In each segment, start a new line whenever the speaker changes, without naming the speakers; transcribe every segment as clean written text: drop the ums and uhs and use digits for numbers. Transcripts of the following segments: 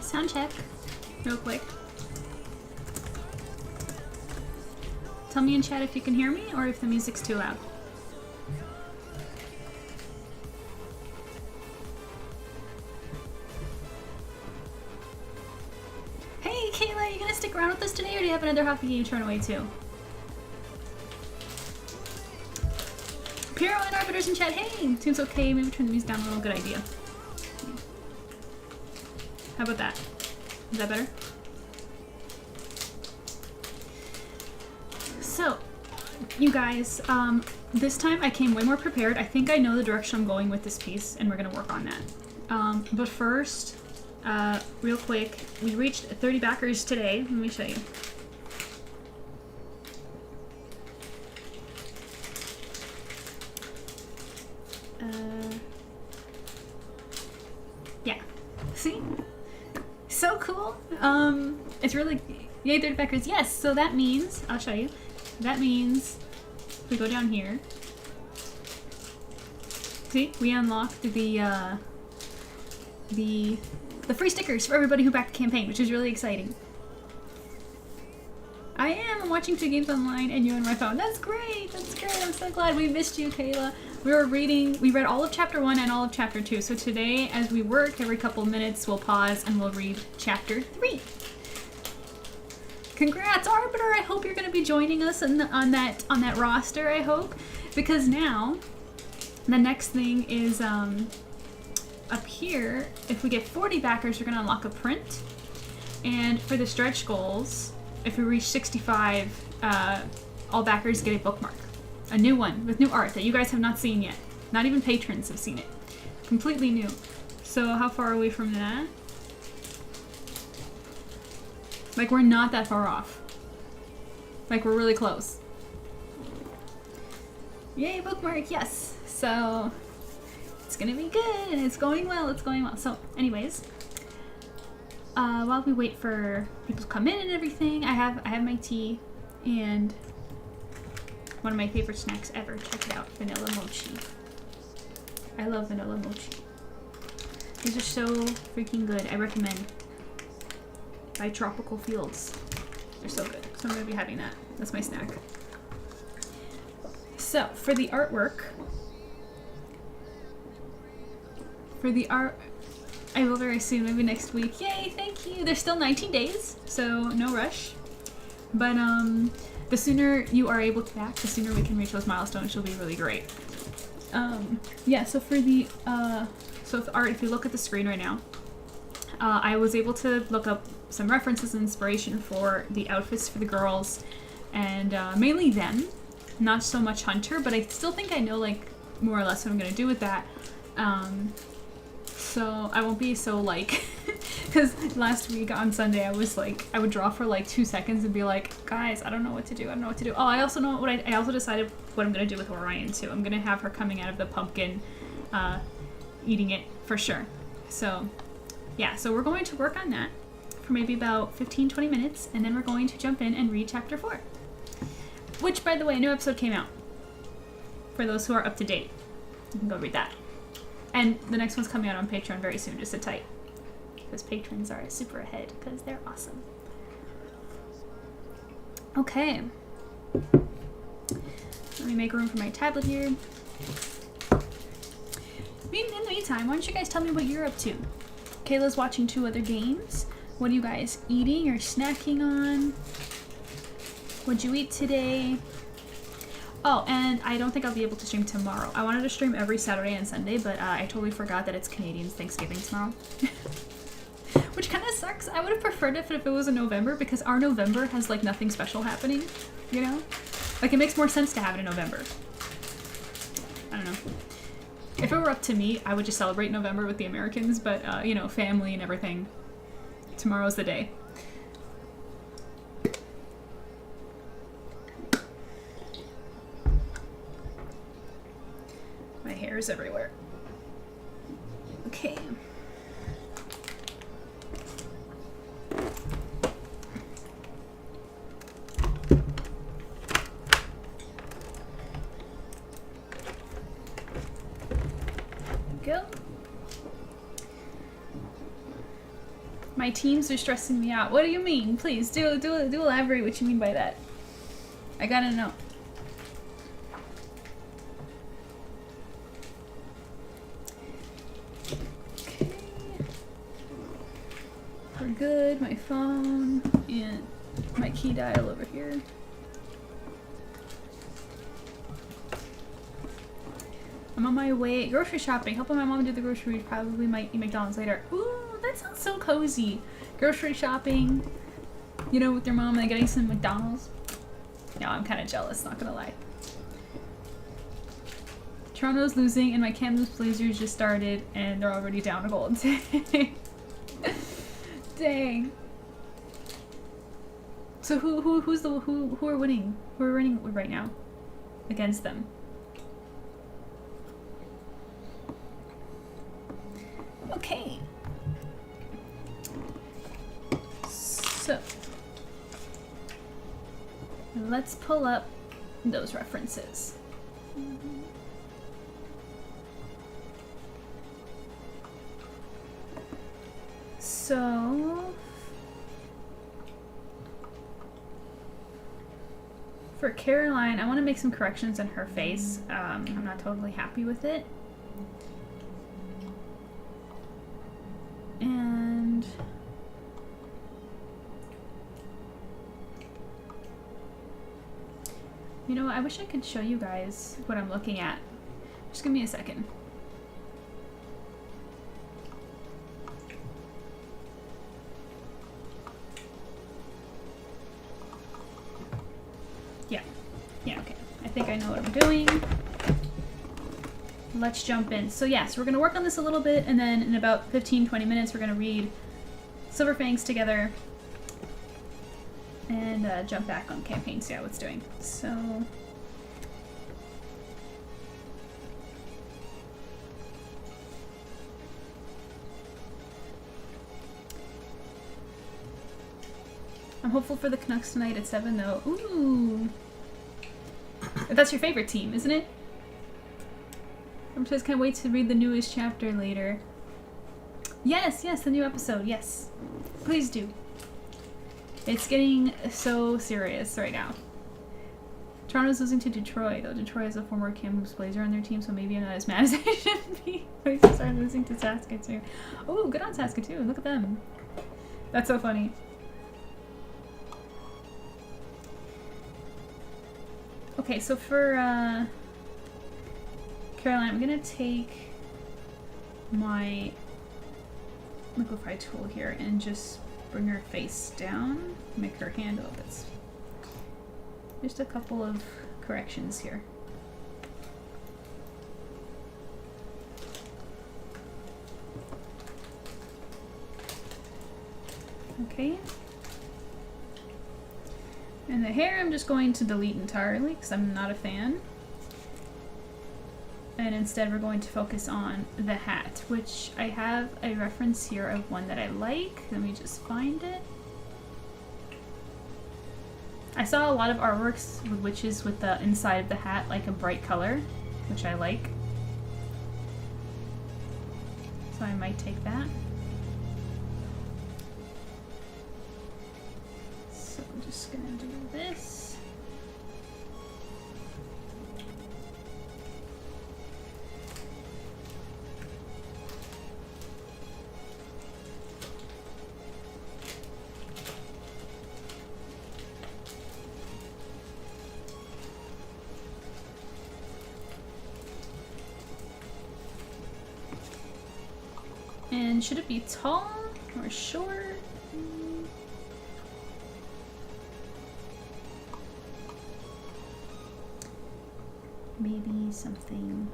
sound check, real quick. Tell me in chat if you can hear me or if the music's too loud. Hey Kayla, you gonna stick around with us today or do you have another hockey game to turn away to? Piro and Arbiters in chat, hey! Seems okay, maybe turn the music down a little, good idea. How about that? Is that better? So, you guys, this time I came way more prepared. I think I know the direction I'm going with this piece, and we're gonna work on that. But first, real quick, we reached 30 backers today. Let me show you. Yeah. See? So cool. It's really, yay, 30 backers. Yes, so that means, I'll show you. That means if we go down here, see, we unlocked the free stickers for everybody who backed the campaign, which is really exciting. I'm watching 2 games online and you on my phone. That's great, that's great. I'm so glad. We missed you, Kayla. We read all of chapter 1 and all of chapter 2. So today, as we work, every couple of minutes, we'll pause and we'll read chapter 3. Congrats, Arbiter! I hope you're going to be joining us on that roster, I hope. Because now, the next thing is, up here, if we get 40 backers, we're going to unlock a print. And for the stretch goals, if we reach 65, all backers get a bookmark. A new one, with new art that you guys have not seen yet. Not even patrons have seen it. Completely new. So how far are we from that? Like, we're not that far off. Like, we're really close. Yay, bookmark, yes! So, it's gonna be good, and it's going well, it's going well. So, anyways, while we wait for people to come in and everything, I have my tea, and one of my favorite snacks ever. Check it out, vanilla mochi. I love vanilla mochi. These are so freaking good, I recommend. By Tropical Fields. They're so good. So I'm gonna be having that. That's my snack. So, for the artwork, I will very soon, maybe next week. Yay, thank you! There's still 19 days, so no rush. But the sooner you are able to back, the sooner we can reach those milestones, which will be really great. Yeah, so for the, so with art, if you look at the screen right now, I was able to look up some references and inspiration for the outfits for the girls, and mainly them, not so much Hunter, but I still think I know like more or less what I'm gonna do with that. So I won't be so like, because last week on Sunday I was like, I would draw for like 2 seconds and be like, guys, I don't know what to do, I don't know what to do. Oh, I also know what I also decided what I'm gonna do with Orion too. I'm gonna have her coming out of the pumpkin, eating it for sure. So yeah, so we're going to work on that for maybe about 15-20 minutes, and then we're going to jump in and read chapter 4. Which, by the way, a new episode came out. For those who are up to date, you can go read that. And the next one's coming out on Patreon very soon, just sit tight. Because patrons are super ahead, because they're awesome. Okay. Let me make room for my tablet here. In the meantime, why don't you guys tell me what you're up to? Kayla's watching 2 other games. What are you guys eating or snacking on? What'd you eat today? Oh, and I don't think I'll be able to stream tomorrow. I wanted to stream every Saturday and Sunday, but I totally forgot that it's Canadian Thanksgiving tomorrow. Which kind of sucks. I would have preferred it if it was in November, because our November has like nothing special happening, you know? Like, it makes more sense to have it in November. I don't know. If it were up to me, I would just celebrate November with the Americans, but, you know, family and everything. Tomorrow's the day. My hair is everywhere. Okay. My teams are stressing me out. What do you mean? Please do elaborate what you mean by that. I gotta know. Okay. We're good. My phone and my key dial over here. I'm on my way grocery shopping, helping my mom do the groceries. Probably might eat McDonald's later. Ooh, that sounds so cozy. Grocery shopping, you know, with your mom and getting some McDonald's. No, I'm kind of jealous, not gonna lie. Toronto's losing and my Kamloops Blazers just started and they're already down a goal. Dang. So who are winning? Who are winning right now against them? Okay. So let's pull up those references. So for Caroline, I want to make some corrections in her face. I'm not totally happy with it. And you know, I wish I could show you guys what I'm looking at. Just give me a second. Yeah, okay. I think I know what I'm doing. Let's jump in. So yeah, so we're gonna work on this a little bit, and then in about 15-20 minutes we're gonna read Silver Fangs together and jump back on campaign, see how it's doing. So I'm hopeful for the Canucks tonight at 7 though. Ooh. That's your favorite team, isn't it? I'm just can't wait to read the newest chapter later. Yes, the new episode, yes. Please do. It's getting so serious right now. Toronto's losing to Detroit, though Detroit is a former Kamloops Blazer on their team, so maybe I'm not as mad as I should be. They started losing to Saskatoon. Oh, good on Saskatoon, look at them. That's so funny. Okay, so for Caroline, I'm gonna take my liquify tool here and just bring her face down, make her hand a little bit. Just a couple of corrections here. Okay. And the hair I'm just going to delete entirely because I'm not a fan. And instead we're going to focus on the hat, which I have a reference here of one that I like. Let me just find it. I saw a lot of artworks with witches with the inside of the hat like a bright color, which I like. So I might take that. So I'm just gonna do this. And should it be tall or short? Maybe something.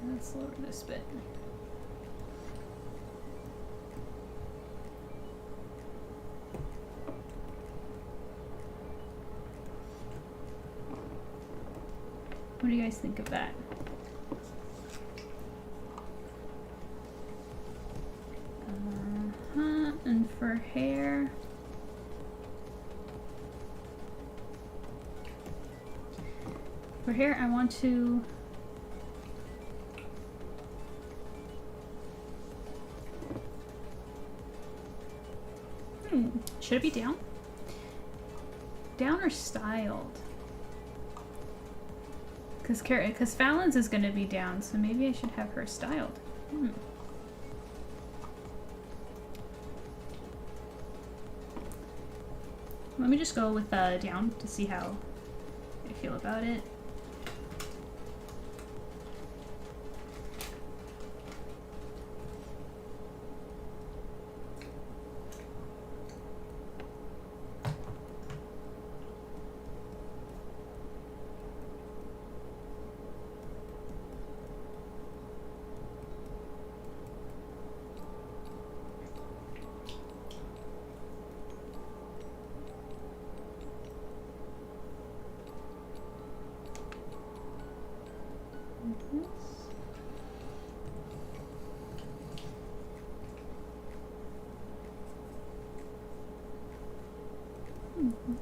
Let's lower this bit. What do you guys think of that? And for hair, For hair, I want to... Should it be down? Down or styled? Because Fallon's is going to be down, so maybe I should have her styled. Let me just go with down to see how I feel about it.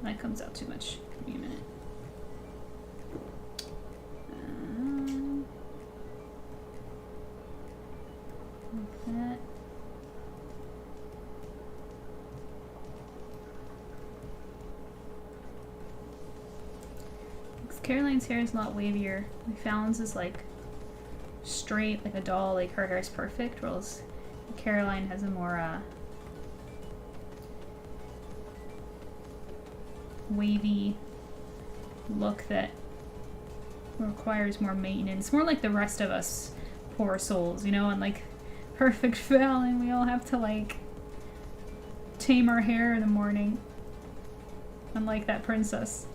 That comes out too much. Give me a minute. Like that. Caroline's hair is a lot wavier. Fallon's is like straight, like a doll. Like her hair is perfect, whereas Caroline has a more wavy look that requires more maintenance. More like the rest of us poor souls, you know, and like perfect Fallon, we all have to like tame our hair in the morning. Unlike that princess.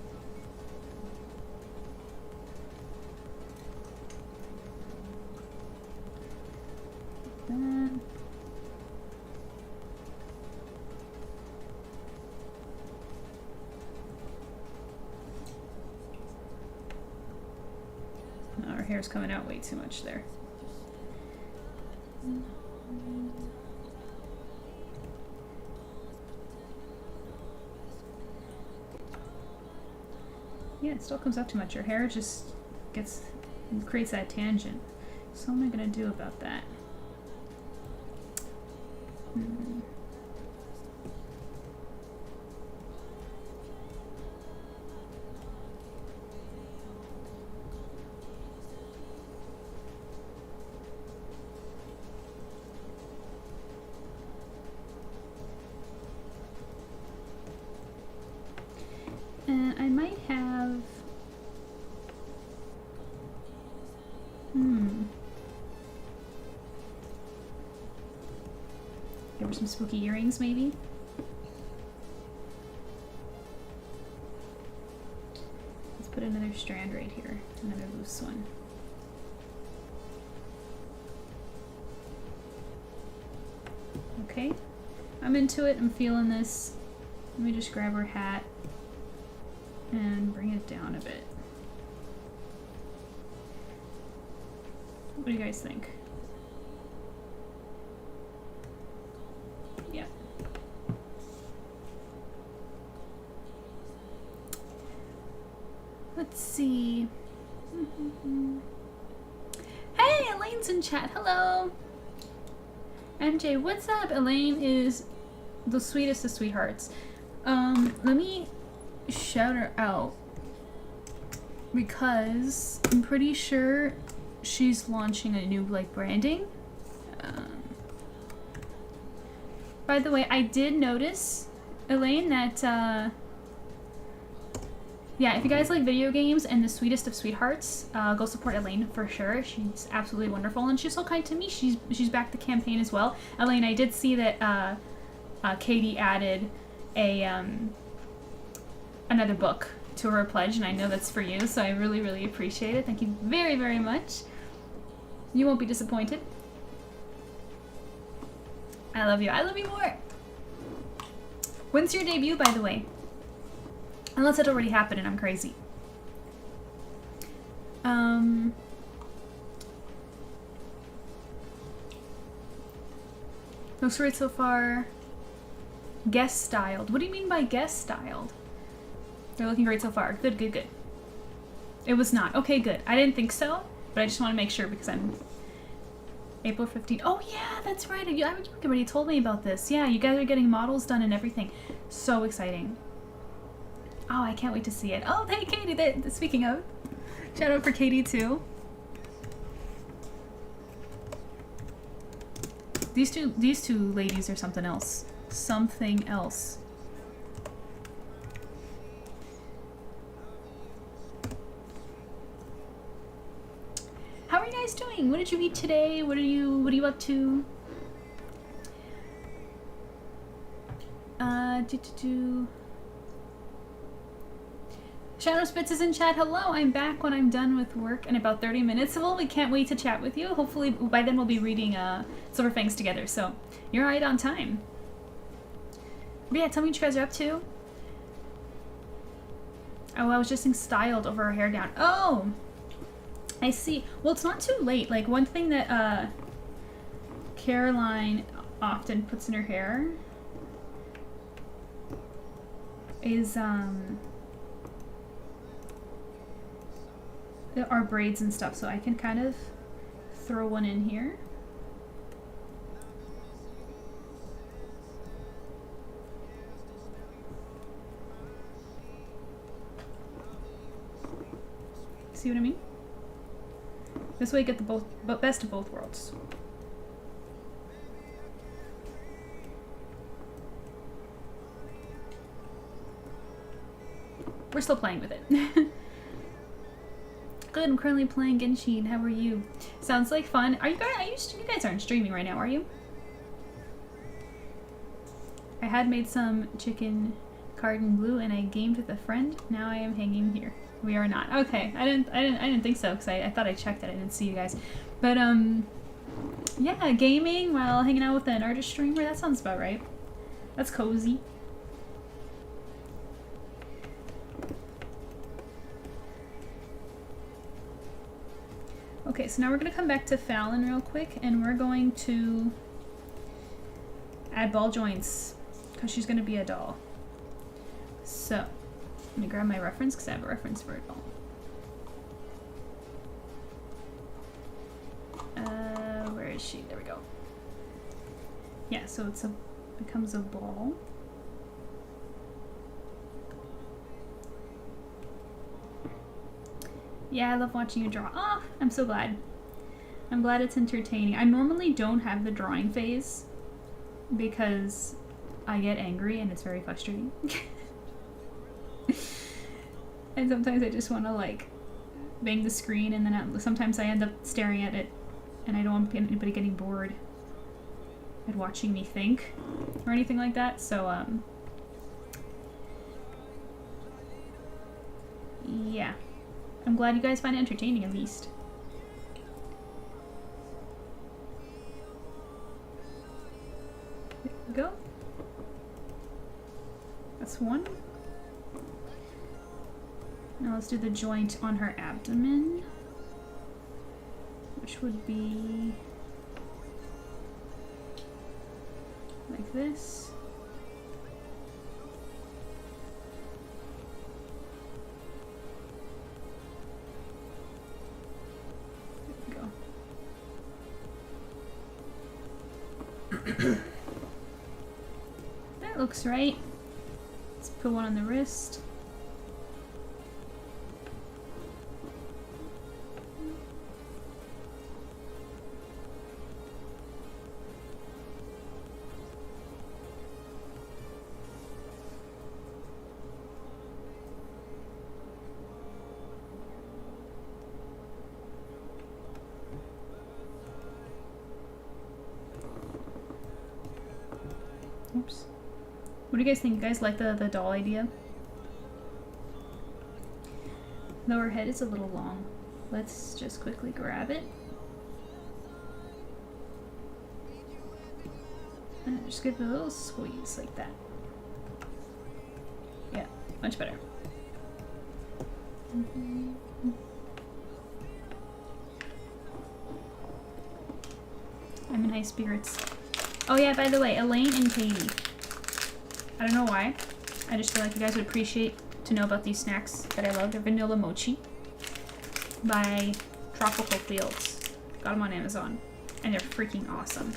Our hair's coming out way too much there. Yeah, it still comes out too much. Your hair just creates that tangent. So what am I gonna do about that? I might have... Give her some spooky earrings, maybe? Let's put another strand right here. Another loose one. Okay. I'm into it. I'm feeling this. Let me just grab her hat and bring it down a bit. What do you guys think? Yeah. Let's see. Hey, Elaine's in chat. Hello. MJ, what's up? Elaine is the sweetest of sweethearts. Let me shout her out because I'm pretty sure she's launching a new like branding. By the way, I did notice, Elaine, that yeah, if you guys like video games and the sweetest of sweethearts, go support Elaine for sure. She's absolutely wonderful and she's so kind to me. She's backed the campaign as well. Elaine, I did see that Katie added a another book to her pledge, and I know that's for you, so I really, really appreciate it. Thank you very, very much. You won't be disappointed. I love you. I love you more. When's your debut, by the way? Unless it already happened and I'm crazy. Looks great so far. Guest styled. What do you mean by guest styled? They're looking great so far. Good, good, good. It was not. Okay, good. I didn't think so, but I just want to make sure because I'm... April 15th. Oh yeah, that's right. I already told me about this. Yeah, you guys are getting models done and everything. So exciting. Oh, I can't wait to see it. Oh, hey, Katie. Speaking of, shout out for Katie too. These two ladies are something else. Something else. How are you guys doing? What did you eat today? What are you up to? Shadow Spitz is in chat. Hello, I'm back when I'm done with work in about 30 minutes. Well, we can't wait to chat with you. Hopefully by then we'll be reading Silver Fangs together, so you're right on time. But yeah, tell me what you guys are up to. Oh, I was just styled over her hair down. Oh, I see. Well, it's not too late. Like, one thing that Caroline often puts in her hair is our braids and stuff, so I can kind of throw one in here. See what I mean? This way you get the best of both worlds. We're still playing with it. Good, I'm currently playing Genshin. How are you? Sounds like fun. Are you guys? You guys aren't streaming right now, are you? I had made some chicken cardon blue, and I gamed with a friend. Now I am hanging here. We are not. Okay, I didn't think so because I thought I checked it. I didn't see you guys, but yeah, gaming while hanging out with an artist streamer. That sounds about right. That's cozy. Okay, so now we're going to come back to Fallon real quick, and we're going to add ball joints, because she's going to be a doll. So, let me grab my reference, because I have a reference for a doll. Where is she? There we go. Yeah, so it becomes a ball. Yeah, I love watching you draw. Ah, I'm so glad. I'm glad it's entertaining. I normally don't have the drawing phase because I get angry and it's very frustrating. And sometimes I just want to like bang the screen, and then sometimes I end up staring at it and I don't want anybody getting bored at watching me think or anything like that. So yeah. I'm glad you guys find it entertaining, at least. There we go. That's one. Now let's do the joint on her abdomen, which would be like this. That looks right. Let's put one on the wrist. Oops. What do you guys think? You guys like the doll idea? Though her head is a little long. Let's just quickly grab it. And just give it a little squeeze like that. Yeah, much better. I'm in high spirits. Oh yeah, by the way, Elaine and Katie. I don't know why. I just feel like you guys would appreciate to know about these snacks that I love. They're vanilla mochi. by Tropical Fields. Got them on Amazon, and they're freaking awesome.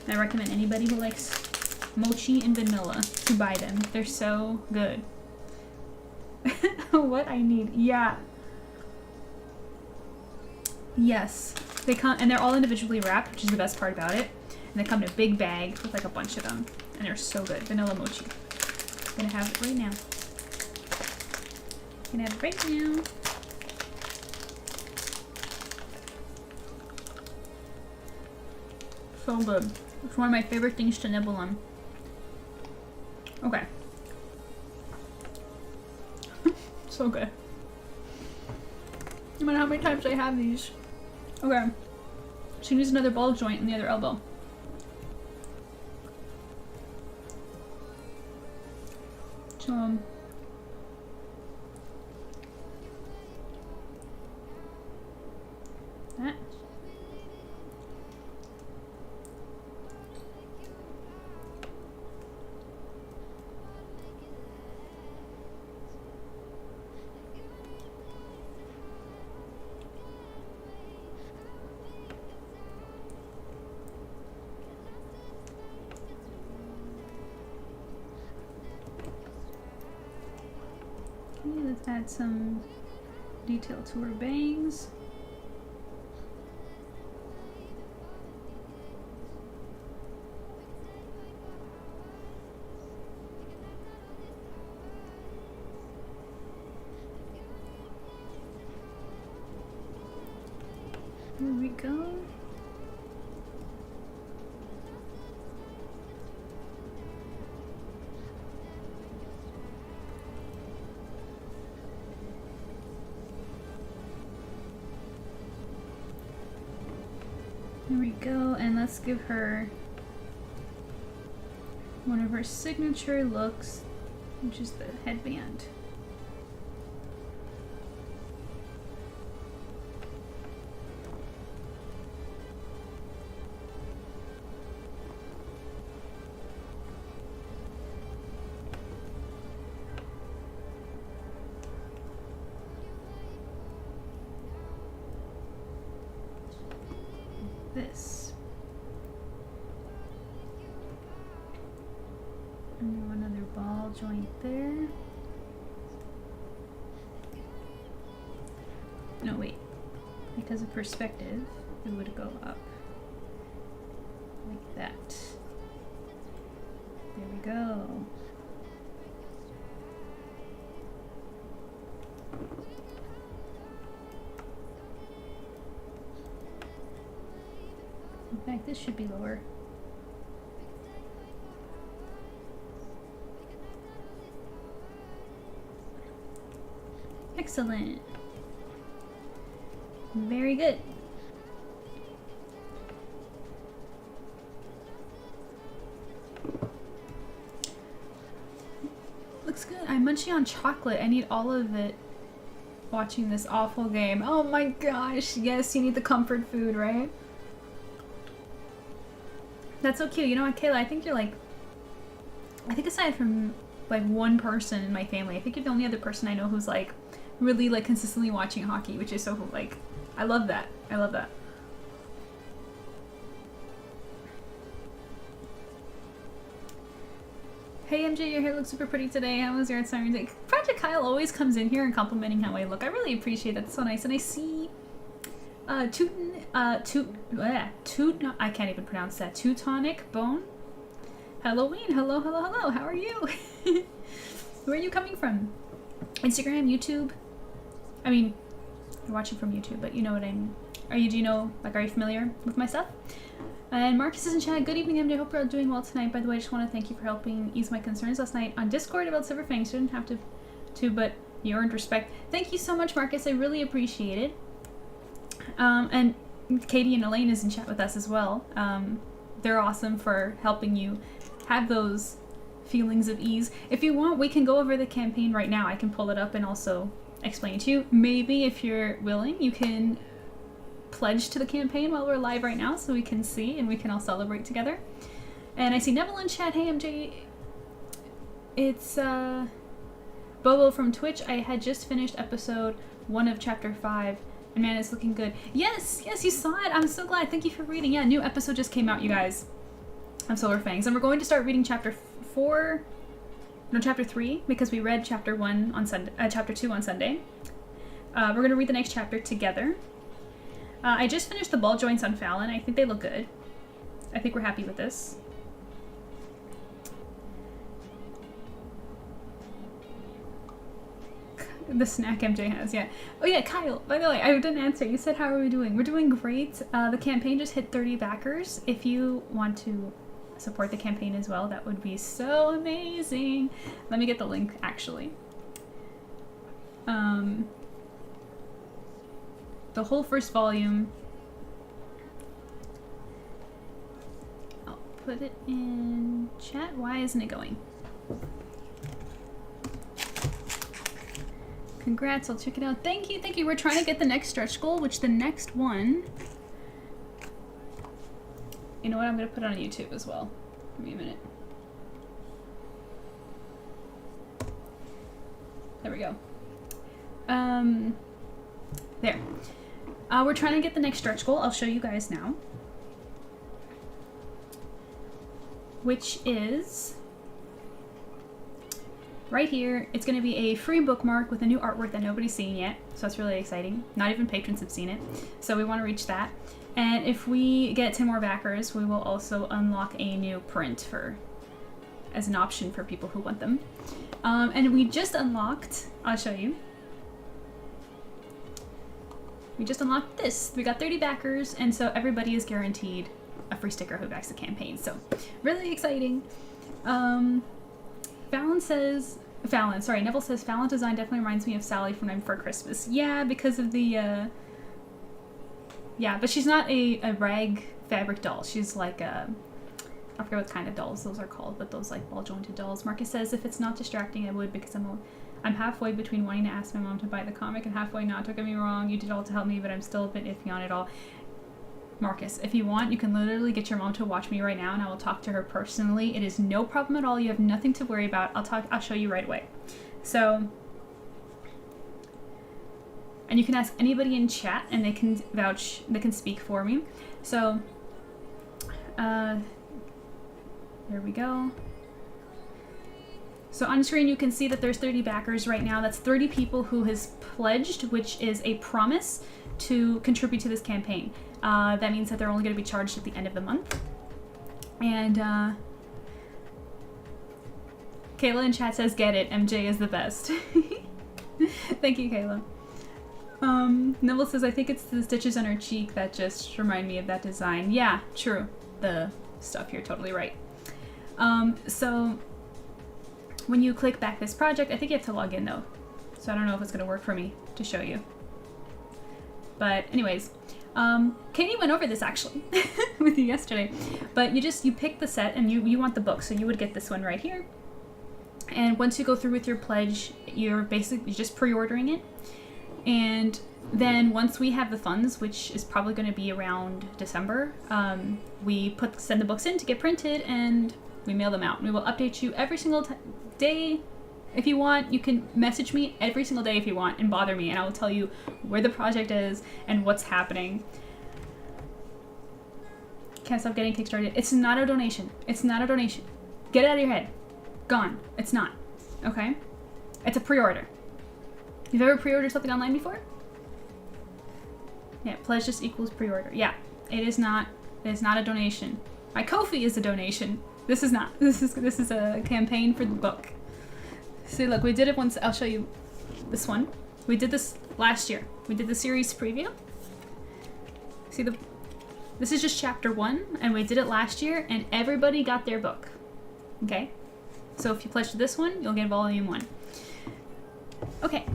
And I recommend anybody who likes mochi and vanilla to buy them. They're so good. What I need, yeah. Yes, they come, and they're all individually wrapped, which is the best part about it. And they come in a big bag with like a bunch of them, and they're so good. Vanilla mochi. I'm gonna have it right now. I'm gonna have it right now. So good. It's one of my favorite things to nibble on. Okay. So good. No matter how many times I have these. Okay. She needs another ball joint in the other elbow. So that. Okay, let's add some detail to her bangs. There we go. There we go, and let's give her one of her signature looks, which is the headband. This. And another ball joint there. No, wait. Because of perspective, it would go up. Like that. There we go. In fact, this should be lower. Excellent. Very good. Looks good. I'm munching on chocolate. I need all of it watching this awful game. Oh my gosh. Yes, you need the comfort food, right? That's so cute. You know what, Kayla? I think you're like, I think aside from like one person in my family, I think you're the only other person I know who's like really like consistently watching hockey, which is so like, I love that. I love that. Hey MJ, your hair looks super pretty today. How was your ArtSirenMJ? Project Kyle always comes in here and complimenting how I look. I really appreciate that. That's so nice. And I see I can't even pronounce that. Teutonic Bone. Halloween. Hello, hello, hello. How are you? Where are you coming from? Instagram, YouTube? I mean, you're watching from YouTube, but you know what I mean. Are you familiar with my stuff? And Marcus is in chat. Good evening, MJ. Hope you're all doing well tonight. By the way, I just want to thank you for helping ease my concerns last night on Discord about Silver FANGS. You didn't have to, but you earned respect. Thank you so much, Marcus. I really appreciate it. And Katie and Elaine is in chat with us as well. They're awesome for helping you have those feelings of ease. If you want, we can go over the campaign right now. I can pull it up and also explain it to you. Maybe if you're willing, you can pledge to the campaign while we're live right now so we can see and we can all celebrate together. And I see Neville in chat. Hey MJ, it's Bobo from Twitch. I had just finished episode 1 of chapter 5 And man, it's looking good. Yes, yes, you saw it. I'm so glad. Thank you for reading. Yeah, new episode just came out, you guys, of Silver Fangs. And we're going to start reading chapter 3, because we read chapter 1 on Sunday, chapter 2 on Sunday. We're going to read the next chapter together. I just finished the ball joints on Fallon. I think they look good. I think we're happy with this. The snack MJ has, yeah. Oh yeah, Kyle, by the way, I didn't answer. You said, how are we doing? We're doing great. The campaign just hit 30 backers. If you want to support the campaign as well, that would be so amazing. Let me get the link, actually. The whole first volume. I'll put it in chat. Why isn't it going? Congrats, I'll check it out. Thank you, thank you. We're trying to get the next stretch goal, which the next one... You know what? I'm going to put it on YouTube as well. Give me a minute. There we go. There. We're trying to get the next stretch goal. I'll show you guys now. Which is... right here. It's going to be a free bookmark with a new artwork that nobody's seen yet. So that's really exciting. Not even patrons have seen it. So we want to reach that. And if we get 10 more backers, we will also unlock a new print for as an option for people who want them. And we just unlocked, I'll show you. We just unlocked this. We got 30 backers, and so everybody is guaranteed a free sticker who backs the campaign. So really exciting. Neville says Fallon design definitely reminds me of Sally from Night Before Christmas. Yeah, because of the yeah, but she's not a rag fabric doll. She's like a, I forget what kind of dolls those are called, but those like ball jointed dolls. Marcus says, if it's not distracting, I would, because I'm halfway between wanting to ask my mom to buy the comic and halfway not. Don't get me wrong, you did all to help me, but I'm still a bit iffy on it all. Marcus, if you want, you can literally get your mom to watch me right now and I will talk to her personally. It is no problem at all. You have nothing to worry about. I'll show you right away. So, and you can ask anybody in chat and they can vouch, they can speak for me. So, there we go. So on screen you can see that there's 30 backers right now. That's 30 people who has pledged, which is a promise to contribute to this campaign. That means that they're only going to be charged at the end of the month. And Kayla in chat says, get it, MJ is the best. Thank you, Kayla. Neville says, I think it's the stitches on her cheek that just remind me of that design. Yeah, true. The stuff, you're totally right. So when you click back this project, I think you have to log in though. So I don't know if it's going to work for me to show you. But anyways, Katie went over this actually with you yesterday. But you pick the set and you want the book. So you would get this one right here. And once you go through with your pledge, you're just pre-ordering it. And then once we have the funds, which is probably going to be around December, we send the books in to get printed and we mail them out. We will update you every single day. If you want, you can message me every single day if you want and bother me, and I will tell you where the project is and what's happening. Can't stop getting kickstarted. It's not a donation. It's not a donation. Get it out of your head. Gone. It's not. Okay? It's a pre-order. You've ever pre-ordered something online before? Yeah, pledge just equals pre-order. Yeah, it is not a donation. My Ko-fi is a donation. This is not. This is a campaign for the book. See, look, we did it once. I'll show you this one. We did this last year. We did the series preview. See, this is just chapter 1, and we did it last year, and everybody got their book. Okay? So if you pledge to this one, you'll get volume 1. Okay.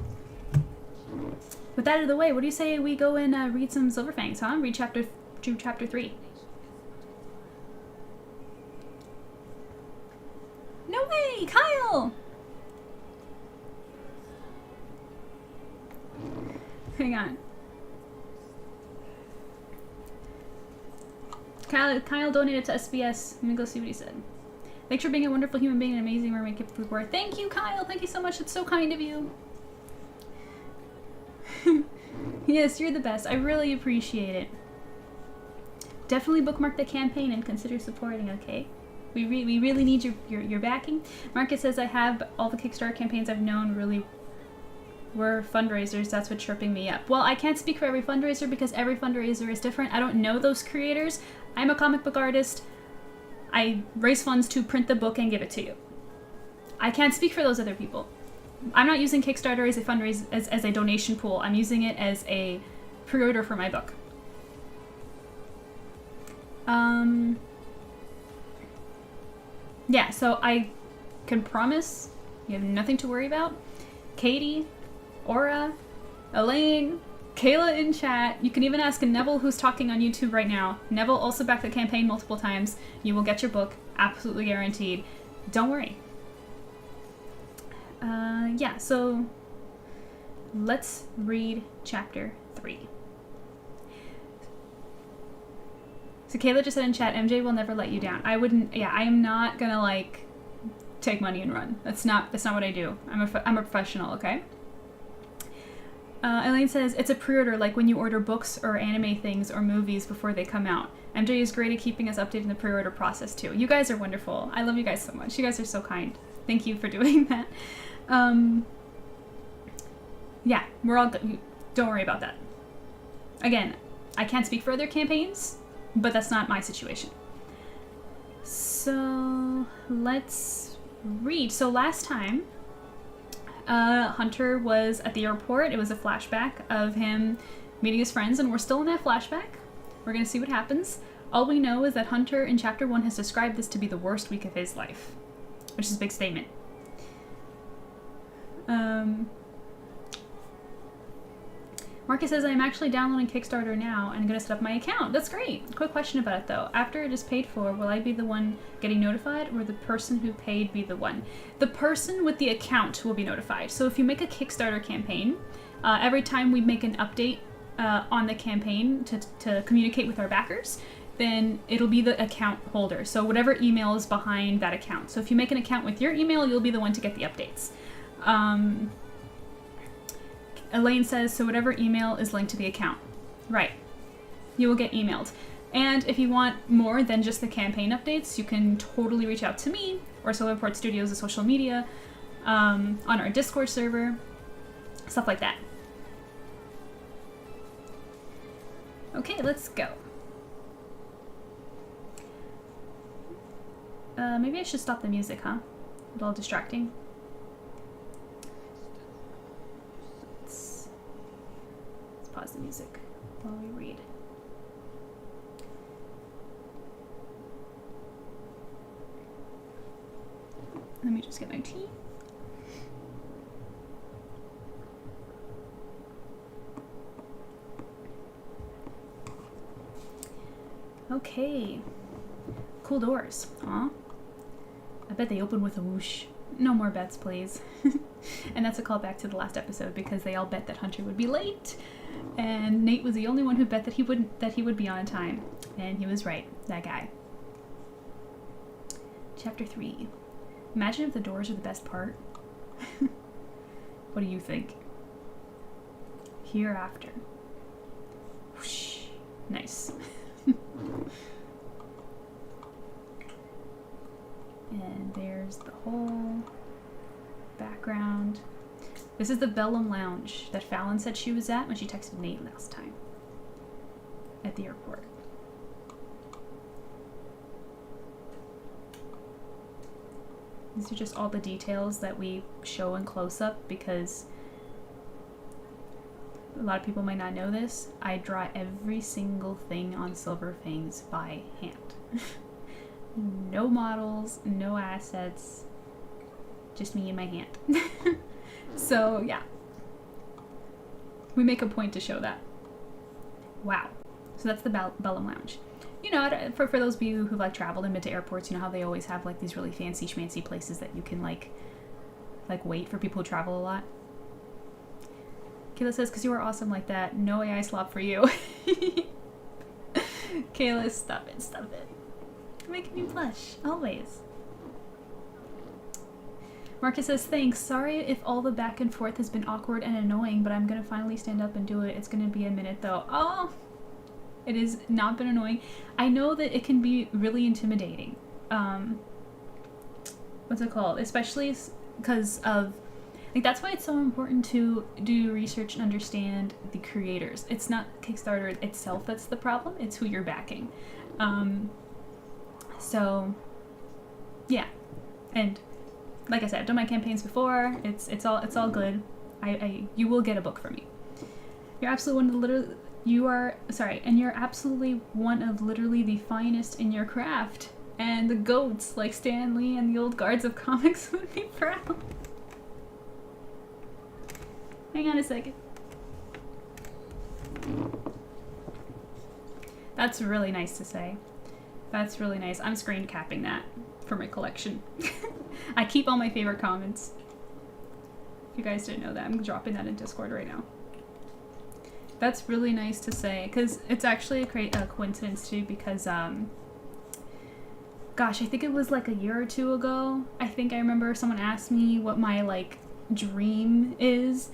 With that out of the way, what do you say we go and read some Silver Fangs, huh? Read chapter 3. No way! Kyle! Hang on. Kyle donated to SBS. Let me go see what he said. Thanks for being a wonderful human being and amazing mermaid. Keep the word. Thank you, Kyle. Thank you so much. It's so kind of you. Yes, you're the best. I really appreciate it. Definitely bookmark the campaign and consider supporting, okay? We really need your backing. Marcus says, I have all the Kickstarter campaigns I've known really were fundraisers. That's what's tripping me up. Well, I can't speak for every fundraiser because every fundraiser is different. I don't know those creators. I'm a comic book artist. I raise funds to print the book and give it to you. I can't speak for those other people. I'm not using Kickstarter as a fundraise as a donation pool. I'm using it as a pre-order for my book. Yeah, so I can promise you have nothing to worry about. Katie, Aura, Elaine, Kayla in chat. You can even ask Neville, who's talking on YouTube right now. Neville also backed the campaign multiple times. You will get your book, absolutely guaranteed. Don't worry. Yeah, so let's read chapter 3. So Kayla just said in chat, MJ will never let you down. I wouldn't, yeah, I am not gonna like take money and run. That's not what I do. I'm a professional, okay? Elaine says, it's a pre-order like when you order books or anime things or movies before they come out. MJ is great at keeping us updated in the pre-order process too. You guys are wonderful. I love you guys so much. You guys are so kind. Thank you for doing that. Yeah, we're all good. Don't worry about that. Again, I can't speak for other campaigns, but that's not my situation. So let's read. So last time, Hunter was at the airport. It was a flashback of him meeting his friends, and we're still in that flashback. We're gonna see what happens. All we know is that Hunter in chapter 1 has described this to be the worst week of his life, which is a big statement. Marcus says, I'm actually downloading Kickstarter now and I'm going to set up my account. That's great. Quick question about it though. After it is paid for, will I be the one getting notified or the person who paid be the one? The person with the account will be notified. So if you make a Kickstarter campaign, every time we make an update on the campaign to communicate with our backers, then it'll be the account holder. So whatever email is behind that account. So if you make an account with your email, you'll be the one to get the updates. Elaine says, so whatever email is linked to the account. Right. You will get emailed. And if you want more than just the campaign updates, you can totally reach out to me or Silverport Studios' social media, on our Discord server, stuff like that. Okay, let's go. Maybe I should stop the music, huh? A little distracting. Let's pause the music while we read. Let me just get my tea. Okay. Cool doors. Aw. I bet they open with a whoosh. No more bets, please. And that's a callback to the last episode because they all bet that Hunter would be late. And Nate was the only one who bet that he would be on time. And he was right. That guy. Chapter 3. Imagine if the doors are the best part. What do you think? Hereafter. Whoosh. Nice. And there's the whole background. This is the Bellum Lounge that Fallon said she was at when she texted Nate last time at the airport. These are just all the details that we show in close-up because a lot of people might not know this. I draw every single thing on Silver Fangs by hand. No models, no assets, just me and my hand. So, yeah. We make a point to show that. Wow. So that's the Bellum Lounge. You know, for those of you who've like traveled and been to airports, you know how they always have like these really fancy schmancy places that you can like wait for people who travel a lot. Kayla says, because you are awesome like that, no AI slop for you. Kayla, stop it, stop it. You're making me blush, always. Marcus says, thanks. Sorry if all the back and forth has been awkward and annoying, but I'm gonna finally stand up and do it. It's gonna be a minute though. Oh, it has not been annoying. I know that it can be really intimidating. What's it called? Especially because of, like, that's why it's so important to do research and understand the creators. It's not Kickstarter itself that's the problem, it's who you're backing. So, yeah. And like I said, I've done my campaigns before. It's all good. You will get a book from me. You're absolutely one of the you're absolutely one of literally the finest in your craft. And the goats like Stan Lee and the old guards of comics would be proud. Hang on a second. That's really nice to say. That's really nice. I'm screen capping that for my collection. I keep all my favorite comments. If you guys didn't know that, I'm dropping that in Discord right now. That's really nice to say, because it's actually a coincidence too, because gosh, I think it was like a year or two ago. I think I remember someone asked me what my like dream is,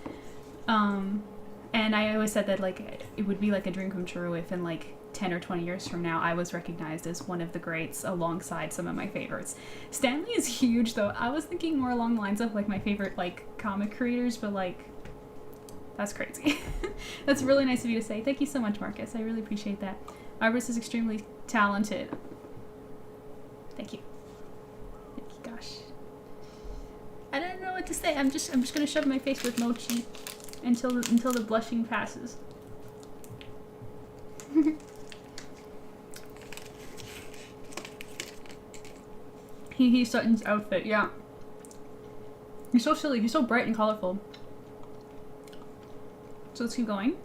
and I always said that like it would be like a dream come true if in like 10 or 20 years from now I was recognized as one of the greats alongside some of my favorites. Stanley is huge though. I was thinking more along the lines of like my favorite like comic creators, but like that's crazy. That's really nice of you to say. Thank you so much, Marcus. I really appreciate that. Arbus is extremely talented. Thank you. Thank you. Gosh, I don't know what to say. I'm just gonna shove my face with mochi until the blushing passes. He's Sutton's outfit, yeah. He's so silly. He's so bright and colorful. So let's keep going.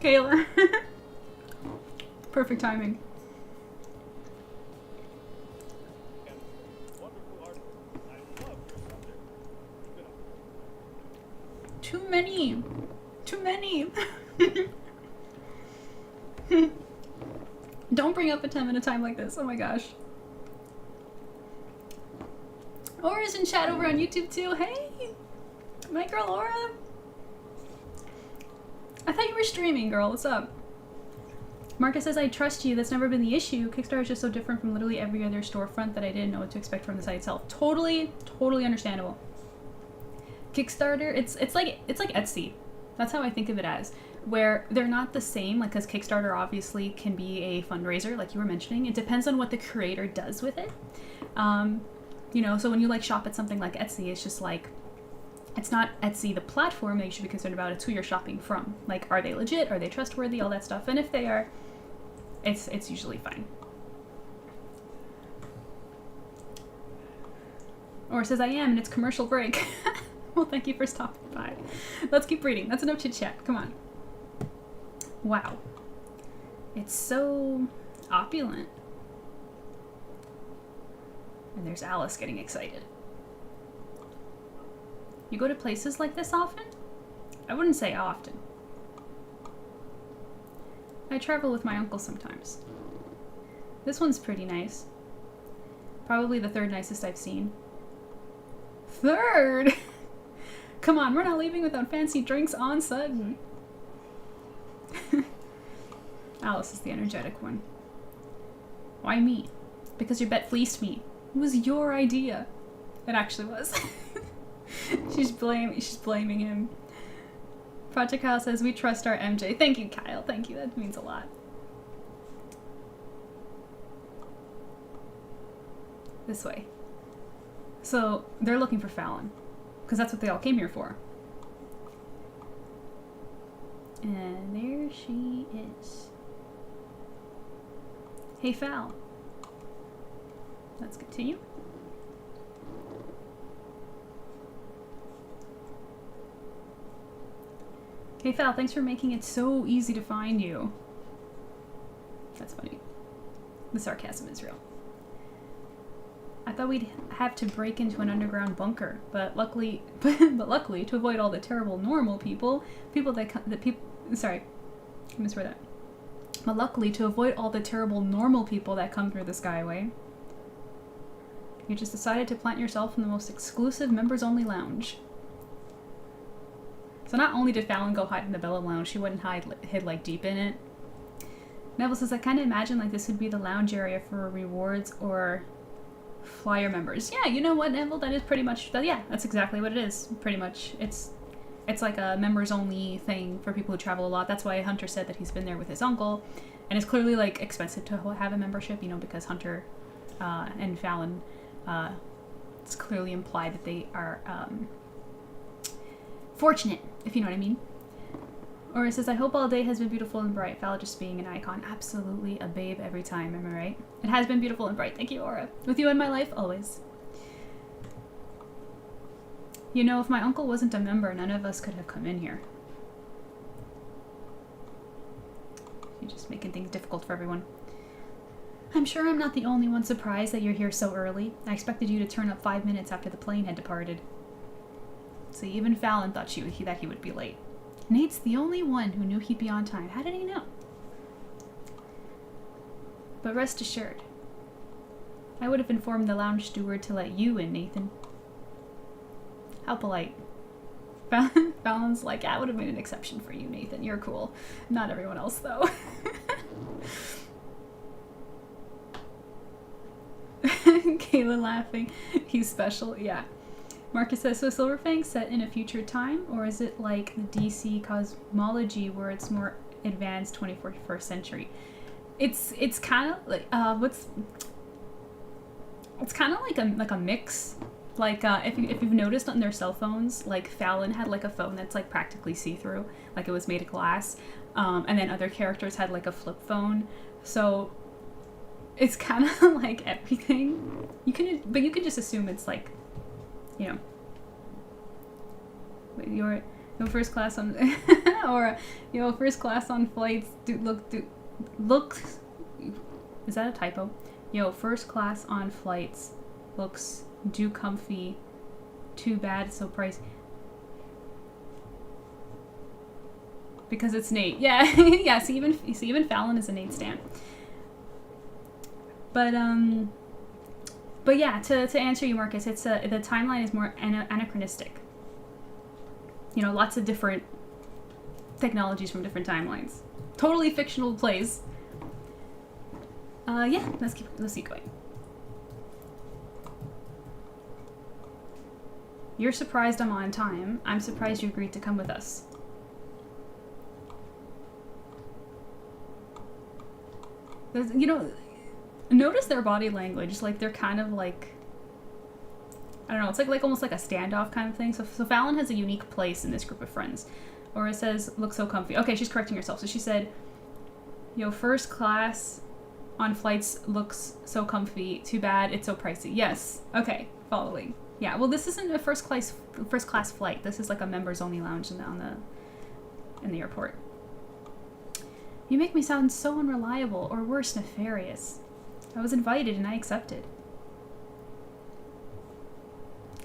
Kayla. Perfect timing. Too many. Too many. Don't bring up a 10 minute time like this. Oh my gosh. Aura's in chat over on YouTube too. Hey, my girl Aura. I thought you were streaming, girl. What's up? Marcus says, I trust you. That's never been the issue. Kickstarter is just so different from literally every other storefront that I didn't know what to expect from the site itself. Totally understandable. Kickstarter, it's like Etsy. That's how I think of it as. Where they're not the same, like, because Kickstarter obviously can be a fundraiser, like you were mentioning. It depends on what the creator does with it. You know, so when you like shop at something like Etsy, it's just like, it's not Etsy the platform that you should be concerned about, it's who you're shopping from. Like, are they legit? Are they trustworthy? All that stuff. And if they are, it's usually fine. Or says I am, and it's commercial break. Well, thank you for stopping by. Let's keep reading. That's enough chit chat. Come on. Wow. It's so opulent. And there's Alice getting excited. You go to places like this often? I wouldn't say often. I travel with my uncle sometimes. This one's pretty nice. Probably the third nicest I've seen. Third? Come on, we're not leaving without fancy drinks on Sutton. Alice is the energetic one. Why me? Because your bet fleeced me. It was your idea. It actually was. She's blaming him. Project Kyle says, we trust our MJ. Thank you, Kyle. Thank you. That means a lot. This way. So, they're looking for Fallon. Because that's what they all came here for. And there she is. Hey, Fal. Let's continue. Hey, Fal, thanks for making it so easy to find you. That's funny. The sarcasm is real. I thought we'd have to break into an underground bunker, but luckily, to avoid all the terrible normal people, sorry, I misread that. But luckily, to avoid all the terrible normal people that come through the Skyway, you just decided to plant yourself in the most exclusive members-only lounge. So not only did Fallon go hide in the Bella Lounge, she wouldn't hid like deep in it. Neville says, I kind of imagine like this would be the lounge area for rewards or flyer members. Yeah, you know what, Neville? That is pretty much, yeah, that's exactly what it is. Pretty much. It's like a members-only thing for people who travel a lot. That's why Hunter said that he's been there with his uncle. And it's clearly like expensive to have a membership, you know, because Hunter and Fallon, it's clearly implied that they are fortunate, if you know what I mean. Or it says, I hope all day has been beautiful and bright. Fallon just being an icon. Absolutely a babe every time, am I right? It has been beautiful and bright. Thank you, Aura. With you in my life, always. You know, if my uncle wasn't a member, none of us could have come in here. You're just making things difficult for everyone. I'm sure I'm not the only one surprised that you're here so early. I expected you to turn up 5 minutes after the plane had departed. See, even Fallon thought that he would be late. Nate's the only one who knew he'd be on time. How did he know? But rest assured, I would have informed the lounge steward to let you in, Nathan. How polite. Fallon's like, I would have made an exception for you, Nathan. You're cool. Not everyone else, though. Kayla laughing. He's special. Yeah. Marcus says, so Silverfang set in a future time, or is it like the DC cosmology where it's more advanced 21st century? It's kind of like it's kind of like a mix. Like if you've noticed on their cell phones, like Fallon had like a phone that's like practically see-through, like it was made of glass, and then other characters had like a flip phone. So it's kind of like everything. You can just assume it's like, you know, your first class on or first class on flights look is that a typo? First class on flights looks too comfy, too bad, so pricey. Because it's Nate. Yeah. Yeah, see even Fallon is a Nate stan. But yeah, to answer you, Marcus, it's the timeline is more anachronistic. You know, lots of different technologies from different timelines. Totally fictional plays. Yeah, let's keep going. You're surprised I'm on time. I'm surprised you agreed to come with us. You know, notice their body language. Like, they're kind of like, I don't know, it's like almost like a standoff kind of thing. So Fallon has a unique place in this group of friends. Or it says, look so comfy. Okay, she's correcting herself. So she said, first class on flights looks so comfy. Too bad it's so pricey. Yes. Okay, following. Yeah, well, this isn't a first class flight. This is like a members only lounge in the airport. You make me sound so unreliable, or worse, nefarious. I was invited and I accepted.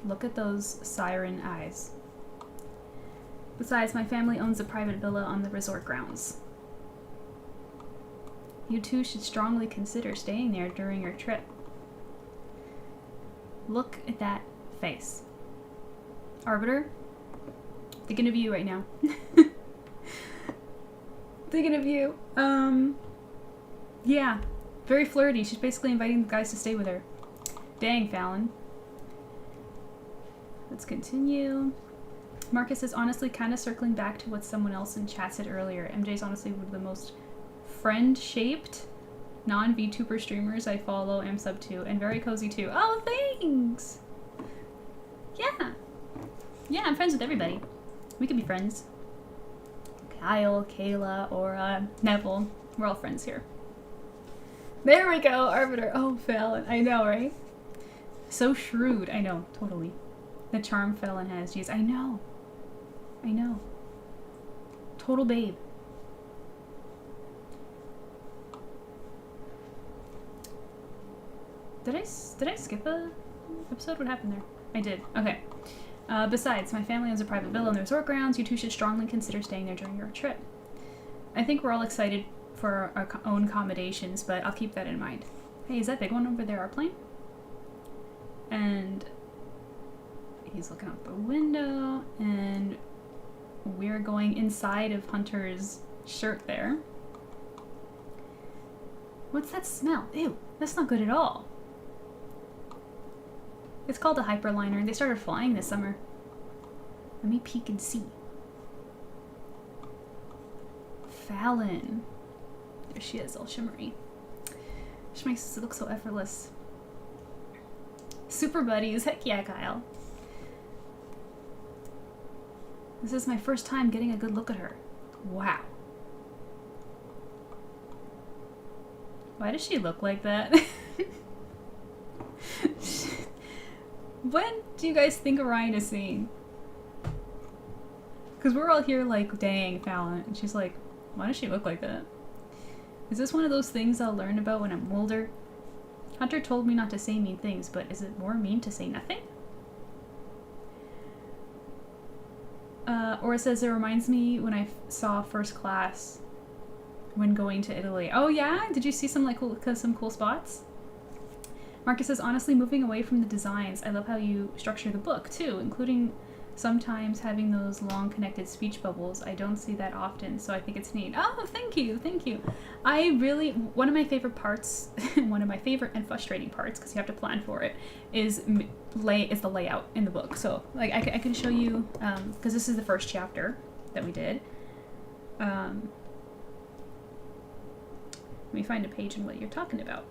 Look at those siren eyes. Besides, my family owns a private villa on the resort grounds. You two should strongly consider staying there during your trip. Look at that face. Arbiter, thinking of you right now. Thinking of you. Yeah, very flirty. She's basically inviting the guys to stay with her. Dang, Fallon. Let's continue. Marcus is honestly kind of circling back to what someone else in chat said earlier. MJ's honestly one of the most friend-shaped non-VTuber streamers I follow, am sub to, and very cozy too. Oh, thanks! Yeah. Yeah, I'm friends with everybody. We could be friends. Kyle, Kayla, Aura, Neville. We're all friends here. There we go, Arbiter. Oh, Fallon. I know, right? So shrewd. I know, totally. The charm Fallon has. Jeez, I know. I know. Total babe. Did I skip a episode? What happened there? I did. Okay. Besides, my family owns a private villa on the resort grounds. You two should strongly consider staying there during your trip. I think we're all excited for our own accommodations, but I'll keep that in mind. Hey, is that big one over there our plane? And he's looking out the window, and we're going inside of Hunter's shirt there. What's that smell? Ew, that's not good at all. It's called a hyperliner, and they started flying this summer. Let me peek and see. Fallon. There she is, all shimmery. She makes it look so effortless. Super buddies. Heck yeah, Kyle. This is my first time getting a good look at her. Wow. Why does she look like that? When do you guys think Orion is seeing? Because we're all here like, dang, Fallon. And she's like, why does she look like that? Is this one of those things I'll learn about when I'm older? Hunter told me not to say mean things, but is it more mean to say nothing? Or it says it reminds me when I saw First Class when going to Italy. Oh yeah? Did you see some like some cool spots? Marcus says, honestly, moving away from the designs, I love how you structure the book too, including sometimes having those long connected speech bubbles. I don't see that often, so I think it's neat. Oh, thank you, thank you. I really, one of my favorite parts, one of my favorite and frustrating parts, because you have to plan for it, is the layout in the book. So like I can show you, because this is the first chapter that we did. Let me find a page in what you're talking about.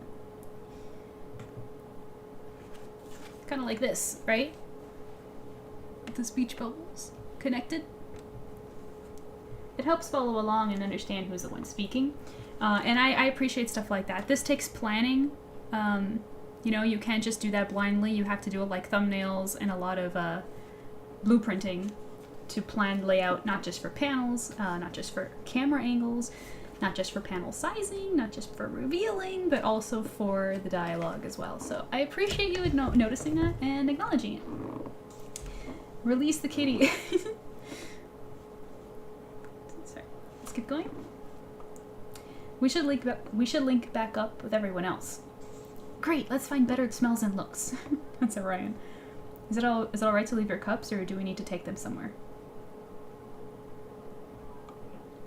Kind of like this, right? The speech bubbles connected. It helps follow along and understand who's the one speaking. And I appreciate stuff like that. This takes planning. You know, you can't just do that blindly. You have to do it like thumbnails and a lot of blueprinting to plan layout, not just for panels, not just for camera angles, not just for panel sizing, not just for revealing, but also for the dialogue as well. So I appreciate you noticing that and acknowledging it. Release the kitty. Sorry. Let's keep going. We should link back up with everyone else. Great. Let's find better smells and looks. That's Orion. Is it all right to leave your cups, or do we need to take them somewhere?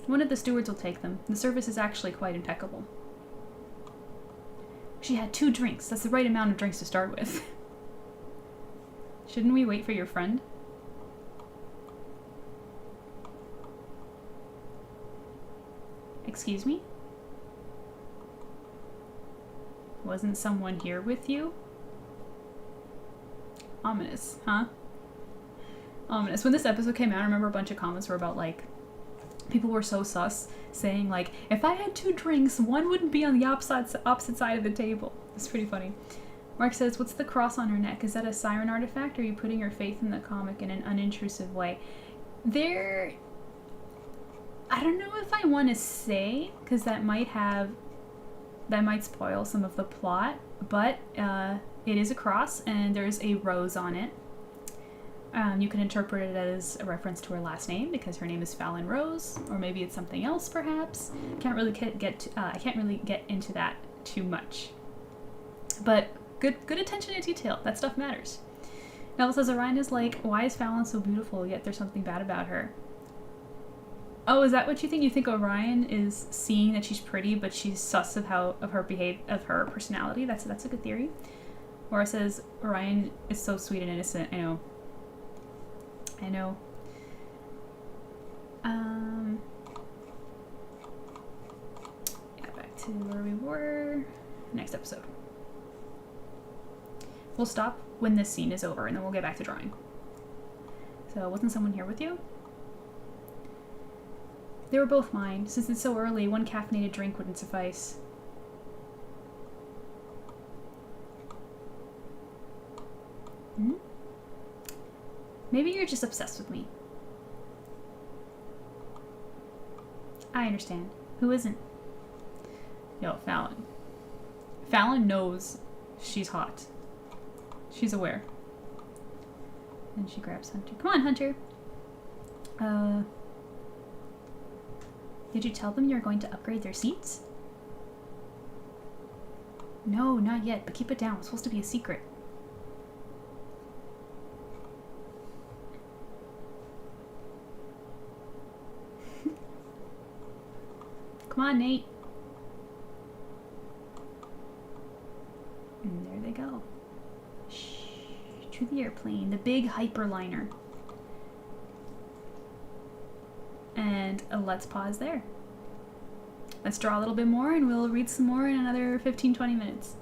One of the stewards will take them. The service is actually quite impeccable. She had 2 drinks. That's the right amount of drinks to start with. Shouldn't we wait for your friend? Excuse me? Wasn't someone here with you? Ominous, huh? Ominous. When this episode came out, I remember a bunch of comments were about, like, people were so sus, saying, like, if I had 2 drinks, one wouldn't be on the opposite side of the table. It's pretty funny. Mark says, what's the cross on her neck? Is that a siren artifact, or are you putting your faith in the comic in an unintrusive way? I don't know if I want to say, because that might spoil some of the plot, but it is a cross, and there's a rose on it. You can interpret it as a reference to her last name, because her name is Fallon Rose, or maybe it's something else, perhaps. I can't really get into that too much. But good attention to detail. That stuff matters. Neville says, Orion is like, why is Fallon so beautiful, yet there's something bad about her? Oh, is that what you think? You think Orion is seeing that she's pretty, but she's sus of her personality? That's a good theory. Laura says, Orion is so sweet and innocent. I know. Yeah, back to where we were. Next episode. We'll stop when this scene is over, and then we'll get back to drawing. So, wasn't someone here with you? They were both mine. Since it's so early, one caffeinated drink wouldn't suffice. Maybe you're just obsessed with me. I understand. Who isn't? Yo, Fallon. Fallon knows she's hot. She's aware. And she grabs Hunter. Come on, Hunter. Did you tell them you're going to upgrade their seats? No, not yet, but keep it down. It's supposed to be a secret. Come on, Nate. And there they go. Shh, to the airplane, the big hyperliner. And let's pause there. Let's draw a little bit more and we'll read some more in another 15-20 minutes.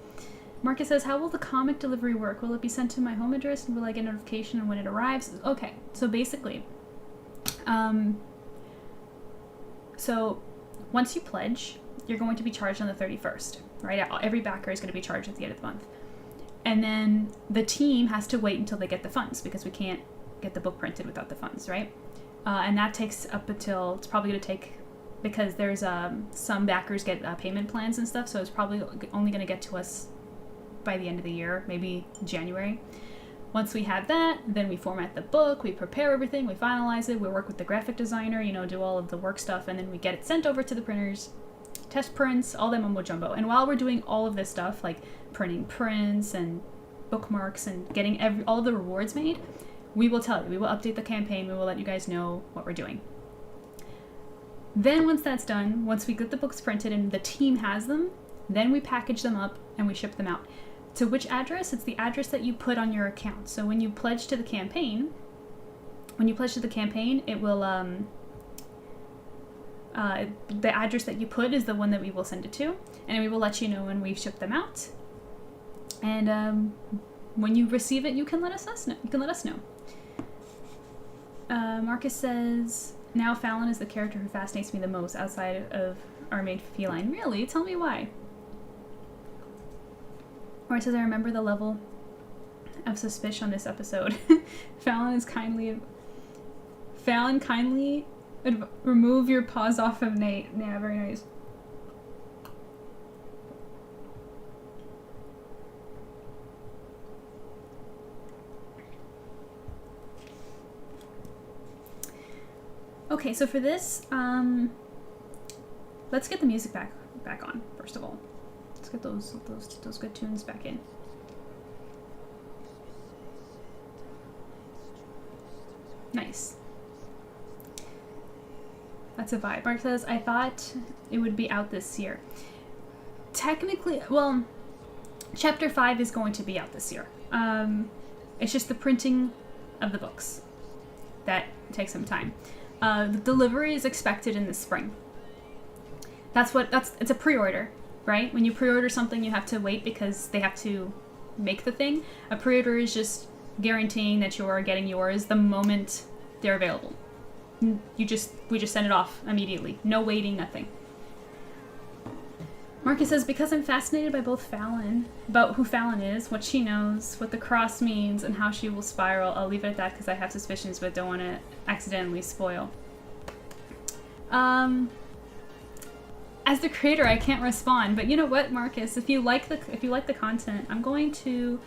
Marcus says, how will the comic delivery work? Will it be sent to my home address and will I get notification when it arrives? Okay, so basically, so once you pledge, you're going to be charged on the 31st, right? Every backer is going to be charged at the end of the month. And then the team has to wait until they get the funds because we can't get the book printed without the funds, right? And that takes up until, it's probably going to take, because there's some backers get payment plans and stuff, so it's probably only going to get to us by the end of the year, maybe January. Once we have that, then we format the book, we prepare everything, we finalize it, we work with the graphic designer, you know, do all of the work stuff, and then we get it sent over to the printers, test prints, all that mumbo jumbo. And while we're doing all of this stuff, like printing prints and bookmarks and getting all of the rewards made, we will tell you, we will update the campaign, we will let you guys know what we're doing. Then once that's done, once we get the books printed and the team has them, then we package them up and we ship them out. To which address? It's the address that you put on your account. So when you pledge to the campaign, it will, the address that you put is the one that we will send it to, and we will let you know when we've shipped them out. And when you receive it, you can let us know. Marcus says, now Fallon is the character who fascinates me the most outside of our main feline. Really? Tell me why. Or it says, I remember the level of suspicion on this episode. Fallon kindly remove your paws off of Nate. Yeah, very nice. Okay, so for this, let's get the music back on, first of all. Let's get those good tunes back in. Nice. That's a vibe. Mark says, I thought it would be out this year. Technically, well, chapter 5 is going to be out this year. It's just the printing of the books that takes some time. The delivery is expected in the spring. It's a pre-order, right? When you pre-order something, you have to wait because they have to make the thing. A pre-order is just guaranteeing that you're getting yours the moment they're available. We just send it off immediately. No waiting, nothing. Marcus says, because I'm fascinated by about who Fallon is, what she knows, what the cross means, and how she will spiral, I'll leave it at that because I have suspicions but don't want to accidentally spoil. As the creator, I can't respond, but you know what, Marcus? If you like the content, I'm going to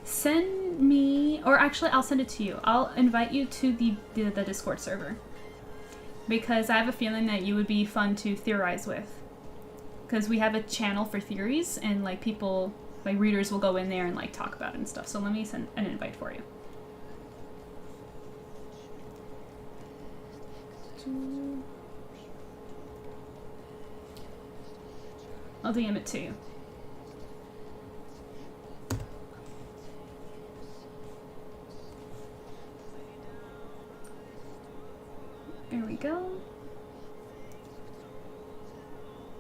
send me, or actually I'll send it to you. I'll invite you to the Discord server because I have a feeling that you would be fun to theorize with, because we have a channel for theories and like people, like readers will go in there and like talk about it and stuff. So let me send an invite for you. I'll DM it to you. There we go.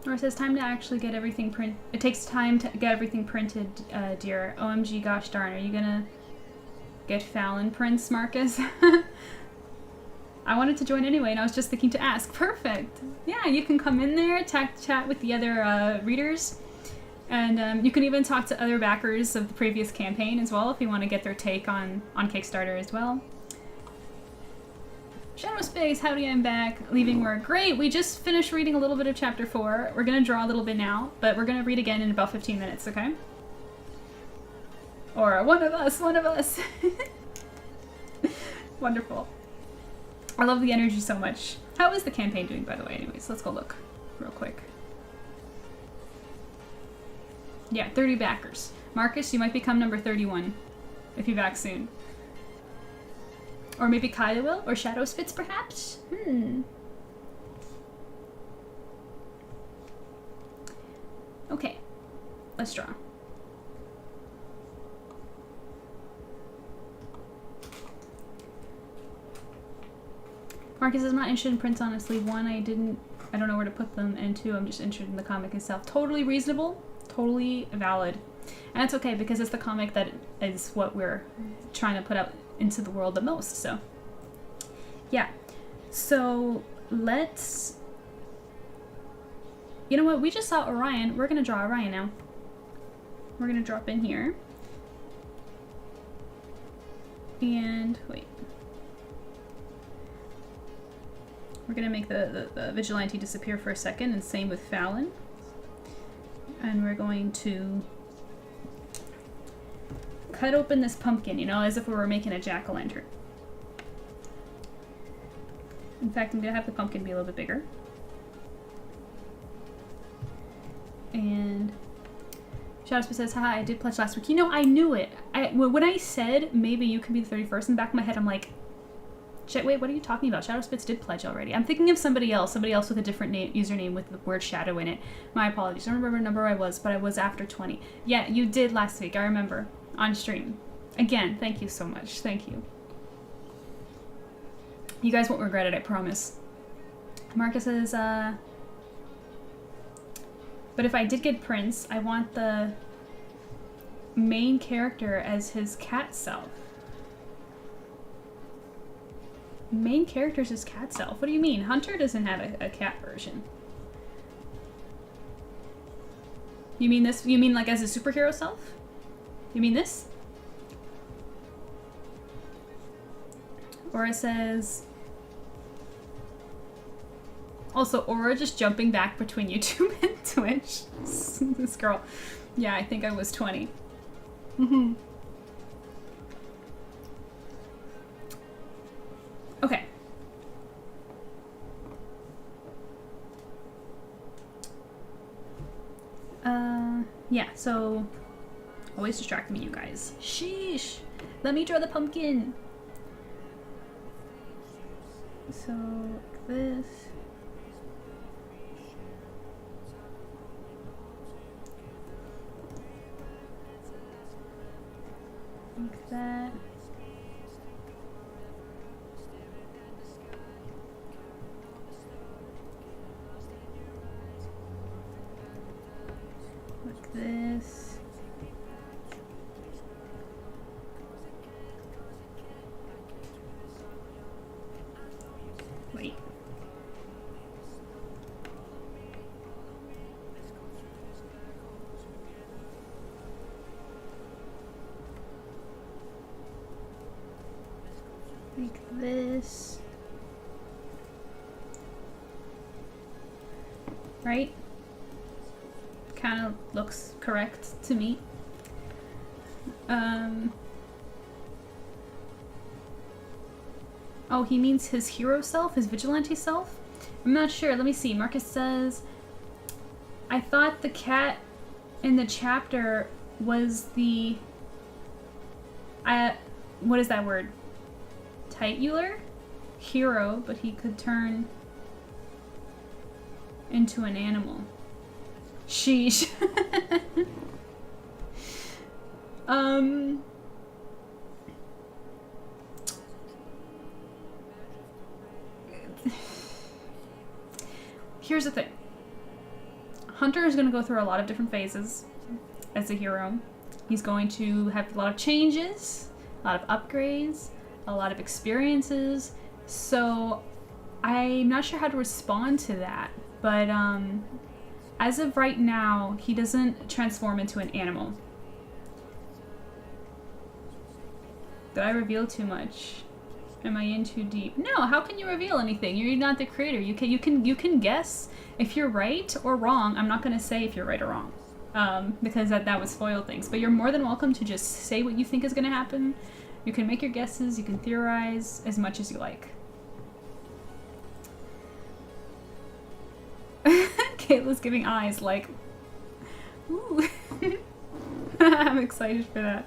Or it says time to actually get everything print. It takes time to get everything printed, dear. OMG, gosh darn, are you gonna get Fallon prints, Marcus? I wanted to join anyway, and I was just thinking to ask. Perfect. Yeah, you can come in there, chat with the other readers, and you can even talk to other backers of the previous campaign as well if you want to get their take on Kickstarter as well. Shadow Space, howdy, I'm back. Leaving work. Great, we just finished reading a little bit of chapter 4. We're gonna draw a little bit now, but we're gonna read again in about 15 minutes, okay? Or one of us. Wonderful. I love the energy so much. How is the campaign doing, by the way? Anyways, let's go look real quick. Yeah, 30 backers. Marcus, you might become number 31 if you back soon. Or maybe Kyla will, or Shadow Spitz perhaps? Okay, let's draw. Marcus is not interested in prints, honestly. One, I don't know where to put them, and two, I'm just interested in the comic itself. Totally reasonable, totally valid. And that's okay, because it's the comic that is what we're trying to put out into the world the most, so. Yeah. So, let's... You know what, we just saw Orion. We're gonna draw Orion now. We're gonna drop in here. And, wait. We're gonna make the Vigilante disappear for a second, and same with Fallon. And we're going to cut open this pumpkin, you know, as if we were making a jack-o'-lantern. In fact, I'm gonna have the pumpkin be a little bit bigger. And Shadowspit says, haha, I did pledge last week. You know, I knew it. When I said maybe you can be the 31st, in the back of my head, I'm like, wait, what are you talking about? Shadowspitz did pledge already. I'm thinking of somebody else with a different username with the word shadow in it. My apologies. I don't remember what number I was, but I was after 20. Yeah, you did last week. I remember. On stream. Again, thank you so much. Thank you. You guys won't regret it, I promise. Marcus says, but if I did get Prince, I want the main character as his cat self. Main character's his cat self? What do you mean? Hunter doesn't have a cat version. You mean this? You mean like as a superhero self? You mean this? Aura says... Also, Aura just jumping back between YouTube and Twitch. This girl. Yeah, I think I was 20. Okay. Yeah, so... Always distracting me, you guys. Sheesh! Let me draw the pumpkin! So, like this. Like that. Like this. Wait. Like this. Right? Kind of looks correct to me. Oh, he means his hero self? His vigilante self? I'm not sure. Let me see. Marcus says, I thought the cat in the chapter was the... what is that word? Titular? Hero, but he could turn into an animal. Sheesh. Here's the thing. Hunter is going to go through a lot of different phases as a hero. He's going to have a lot of changes, a lot of upgrades, a lot of experiences. So I'm not sure how to respond to that, but as of right now, he doesn't transform into an animal. Did I reveal too much? Am I in too deep? No, how can you reveal anything? You're not the creator. You can guess if you're right or wrong. I'm not gonna say if you're right or wrong, because that would spoil things. But you're more than welcome to just say what you think is gonna happen. You can make your guesses, you can theorize as much as you like. Kayla's giving eyes like, ooh. I'm excited for that.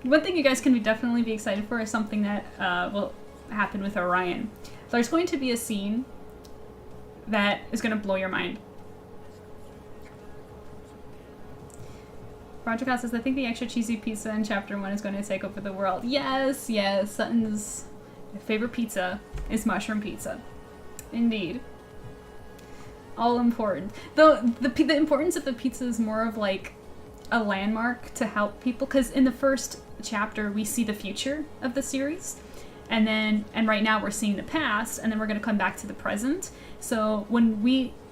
One thing you guys can definitely be excited for is something that will happen with Orion. There's going to be a scene that is going to blow your mind. Project House says, I think the extra cheesy pizza in chapter 1 is going to take over the world. Yes, yes, Sutton's favorite pizza is mushroom pizza. Indeed. All important. Though the importance of the pizza is more of like a landmark to help people, because in the first chapter we see the future of the series, and right now we're seeing the past, and then we're going to come back to the present. So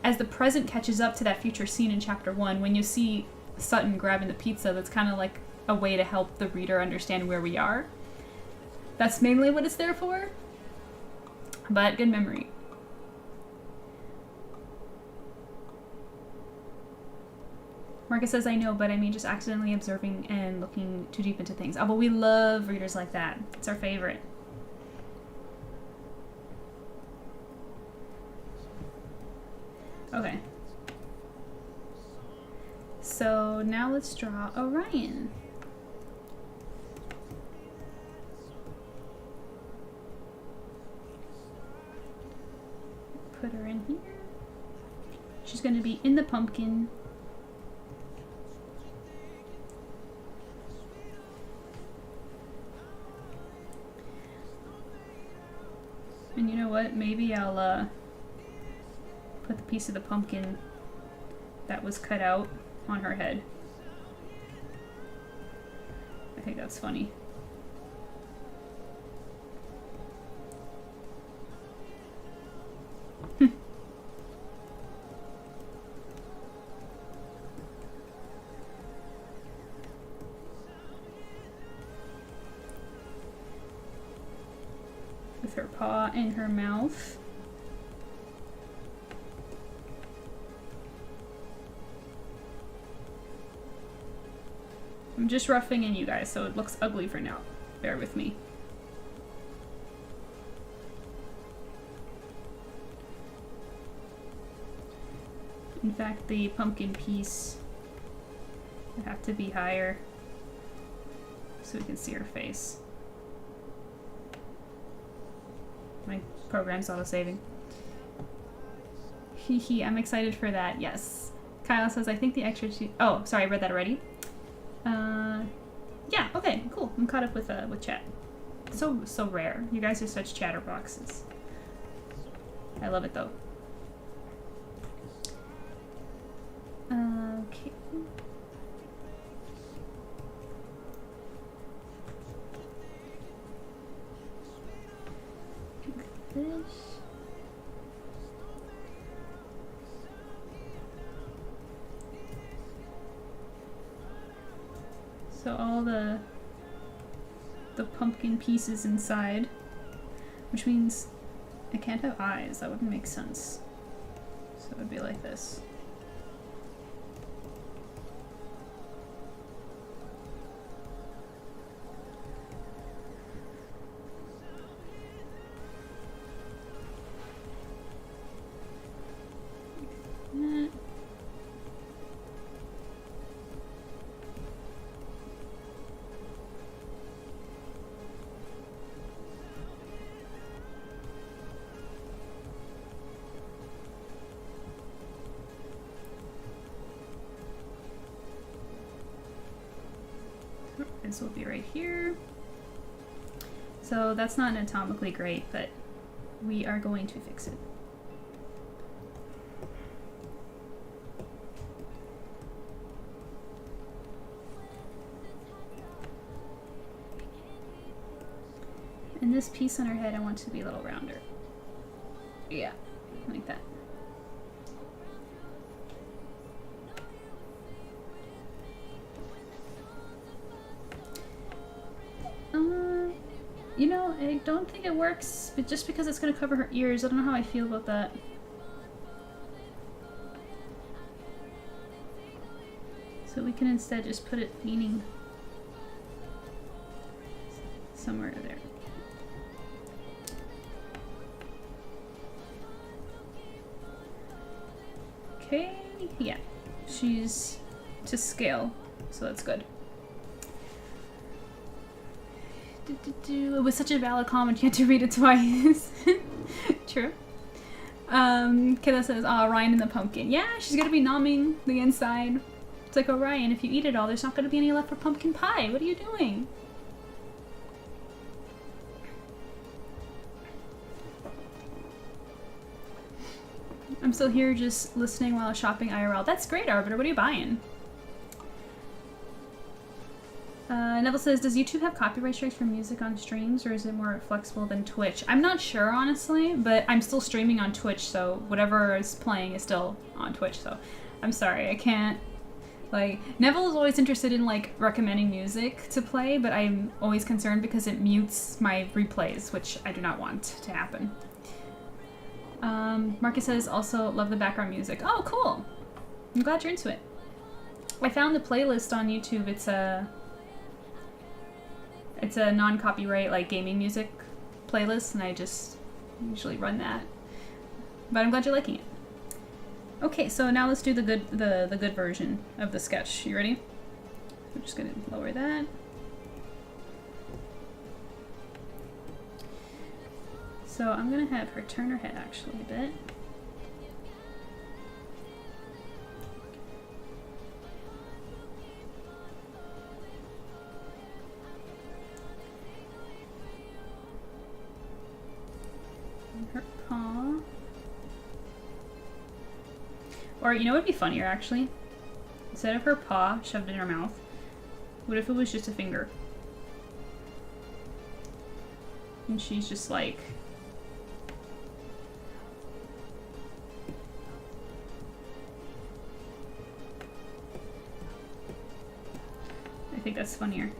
as the present catches up to that future scene in chapter 1, when you see Sutton grabbing the pizza, that's kind of like a way to help the reader understand where we are. That's mainly what it's there for. But good memory. Marcus says, I know, but I mean just accidentally observing and looking too deep into things. Oh, but we love readers like that. It's our favorite. Okay. So now let's draw Orion. Put her in here. She's going to be in the pumpkin. And you know what? Maybe I'll put the piece of the pumpkin that was cut out on her head. I think that's funny. With her paw in her mouth. I'm just roughing in, you guys, so it looks ugly for now. Bear with me. In fact, the pumpkin piece would have to be higher so we can see her face. My program's auto-saving. Hehe, I'm excited for that, yes. Kyle says, I think the extra... Oh, sorry, I read that already. Yeah, okay, cool. I'm caught up with chat. So rare. You guys are such chatterboxes. I love it, though. Okay. This. So all the pumpkin pieces inside, which means I can't have eyes. That wouldn't make sense. So it would be like this. This will be right here. So that's not anatomically great, but we are going to fix it. And this piece on her head, I want to be a little rounder. Yeah, like that. You know, I don't think it works, but just because it's going to cover her ears, I don't know how I feel about that. So we can instead just put it leaning somewhere there. Okay, yeah, she's to scale, so that's good. It was such a valid comment, you had to read it twice. True. Kayla says, "Oh, Ryan and the pumpkin." Yeah, she's gonna be numbing the inside. It's like, Orion, if you eat it all, there's not gonna be any left for pumpkin pie. What are you doing? I'm still here just listening while shopping IRL. That's great, Arbiter. What are you buying? Neville says, does YouTube have copyright strikes for music on streams, or is it more flexible than Twitch? I'm not sure, honestly, but I'm still streaming on Twitch, so whatever is playing is still on Twitch, so I'm sorry, I can't, like, Neville is always interested in, like, recommending music to play, but I'm always concerned because it mutes my replays, which I do not want to happen. Marcus says, also love the background music. Oh, cool! I'm glad you're into it. I found the playlist on YouTube. It's a non-copyright, like, gaming music playlist, and I just usually run that. But I'm glad you're liking it. Okay, so now let's do the good version of the sketch. You ready? I'm just gonna lower that. So I'm gonna have her turn her head actually a bit. And her paw. Or, you know what would be funnier actually? Instead of her paw shoved in her mouth, what if it was just a finger? And she's just like... I think that's funnier.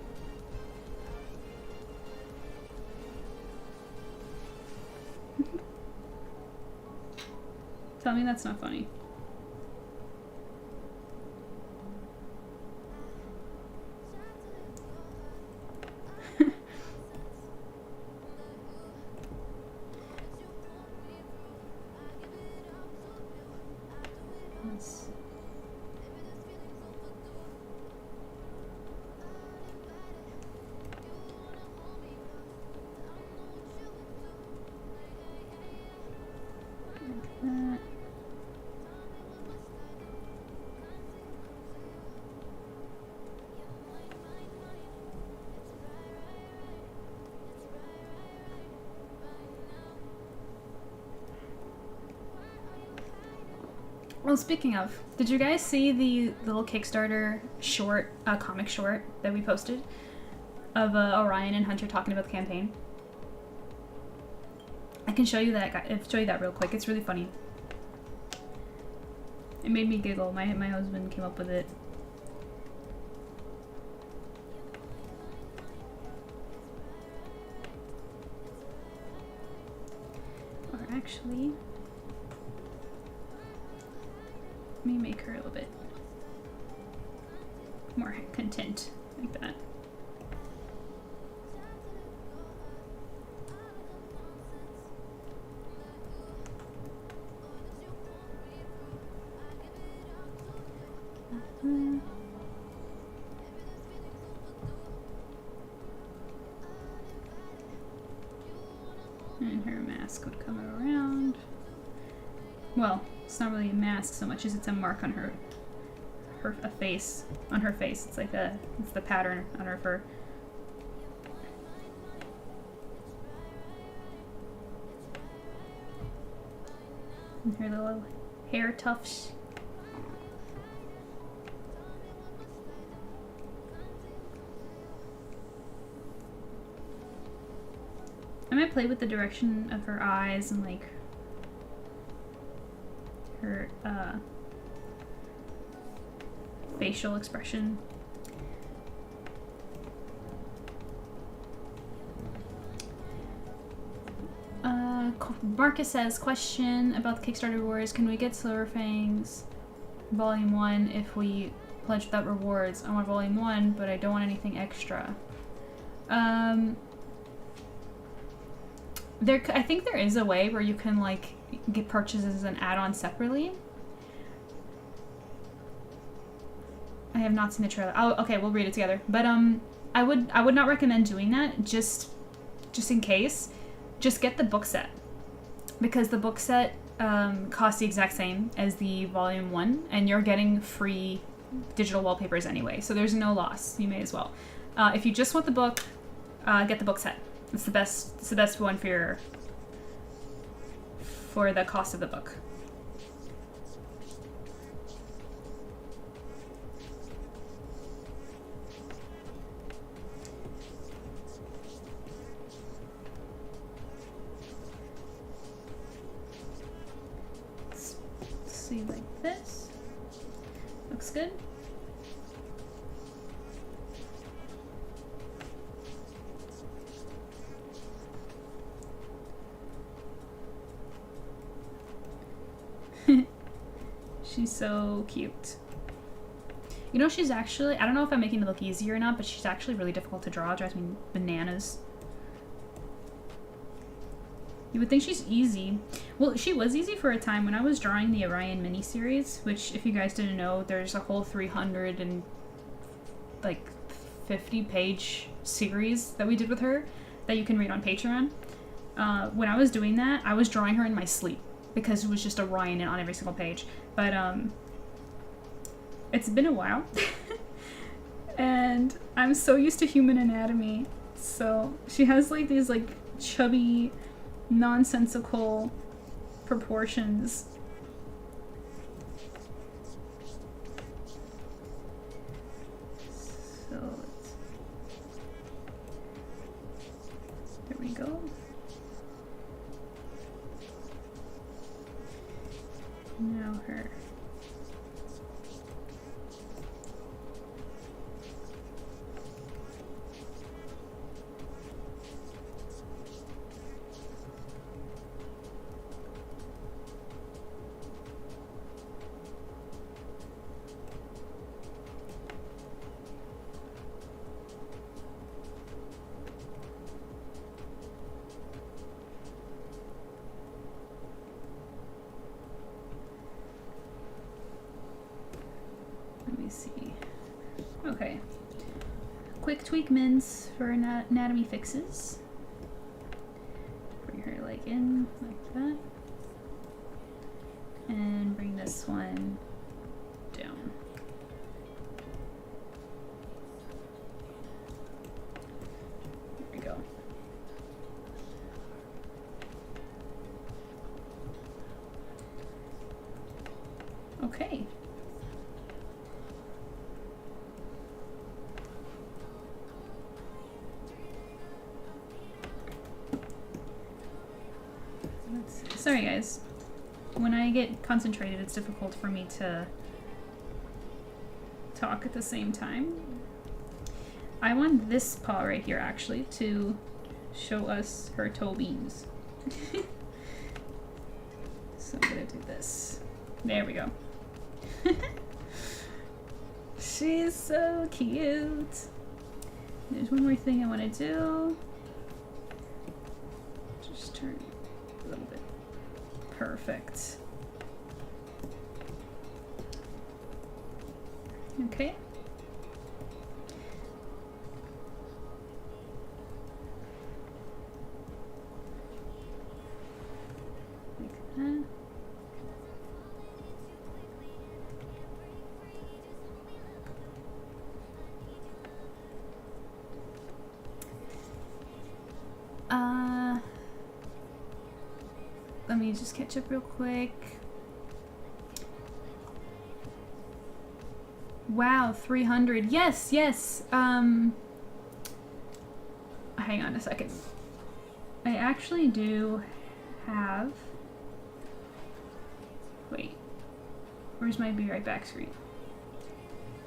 Tell me that's not funny. Yes. Like that. Well, speaking of, did you guys see the little Kickstarter short, comic short that we posted of Orion and Hunter talking about the campaign? I can show you that real quick. It's really funny. It made me giggle. My husband came up with it. Or actually, let me make her a little bit more content, like that. And her mask would come around. Well, it's not really a mask so much as it's a mark on her face. On her face. It's like it's the pattern on her fur. And her little hair tufts. I might play with the direction of her eyes and like her facial expression. Marcus says, question about the Kickstarter rewards. Can we get SilverFangs Volume 1 if we pledge without rewards? I want Volume 1, but I don't want anything extra. I think there is a way where you can like get purchases and add-on separately. I have not seen the trailer. Oh, okay, we'll read it together. But I would not recommend doing that just in case. Just get the book set, because the book set costs the exact same as the volume 1, and you're getting free digital wallpapers anyway, so there's no loss. You may as well. If you just want the book, get the book set. It's the best one for the cost of the book. Let's see, like this. Looks good. She's so cute. You know, she's actually, I don't know if I'm making it look easier or not, but she's actually really difficult to draw. It drives me bananas. You would think she's easy. Well, she was easy for a time when I was drawing the Orion miniseries, which, if you guys didn't know, there's a whole 350-page series that we did with her that you can read on Patreon. When I was doing that, I was drawing her in my sleep because it was just Orion on every single page. But it's been a while, and I'm so used to human anatomy. So she has like these like chubby, nonsensical proportions. So there we go. Now her. Let me see. Okay. Quick tweak mins for anatomy fixes. Bring her like in like that. And bring this one down. There we go. Okay. Sorry guys, when I get concentrated it's difficult for me to talk at the same time. I want this paw right here actually to show us her toe beams. So I'm gonna do this. There we go. She's so cute. There's one more thing I want to do. Just turn a little bit. Perfect. Okay. Like that. Let me just catch up real quick. Wow, 300. Yes, yes. Hang on a second. I actually do have... Wait. Where's my be right back screen?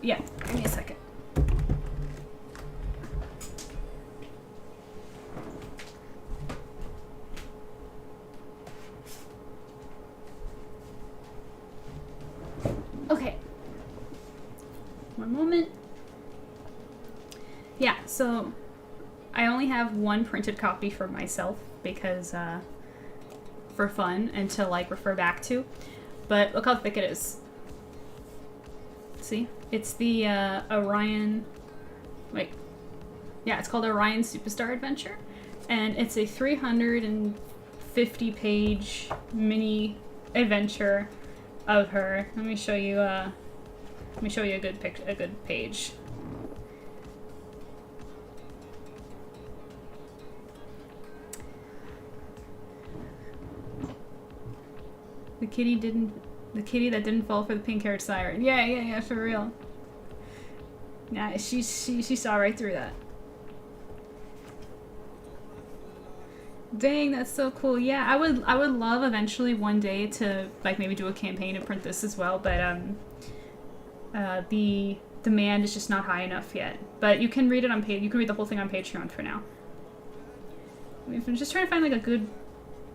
Yeah, give me a second. Okay. One moment. Yeah, so I only have one printed copy for myself because for fun and to like refer back to. But look how thick it is. See? It's the Orion. Wait. Yeah, it's called Orion Superstar Adventure, and it's a 350-page mini adventure of her. Let me show you. Let me show you a good page. The kitty that didn't fall for the pink-haired siren. Yeah, for real. Yeah, she saw right through that. Dang, that's so cool. Yeah, I would love eventually one day to like maybe do a campaign and print this as well, but the demand is just not high enough yet. But you can read it on you can read the whole thing on Patreon for now. I'm just trying to find like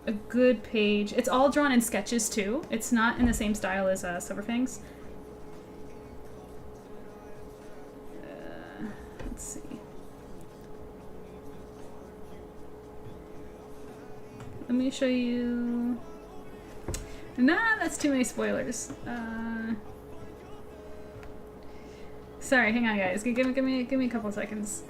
a good page. It's all drawn in sketches too. It's not in the same style as SilverFANGS. Let's see. Let me show you. Nah, that's too many spoilers. Sorry, hang on, guys. Give me a couple of seconds.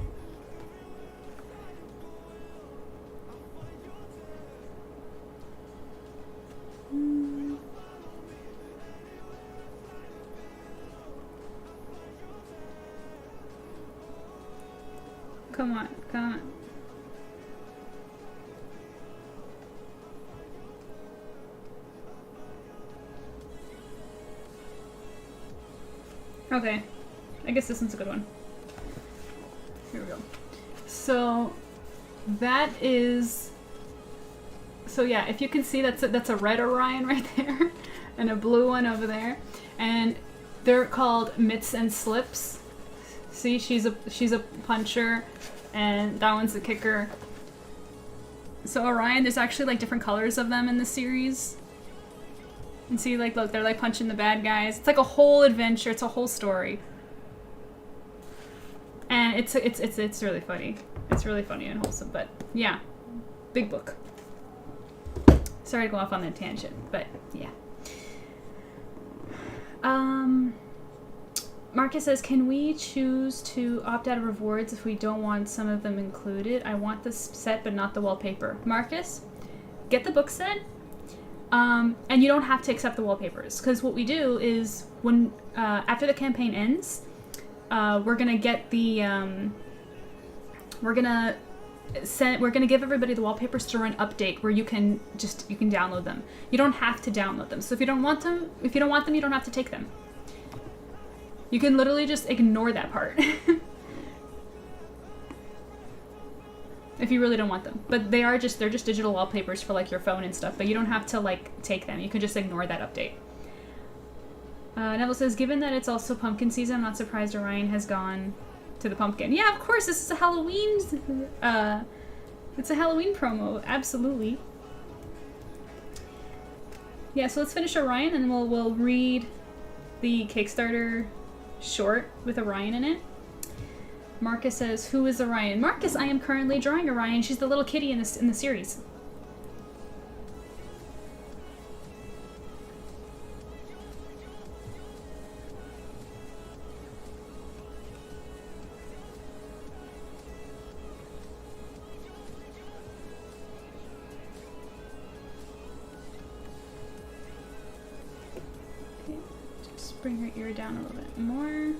Come on. Okay, I guess this one's a good one. Here we go. So that is, so yeah, if you can see, that's a red Orion right there, and a blue one over there, and they're called mitts and slips. See, she's a puncher, and that one's the kicker. So Orion, there's actually like different colors of them in the series. And see, like, look, they're like punching the bad guys. It's like a whole adventure. It's a whole story, and it's really funny. It's really funny and wholesome. But yeah, big book. Sorry to go off on that tangent, but yeah. Marcus says, can we choose to opt out of rewards if we don't want some of them included? I want the set, but not the wallpaper. Marcus, get the book set. And you don't have to accept the wallpapers, because what we do is when after the campaign ends, we're gonna get the we're gonna give everybody the wallpapers through an update where you can download them. You don't have to download them. So if you don't want them, you don't have to take them. You can literally just ignore that part. If you really don't want them. But they're just digital wallpapers for like your phone and stuff, but you don't have to like take them. You can just ignore that update. Neville says, given that it's also pumpkin season, I'm not surprised Orion has gone to the pumpkin. Yeah, of course, this is a Halloween it's a Halloween promo, absolutely. Yeah, so let's finish Orion and we'll read the Kickstarter short with Orion in it. Marcus says, who is Orion? Marcus, I am currently drawing Orion. She's the little kitty in the series. Okay, just bring her ear down a little bit more.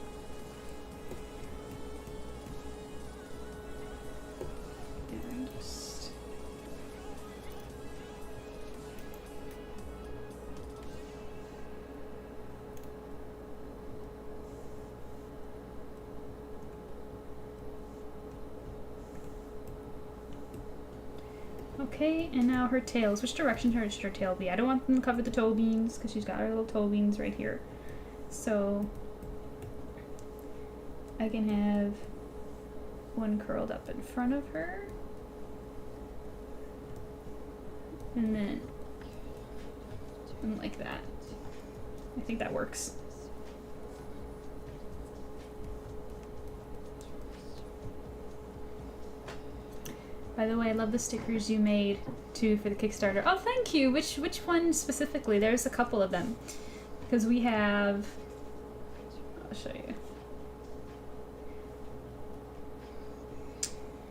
Okay, and now her tails. Which direction should her tail be? I don't want them to cover the toe beans because she's got her little toe beans right here. So I can have one curled up in front of her. And then like that. I think that works. By the way, I love the stickers you made too for the Kickstarter. Oh, thank you. Which one specifically? There's a couple of them. Because we have, I'll show you.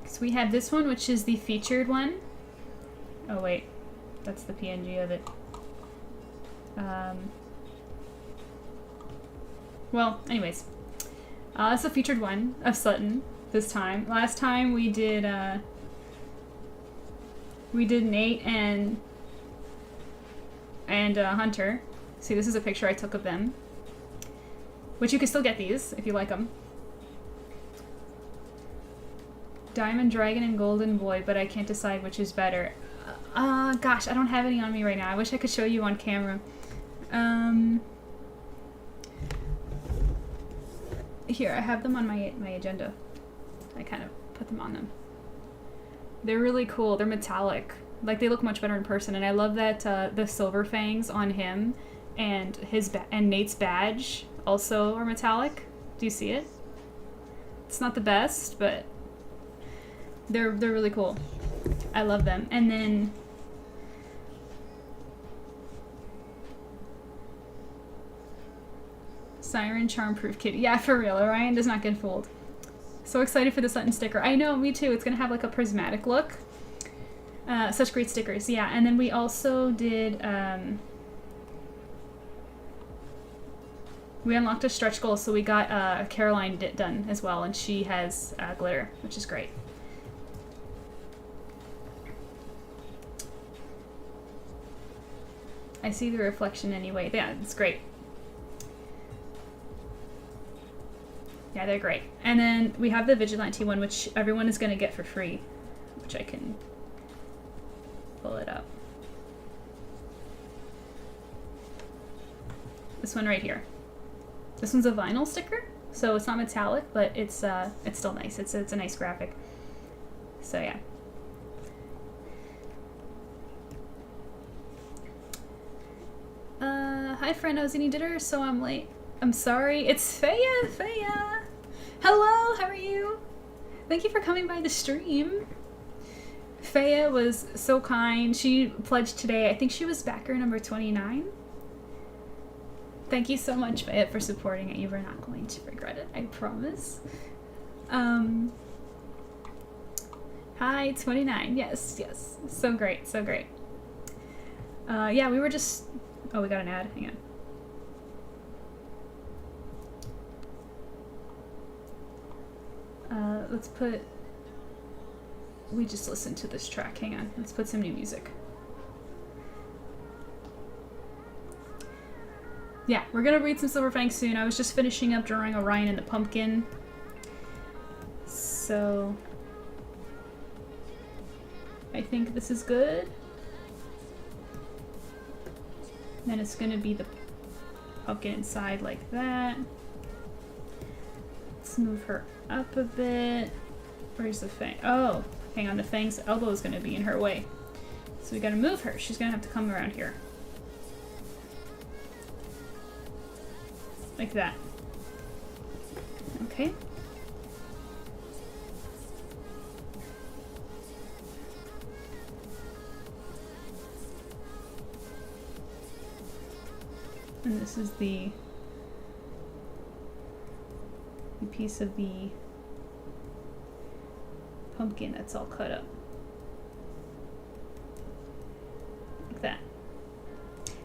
So we have this one, which is the featured one. Oh wait, that's the PNG of it. Well, anyways, that's the featured one of Sutton this time. Last time we did Nate and Hunter. See, this is a picture I took of them. Which you can still get these if you like them. Diamond Dragon and Golden Boy, but I can't decide which is better. Gosh, I don't have any on me right now. I wish I could show you on camera. Here, I have them on my agenda. I kind of put them on them. They're really cool. They're metallic. Like, they look much better in person, and I love that the silver fangs on him and and Nate's badge also are metallic. Do you see it? It's not the best, but they're really cool. I love them. And then Siren Charm-proof kitty. Yeah, for real. Orion does not get fooled. So excited for the Sutton sticker. I know, me too. It's gonna have like a prismatic look. Such great stickers. Yeah, and then we also did we unlocked a stretch goal, so we got Caroline done as well, and she has glitter, which is great. I see the reflection anyway. Yeah, it's great. Yeah, they're great. And then we have the Vigilante one, which everyone is going to get for free, which I can pull it up. This one right here. This one's a vinyl sticker, so it's not metallic, but it's still nice. It's a nice graphic. So yeah. Hi friend, I was eating dinner, so I'm late. I'm sorry. It's Faya. Faya. Hello, how are you? Thank you for coming by the stream. Faya was so kind. She pledged today. I think she was backer number 29. Thank you so much, Faya, for supporting it. You were not going to regret it, I promise. Hi, 29. Yes, yes. So great, so great. Yeah, we were just... Oh, we got an ad. Hang on. Let's put... We just listened to this track. Hang on. Let's put some new music. Yeah, we're gonna read some Silver Fangs soon. I was just finishing up drawing Orion and the pumpkin. So... I think this is good. Then it's gonna be the pumpkin inside like that. Let's move her up a bit. Where's the fang? Oh, hang on, the fang's elbow is gonna be in her way. So we gotta move her. She's gonna have to come around here. Like that. Okay. And this is the piece of the pumpkin that's all cut up. Like that.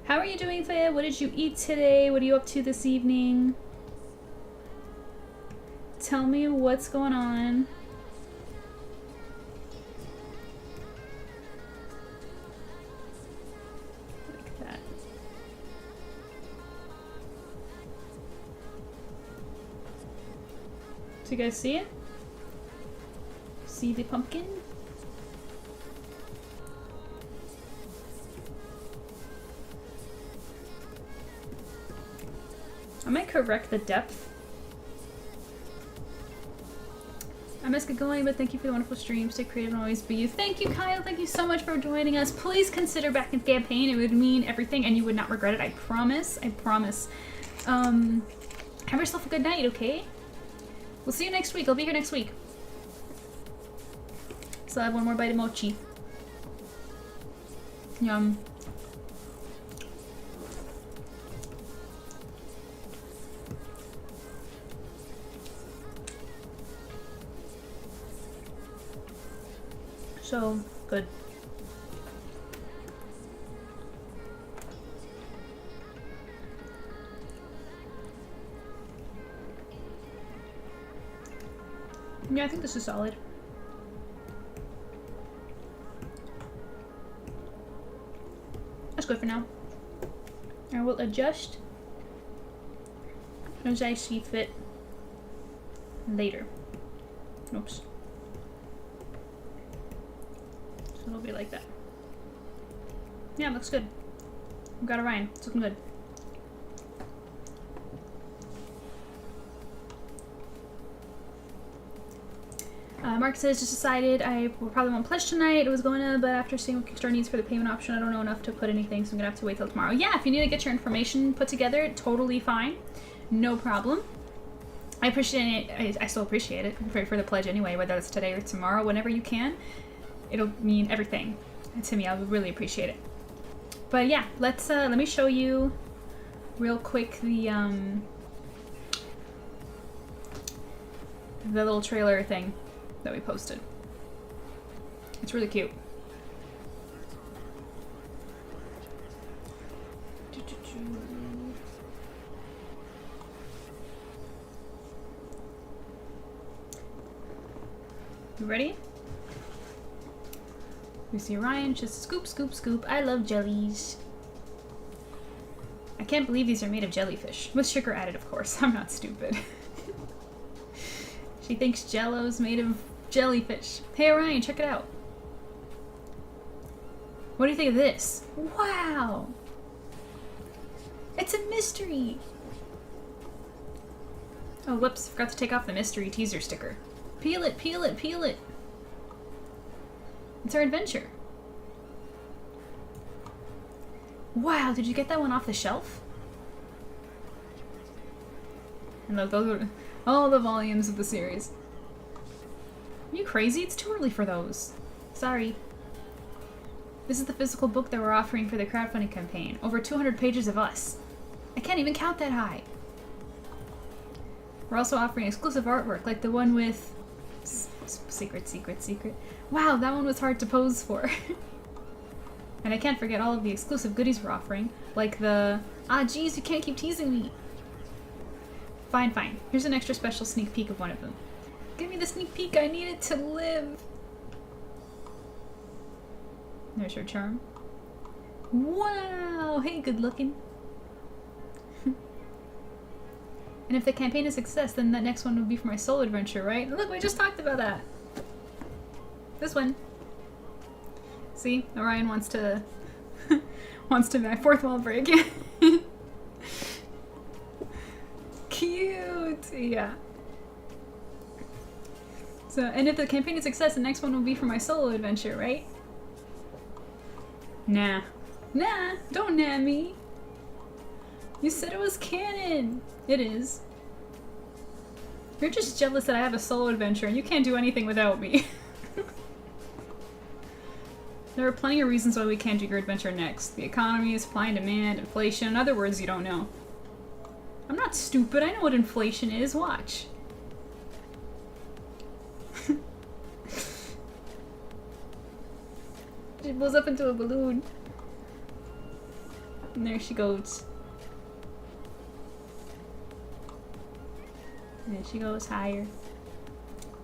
How are you doing, Faya? What did you eat today? What are you up to this evening? Tell me what's going on. Like that. So you guys see it? See the pumpkin? I might correct the depth. I must get going, but thank you for the wonderful stream. Stay creative and always be you. Thank you, Kyle. Thank you so much for joining us. Please consider back in campaign. It would mean everything, and you would not regret it. I promise. I promise. Have yourself a good night, okay? We'll see you next week. I'll be here next week. Still have one more bite of mochi. Yum. So good. Yeah, I think this is solid. That's good for now. I will adjust as I see fit later. Oops. So it'll be like that. Yeah, looks good. We've got Orion. It's looking good. Mark says, just decided I probably won't pledge tonight. It was going to, but after seeing what Kickstarter needs for the payment option, I don't know enough to put anything, so I'm going to have to wait till tomorrow. Yeah, if you need to get your information put together, totally fine. No problem. I appreciate it. I still appreciate it for the pledge anyway, whether it's today or tomorrow, whenever you can. It'll mean everything to me. I would really appreciate it. But yeah, let me show you real quick the little trailer thing that we posted. It's really cute. You ready? We see Ryan just scoop, scoop, scoop. I love jellies. I can't believe these are made of jellyfish. With sugar added, of course. I'm not stupid. She thinks Jello's made of jellyfish. Hey Ryan, check it out. What do you think of this? Wow! It's a mystery! Oh, whoops. Forgot to take off the mystery teaser sticker. Peel it, peel it, peel it! It's our adventure. Wow, did you get that one off the shelf? And look, those are all the volumes of the series. Are you crazy? It's too early for those. Sorry. This is the physical book that we're offering for the crowdfunding campaign. Over 200 pages of us. I can't even count that high. We're also offering exclusive artwork, like the one with... Secret, secret, secret. Wow, that one was hard to pose for. And I can't forget all of the exclusive goodies we're offering, like the... Ah, geez, you can't keep teasing me. Fine, fine. Here's an extra special sneak peek of one of them. Give me the sneak peek, I need it to live. There's her charm. Wow! Hey, good looking. And if the campaign is a success, then that next one would be for my solo adventure, right? Look, we just talked about that. This one. See? Orion wants to... wants to my fourth wall break. Cute! Yeah. So, and if the campaign is a success, the next one will be for my solo adventure, right? Nah. Nah! Don't nah me! You said it was canon! It is. You're just jealous that I have a solo adventure and you can't do anything without me. There are plenty of reasons why we can't do your adventure next. The economy, supply and demand, inflation, in other words you don't know. I'm not stupid, I know what inflation is, watch. She blows up into a balloon. And there she goes. And she goes higher.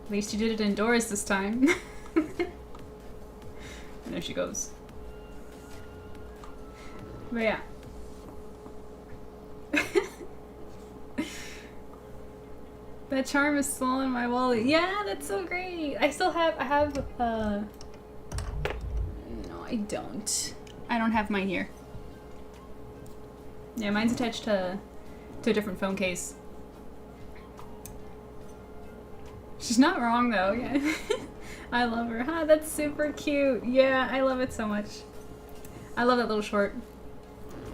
At least you did it indoors this time. And there she goes. But yeah. That charm is still in my wallet. Yeah, that's so great. I have, no, I don't. I don't have mine here. Yeah, mine's attached to a different phone case. She's not wrong though, yeah. I love her. Huh, that's super cute. Yeah, I love it so much. I love that little short.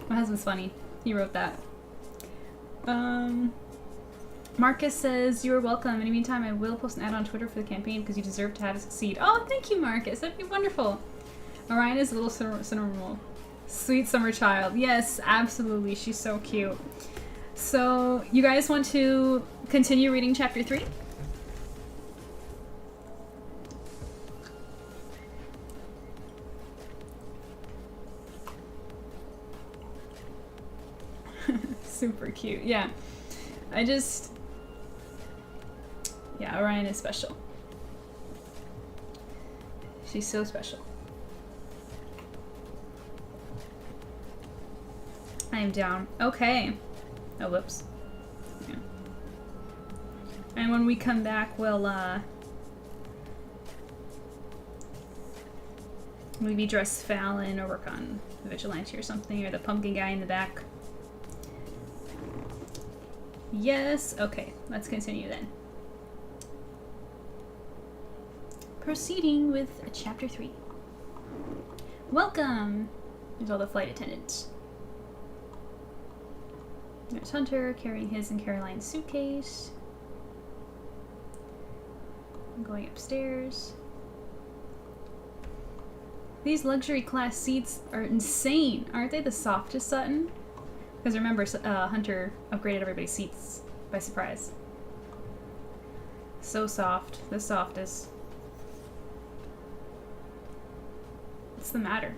My husband's funny. He wrote that. Marcus says, "You are welcome. In the meantime, I will post an ad on Twitter for the campaign because you deserve to have it succeed." Oh, thank you, Marcus. That'd be wonderful. Orion is a little sweet summer child. Yes, absolutely. She's so cute. So, you guys want to continue reading chapter 3? Super cute. Yeah. Yeah, Orion is special. She's so special. I am down. Okay. Oh, whoops. Yeah. And when we come back, we'll maybe dress Fallon or work on the Vigilante or something, or the pumpkin guy in the back. Yes. Okay. Let's continue then. Proceeding with chapter 3. Welcome! There's all the flight attendants. There's Hunter carrying his and Caroline's suitcase. I'm going upstairs. These luxury class seats are insane. Aren't they the softest, Sutton? Because remember, Hunter upgraded everybody's seats by surprise. So soft. The softest. What's the matter?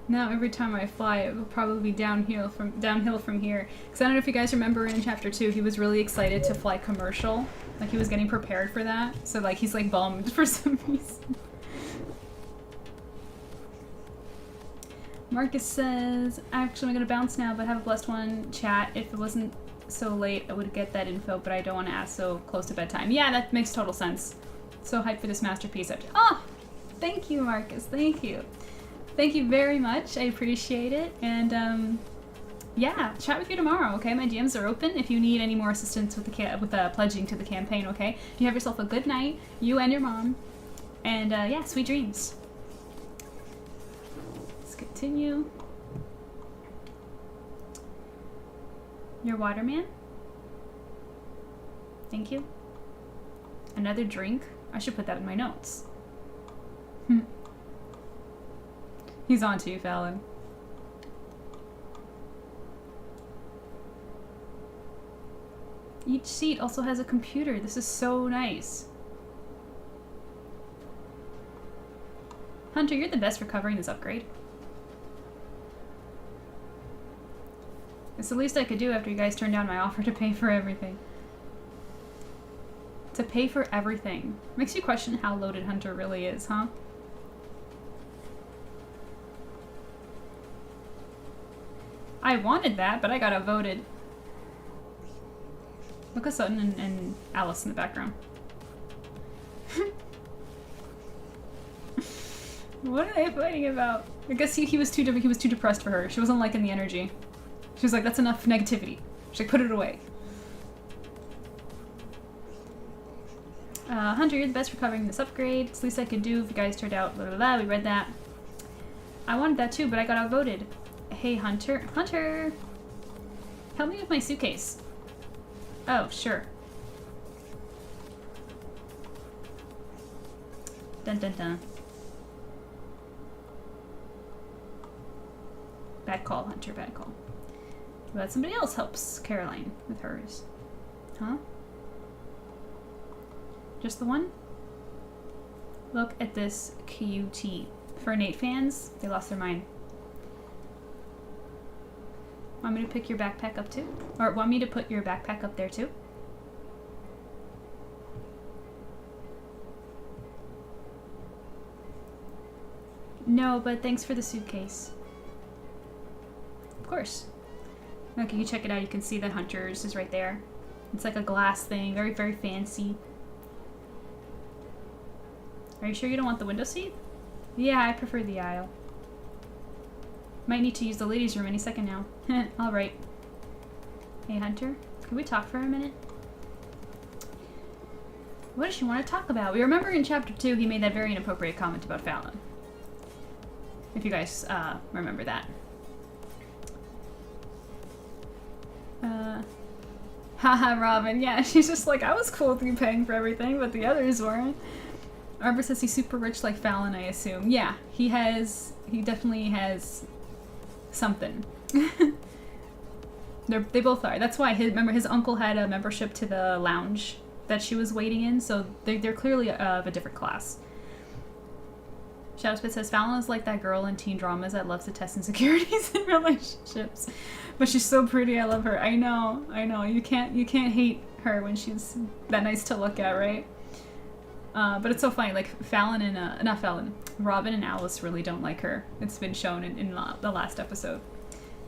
Now every time I fly, it will probably be downhill from here. Because I don't know if you guys remember in chapter 2, he was really excited to fly commercial. Like he was getting prepared for that. So like he's like bummed for some reason. Marcus says, actually I'm gonna bounce now, but have a blessed one. Chat. If it wasn't so late, I would get that info, but I don't want to ask so close to bedtime. Yeah, that makes total sense. So hyped for this masterpiece. Oh, thank you, Marcus. Thank you. Thank you very much. I appreciate it. And yeah, chat with you tomorrow. Okay, my DMs are open if you need any more assistance with the pledging to the campaign. Okay, you have yourself a good night, you and your mom, and yeah, sweet dreams. Let's continue. Your waterman. Thank you. Another drink. I should put that in my notes. He's on to you, Fallon. Each seat also has a computer. This is so nice. Hunter, you're the best for covering this upgrade. It's the least I could do after you guys turned down my offer to pay for everything. To pay for everything. Makes you question how loaded Hunter really is, huh? I wanted that, but I got outvoted. Look at Sutton and Alice in the background. What are they fighting about? I guess he was too depressed for her. She wasn't liking the energy. She was like, that's enough negativity. She's like, put it away. Hunter, you're the best for covering this upgrade. It's the least I could do if you guys turned out blah blah blah. We read that. I wanted that too, but I got outvoted. Hey, Hunter. Hunter! Help me with my suitcase. Oh, sure. Dun dun dun. Bad call, Hunter, bad call. But somebody else helps Caroline with hers. Huh? Just the one? Look at this QT. For Nate fans, they lost their mind. Want me to pick your backpack up too? Or want me to put your backpack up there too? No, but thanks for the suitcase. Of course. Look, you can check it out. You can see that Hunter's is right there. It's like a glass thing. Very, very fancy. Are you sure you don't want the window seat? Yeah, I prefer the aisle. Might need to use the ladies' room any second now. Alright. Hey, Hunter. Can we talk for a minute? What does she want to talk about? We remember in chapter 2 he made that very inappropriate comment about Fallon. If you guys remember that. Haha, Robin. Yeah, she's just like, I was cool with you paying for everything, but the others weren't. Arbor says he's super rich like Fallon, I assume. Yeah, he definitely has something. They both are. That's why remember his uncle had a membership to the lounge that she was waiting in, so they're clearly of a different class. Shadowspit says Fallon is like that girl in teen dramas that loves to test insecurities in relationships, but she's so pretty. I love her. I know. You can't hate her when she's that nice to look at, right? But it's so funny. Like Fallon and not Fallon, Robin and Alice really don't like her. It's been shown in the last episode.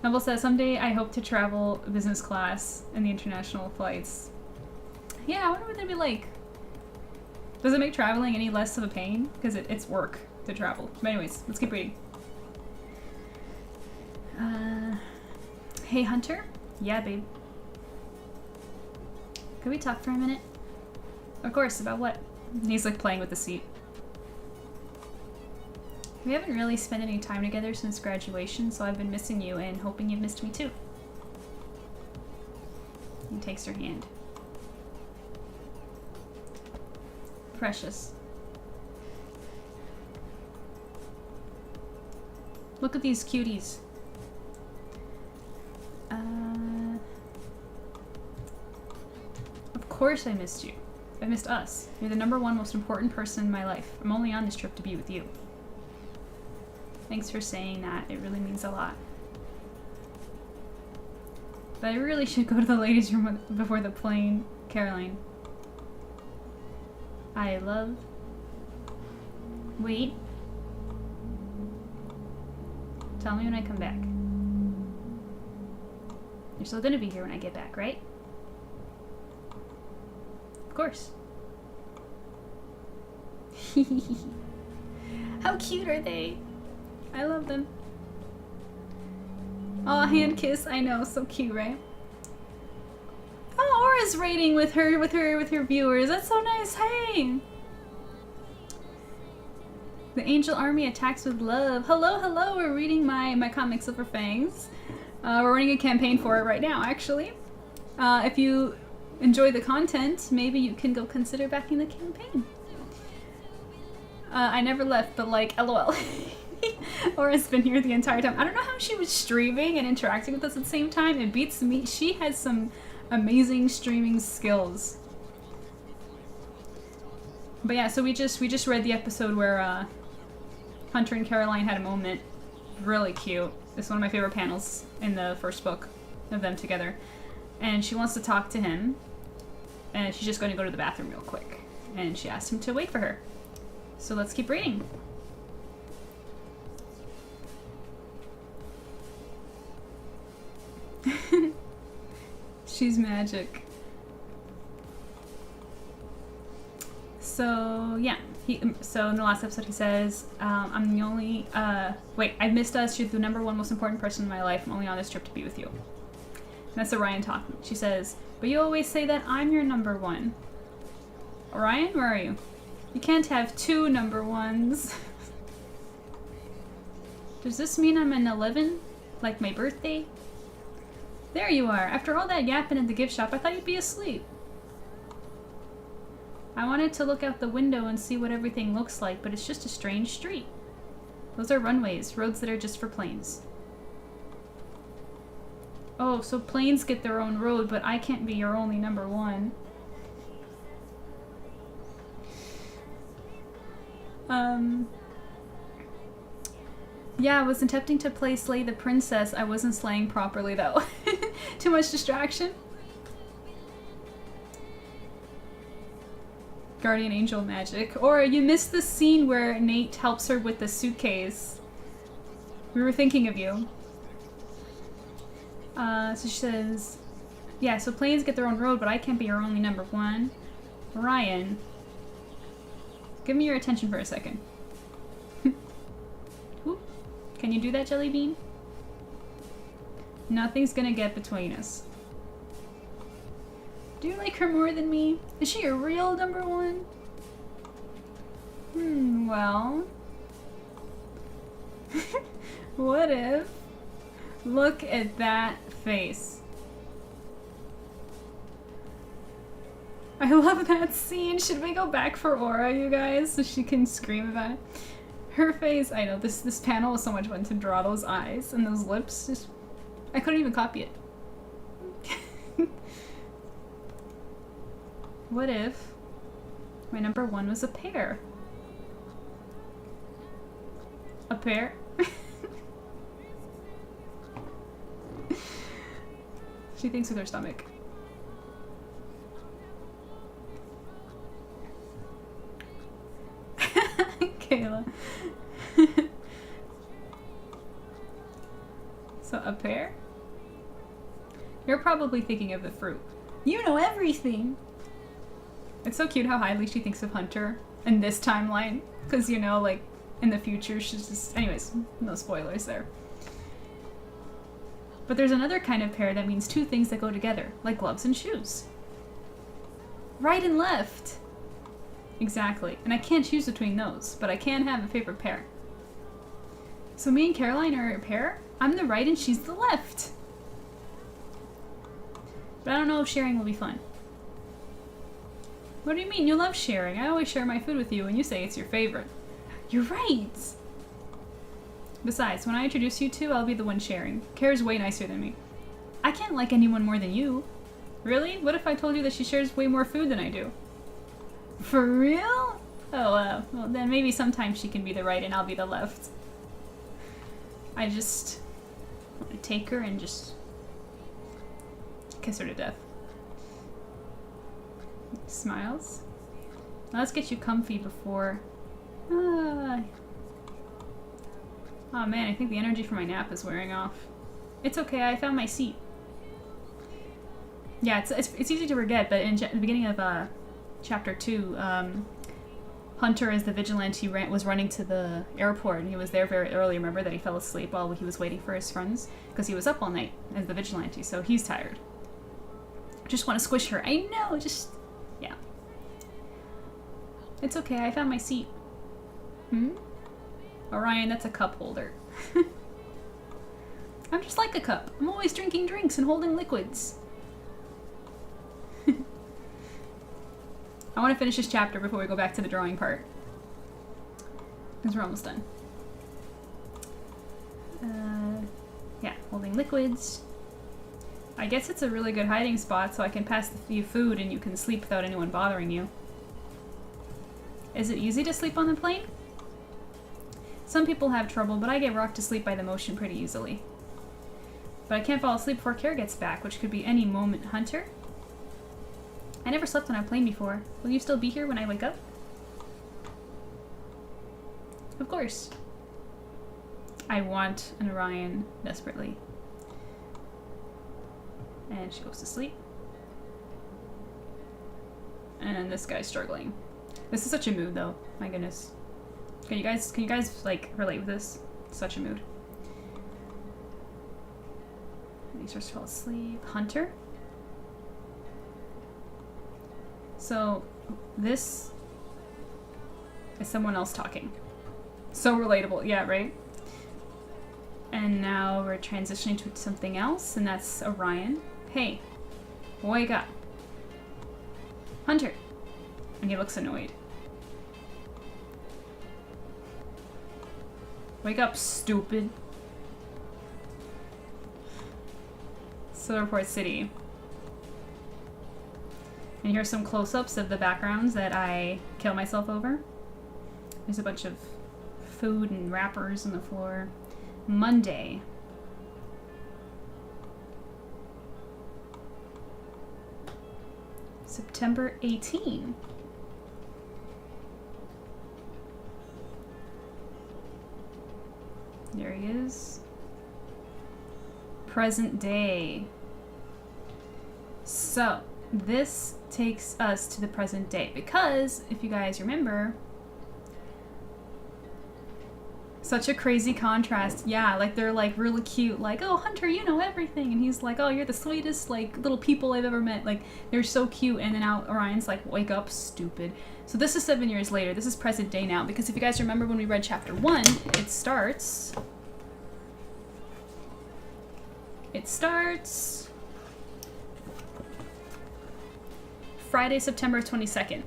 Neville says someday I hope to travel business class in the international flights. Yeah, I wonder what they'd be like. Does it make traveling any less of a pain? Because it's work to travel. But anyways, let's keep reading. Hey Hunter? Yeah, babe. Could we talk for a minute? Of course, about what? He's like playing with the seat. We haven't really spent any time together since graduation, so I've been missing you and hoping you've missed me too. He takes her hand. Precious. Look at these cuties. Of course I missed you. I missed us. You're the #1 most important person in my life. I'm only on this trip to be with you. Thanks for saying that. It really means a lot. But I really should go to the ladies' room before the plane, Caroline. I love... Wait. Tell me when I come back. You're still gonna be here when I get back, right? Of course. How cute are they? I love them. Oh, hand kiss. I know, so cute, right? Oh, Aura's rating with her viewers. That's so nice. Hey. The Angel Army attacks with love. Hello. We're reading my comic Silver Fangs. We're running a campaign for it right now, actually. If you enjoy the content, maybe you can go consider backing the campaign. I never left, but like, LOL. Aura's been here the entire time. I don't know how she was streaming and interacting with us at the same time. It beats me. She has some amazing streaming skills. But yeah, so we just read the episode where Hunter and Caroline had a moment. Really cute. It's one of my favorite panels in the first book of them together. And she wants to talk to him. And she's just going to go to the bathroom real quick. And she asked him to wait for her. So let's keep reading. She's magic. So yeah, so in the last episode he says, I'm the only, wait, I missed us. You're the #1 most important person in my life. I'm only on this trip to be with you. And that's Orion talking. She says, but you always say that I'm your #1. Orion, where are you? You can't have two #1s. Does this mean I'm an 11? Like my birthday? There you are. After all that yapping at the gift shop, I thought you'd be asleep. I wanted to look out the window and see what everything looks like, but it's just a strange street. Those are runways, roads that are just for planes. Oh, so planes get their own road, but I can't be your only #1. Yeah, I was attempting to play Slay the Princess. I wasn't slaying properly, though. Too much distraction. Guardian Angel magic. Or you missed the scene where Nate helps her with the suitcase. We were thinking of you. So she says, yeah, so planes get their own road, but I can't be your only #1. Ryan, give me your attention for a second. Can you do that, Jelly Bean? Nothing's gonna get between us. Do you like her more than me? Is she your real #1? Well. What if? Look at that face. I love that scene. Should we go back for Aura, you guys, so she can scream about it? Her face, I know, this panel was so much fun to draw those eyes and those lips. Just, I couldn't even copy it. What if my number 1 was a pear? A pear? She thinks with her stomach. Kayla. So a pear? You're probably thinking of the fruit. You know everything! It's so cute how highly she thinks of Hunter in this timeline. Because, you know, like, in the future she's just... Anyways, no spoilers there. But there's another kind of pear that means 2 things that go together, like gloves and shoes. Right and left! Exactly. And I can't choose between those, but I can have a favorite pair. So me and Caroline are a pair? I'm the right and she's the left. But I don't know if sharing will be fun. What do you mean? You love sharing. I always share my food with you and you say it's your favorite. You're right! Besides, when I introduce you two, I'll be the one sharing. Kara's way nicer than me. I can't like anyone more than you. Really? What if I told you that she shares way more food than I do? For real? Oh, well then maybe sometimes she can be the right and I'll be the left. I just want to take her and just kiss her to death. Smiles. Now let's get you comfy before... Oh man, I think the energy from my nap is wearing off. It's okay, I found my seat. Yeah, it's easy to forget, but in the beginning of Chapter 2, Hunter, as the vigilante, was running to the airport, and he was there very early. Remember that he fell asleep while he was waiting for his friends? Because he was up all night as the vigilante, so he's tired. Just want to squish her. I know, just... yeah. It's okay, I found my seat. Hmm? Orion, that's a cup holder. I'm just like a cup. I'm always drinking drinks and holding liquids. I want to finish this chapter before we go back to the drawing part. Because we're almost done. Yeah, holding liquids. I guess it's a really good hiding spot so I can pass you food and you can sleep without anyone bothering you. Is it easy to sleep on the plane? Some people have trouble, but I get rocked to sleep by the motion pretty easily. But I can't fall asleep before Kara gets back, which could be any moment. Hunter? I never slept on a plane before. Will you still be here when I wake up? Of course. I want an Orion desperately. And she goes to sleep. And this guy's struggling. This is such a mood though. My goodness. Can you guys like relate with this? It's such a mood. And he starts to fall asleep. Hunter? So, this is someone else talking. So relatable, yeah, right? And now we're transitioning to something else, and that's Orion. Hey, wake up. Hunter. And he looks annoyed. Wake up, stupid. Silverport City. And here's some close-ups of the backgrounds that I kill myself over. There's a bunch of food and wrappers on the floor. Monday. September 18. There he is. Present day. So, this takes us to the present day because, if you guys remember, such a crazy contrast. Yeah, like they're like really cute, like, oh Hunter, you know everything, and he's like, oh, you're the sweetest like little people I've ever met. Like they're so cute, and then now Orion's like, wake up, stupid. So this is 7 years later. This is present day now because if you guys remember when we read chapter 1, it starts Friday, September 22nd.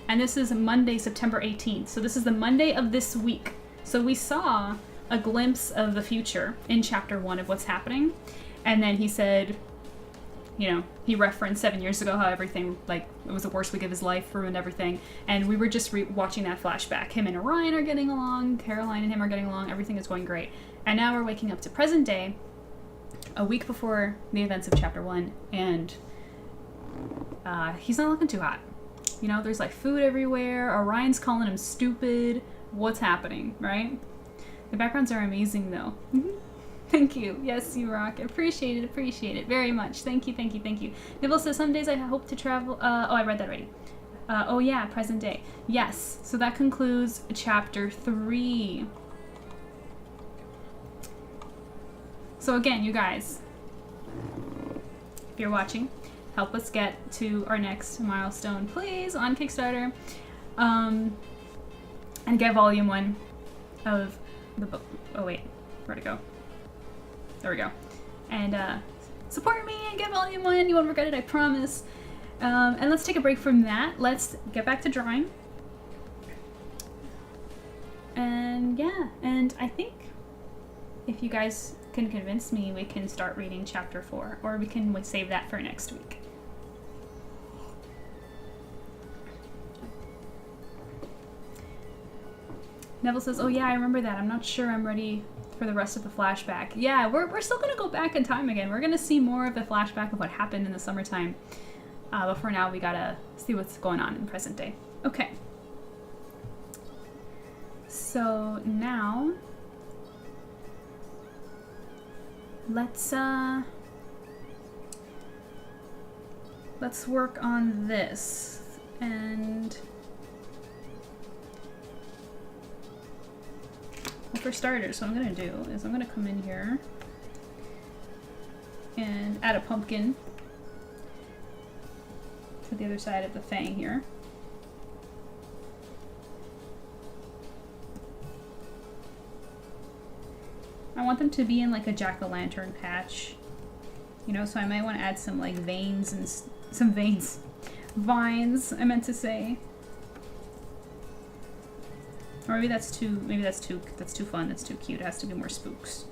And this is Monday, September 18th. So this is the Monday of this week. So we saw a glimpse of the future in chapter 1 of what's happening. And then he said, you know, he referenced 7 years ago how everything, like, it was the worst week of his life, ruined everything. And we were just watching that flashback. Him and Orion are getting along, Caroline and him are getting along, everything is going great. And now we're waking up to present day, a week before the events of chapter 1, and he's not looking too hot. You know, there's like food everywhere, Orion's calling him stupid. What's happening, right? The backgrounds are amazing though. Thank you. Yes, you rock. Appreciate it very much. Thank you. Nibble says, some days I hope to travel. Oh, I read that already. Oh yeah, present day. Yes, so that concludes chapter 3. So again, you guys, if you're watching, help us get to our next milestone, please, on Kickstarter. And get volume 1 of the book. Oh wait, where'd it go? There we go. And support me and get volume 1. You won't regret it, I promise. And let's take a break from that. Let's get back to drawing. And yeah, and I think if you guys can convince me, we can start reading chapter 4, or we can save that for next week. Neville says, oh yeah, I remember that. I'm not sure I'm ready for the rest of the flashback. Yeah, we're still going to go back in time again. We're going to see more of the flashback of what happened in the summertime. But for now, we got to see what's going on in present day. Okay. So now, let's work on this. And well, for starters, what I'm going to do is I'm going to come in here and add a pumpkin to the other side of the fang here. I want them to be in like a jack-o'-lantern patch, you know, so I might want to add some like veins and some vines, I meant to say. Or maybe that's too fun, that's too cute. It has to be more spooks.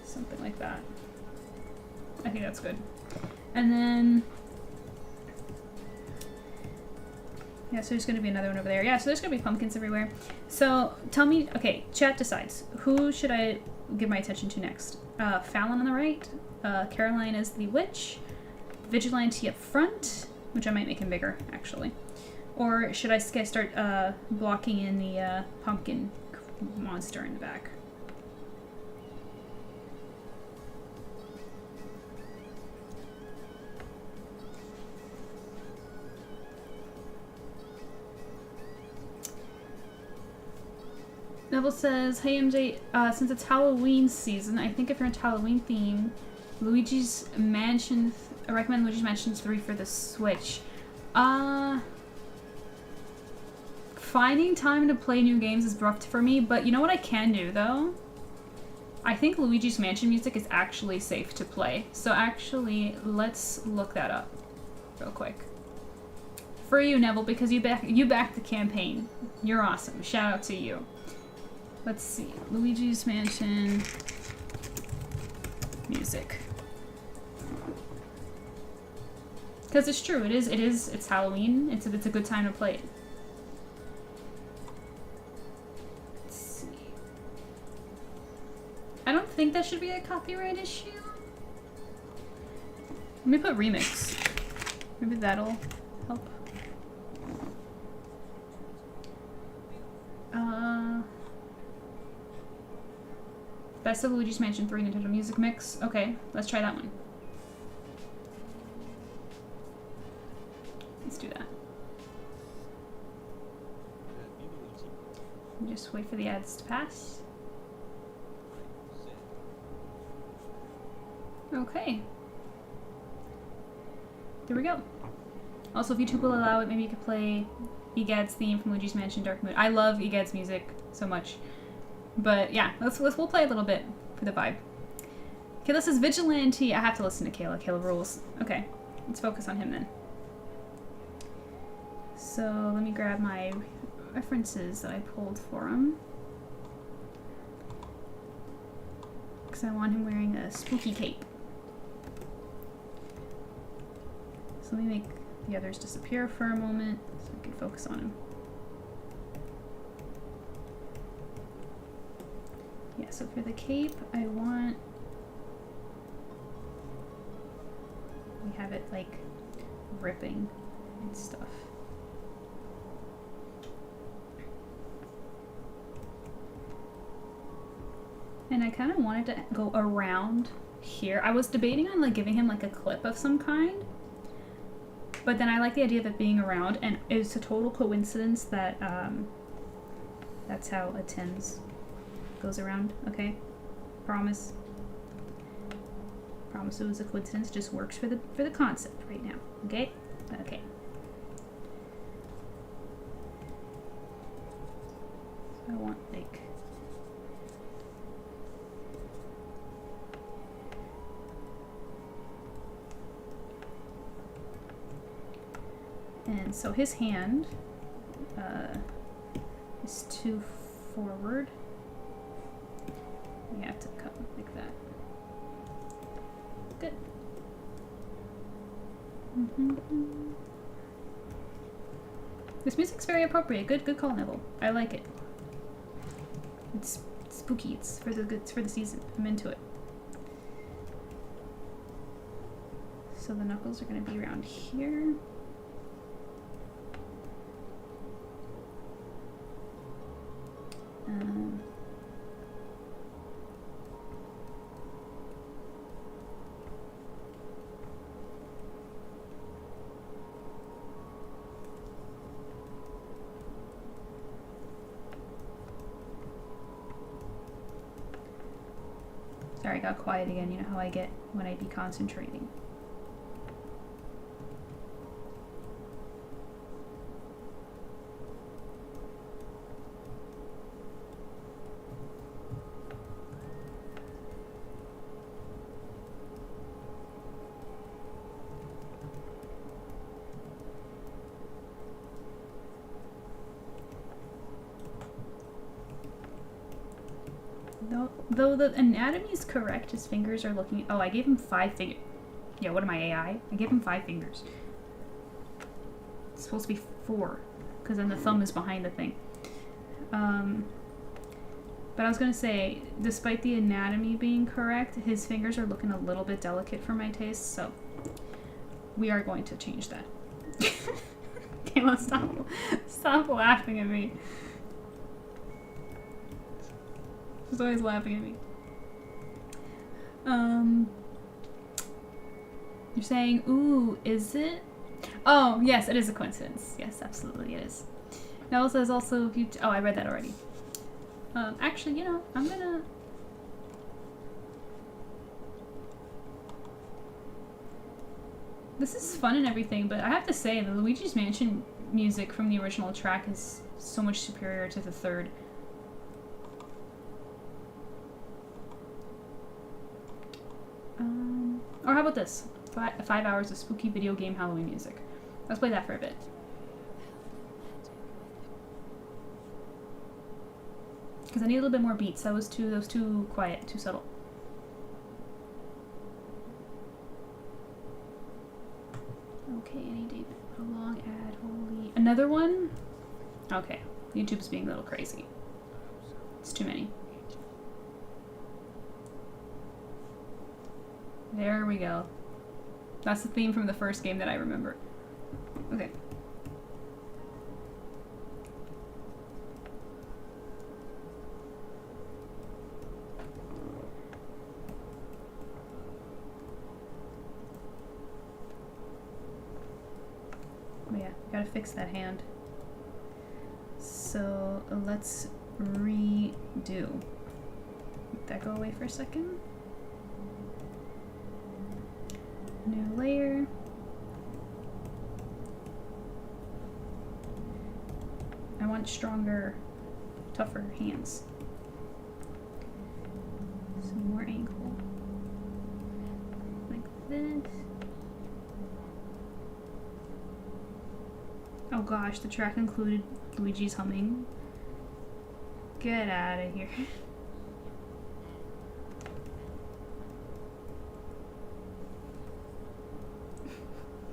Something like that. I think that's good. And then, yeah, so there's gonna be another one over there. Yeah, so there's gonna be pumpkins everywhere. So tell me, okay, chat decides. Who should I give my attention to next? Fallon on the right, Caroline as the witch, Vigilante up front, which I might make him bigger, actually. Or should I start blocking in the pumpkin monster in the back? Neville says, hey MJ, since it's Halloween season, I think if you're into Halloween theme, Luigi's Mansion, I recommend Luigi's Mansion 3 for the Switch. Finding time to play new games is rough for me, but you know what I can do though? I think Luigi's Mansion music is actually safe to play. So actually, let's look that up real quick. For you, Neville, because you backed the campaign. You're awesome. Shout out to you. Let's see. Luigi's Mansion music. Because it's true, it's Halloween. It's a good time to play it. Let's see. I don't think that should be a copyright issue. Let me put remix. Maybe that'll help. Best of Luigi's Mansion 3 Nintendo Music Mix. Okay, let's try that one. Let's do that. And just wait for the ads to pass. Okay. There we go. Also, if YouTube will allow it, maybe you could play Egad's theme from Luigi's Mansion Dark Moon. I love Egad's music so much. But yeah, we'll play a little bit for the vibe. Kayla says vigilante. I have to listen to Kayla. Kayla rules. Okay, let's focus on him then. So let me grab my references that I pulled for him. Because I want him wearing a spooky cape. So let me make the others disappear for a moment so I can focus on him. Yeah, so for the cape, I want... we have it like ripping and stuff. And I kind of wanted to go around here. I was debating on like giving him like a clip of some kind, but then I like the idea of it being around, and it's a total coincidence that that's how a TENS goes around. Okay, promise. Promise it was a coincidence. Just works for the concept right now. Okay, okay. So I want like. And so his hand is too forward. We have to cut like that. Good. This music's very appropriate. Good call, Neville. I like it. It's spooky. It's for the season. I'm into it. So the knuckles are going to be around here. Sorry, I got quiet again. You know how I get when I be concentrating. Though the anatomy is correct, his fingers are looking... Oh, I gave him 5 fingers. Yeah, what am I, AI? I gave him 5 fingers. It's supposed to be 4, because then the thumb is behind the thing. But I was going to say, despite the anatomy being correct, his fingers are looking a little bit delicate for my taste, so we are going to change that. Kayla, stop laughing at me. She's always laughing at me. You're saying, ooh, is it? Oh, yes, it is a coincidence. Yes, absolutely it is. Now says also, if you... Oh, I read that already. Actually, you know, I'm gonna... This is fun and everything, but I have to say, the Luigi's Mansion music from the original track is so much superior to the third. Or how about this? 5 hours of spooky video game Halloween music. Let's play that for a bit. Because I need a little bit more beats. That was too quiet, too subtle. Okay, any David. A long ad, holy. Another one? Okay. YouTube's being a little crazy. It's too many. There we go. That's the theme from the first game that I remember. Okay. Oh yeah, gotta fix that hand. So let's redo. Let that go away for a second. New layer. I want stronger, tougher hands. Some more ankle. Oh gosh, the track included Luigi's humming. Get out of here.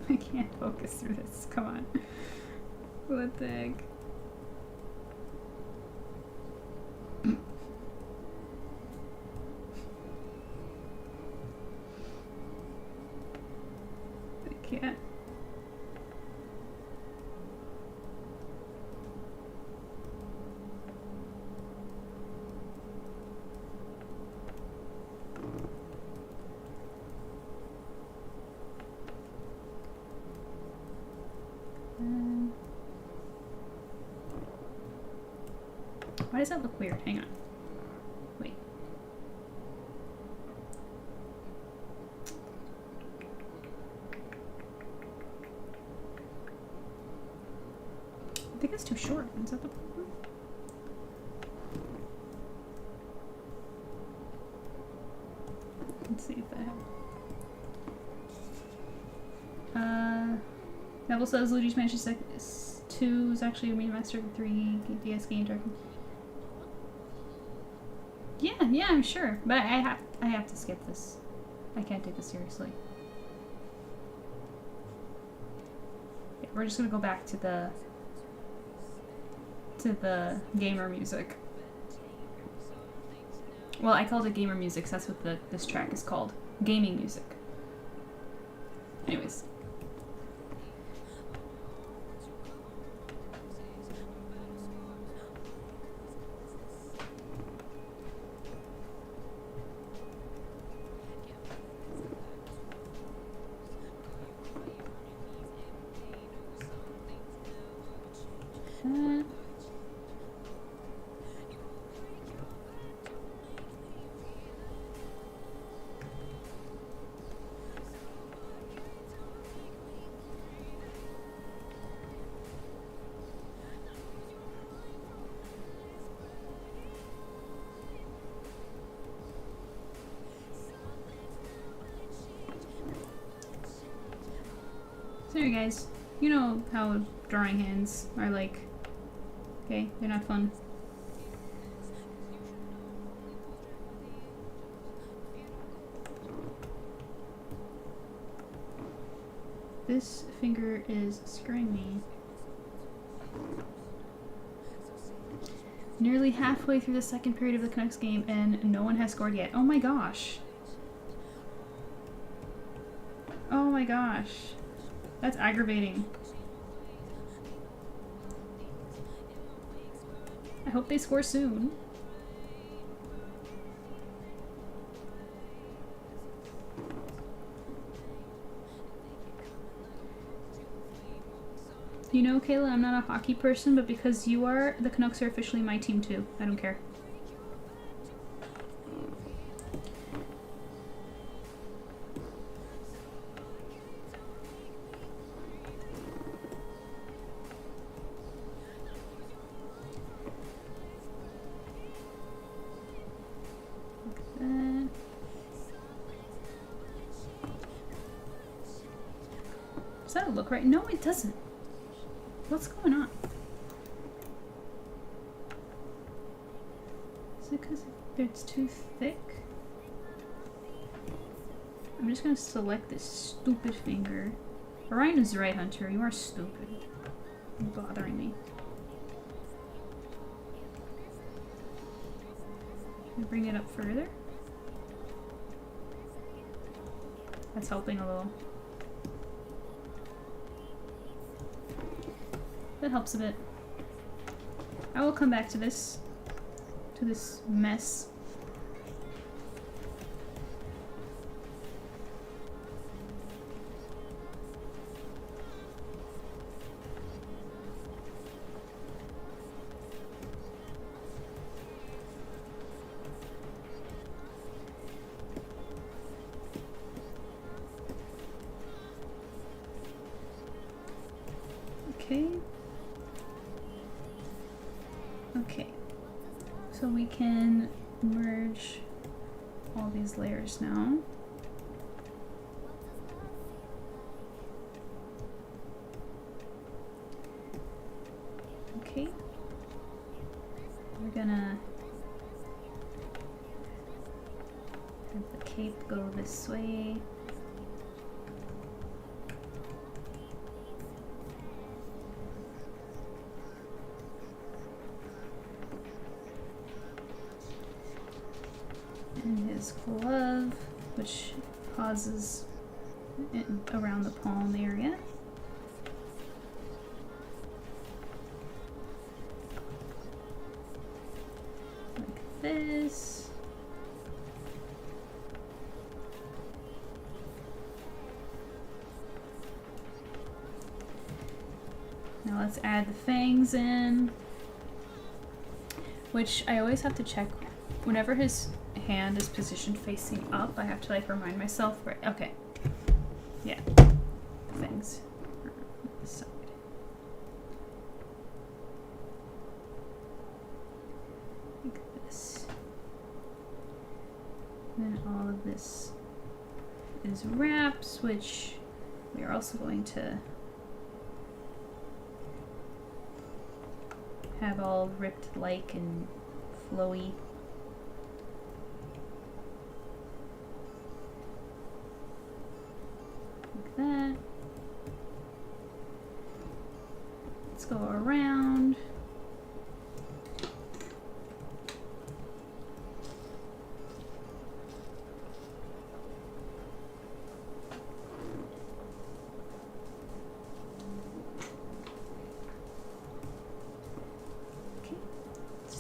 I can't focus through this. Come on. What the heck? I can't. Why does that look weird? Hang on. Wait. I think it's too short. Is that the problem? Let's see if that happens. Neville says Luigi's Mansion 2 is actually a remaster of 3 DS game direction. Yeah, I'm sure, but I have to skip this. I can't take this seriously. Yeah, we're just gonna go back to the gamer music. Well, I called it gamer music, so that's what this track is called. Gaming music. Anyways. Sorry guys, you know how drawing hands are like. Okay, they're not fun. This finger is screwing me. Nearly halfway through the second period of the Canucks game and no one has scored yet. Oh my gosh. Oh my gosh. That's aggravating. I hope they score soon. You know, Kayla, I'm not a hockey person, but because you are, the Canucks are officially my team too. I don't care. Does that look right? No, it doesn't. What's going on? Is it because it's too thick? I'm just gonna select this stupid finger. Orion is right, Hunter. You are stupid. You're bothering me. Can we bring it up further? That's helping a little. That helps a bit. I will come back to this mess. Okay. Okay, so we can merge all these layers now. cape. We're gonna have the cape go this way. And his glove, which pauses around the palm area. Like this. Now let's add the fangs in, which I always have to check whenever his hand is positioned facing up. I have to like remind myself where, okay, yeah, the fangs are on this side. Like this. And then all of this is wraps, which we are also going to have all ripped like and flowy. Like that. Let's go around.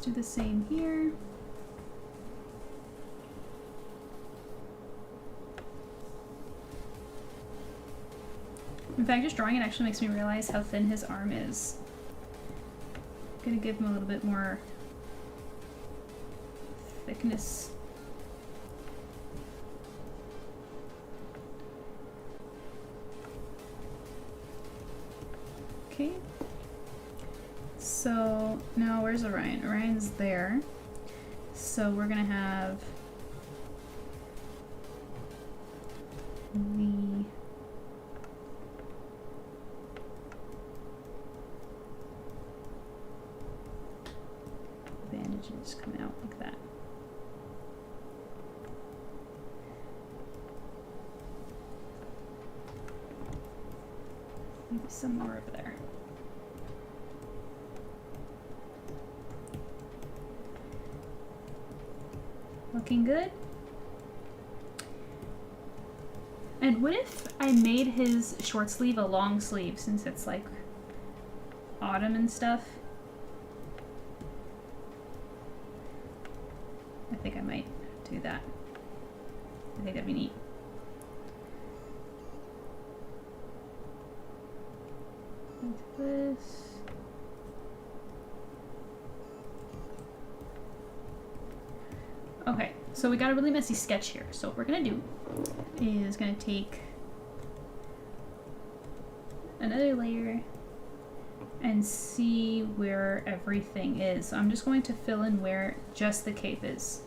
Do the same here. In fact, just drawing it actually makes me realize how thin his arm is. I'm gonna give him a little bit more thickness. Okay. So now where's Orion? Orion's there. So we're gonna have the bandages come out like that. Maybe some more over there. Looking good. And what if I made his short sleeve a long sleeve, since it's like autumn and stuff? I think I might do that. I think that'd be neat. Like this. Okay, so we got a really messy sketch here. So what we're gonna do is gonna take another layer and see where everything is. So I'm just going to fill in where just the cape is.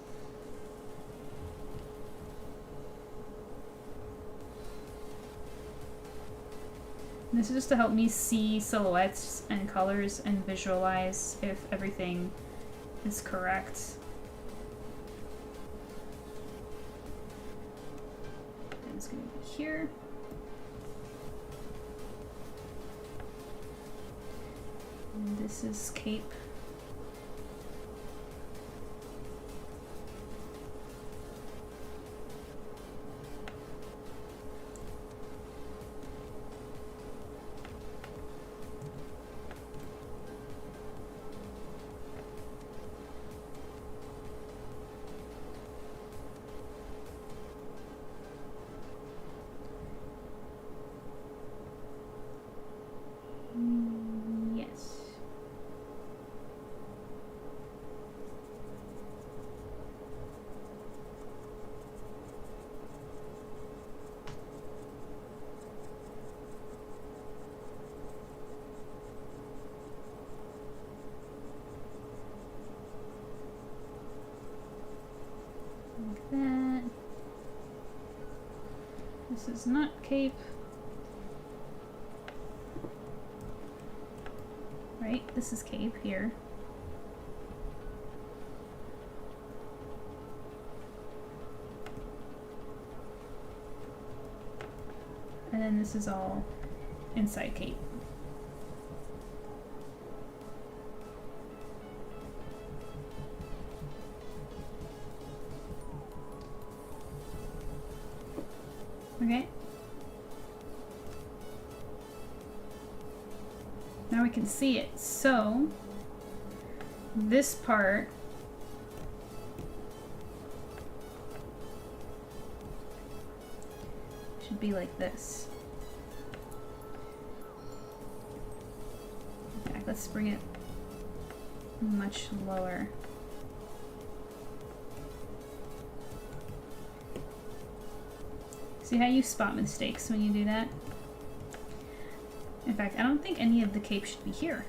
And this is just to help me see silhouettes and colors and visualize if everything is correct. It's going to be here. And this is cape. Yes. Like that. This is not cape. right? This is cape here. And then this is all inside cape. Okay. Now we can see it. So this part should be like this. Okay, let's bring it much lower. See how you spot mistakes when you do that? In fact, I don't think any of the cape should be here.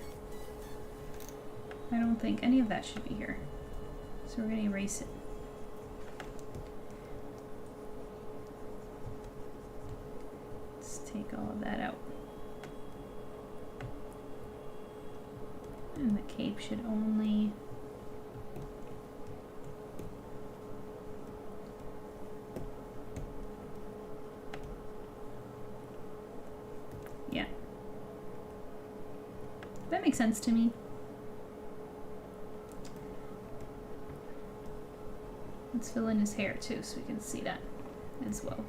I don't think any of that should be here. So we're going to erase it. Let's take all of that out. And the cape should only... Yeah. That makes sense to me. Let's fill in his hair too so we can see that as well.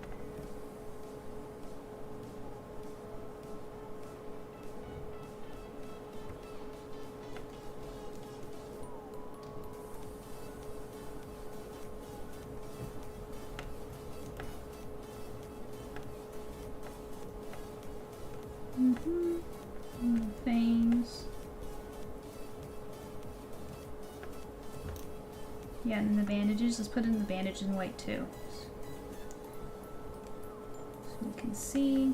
Fangs. Yeah, and the bandages, let's put in the bandage in white too. So we can see.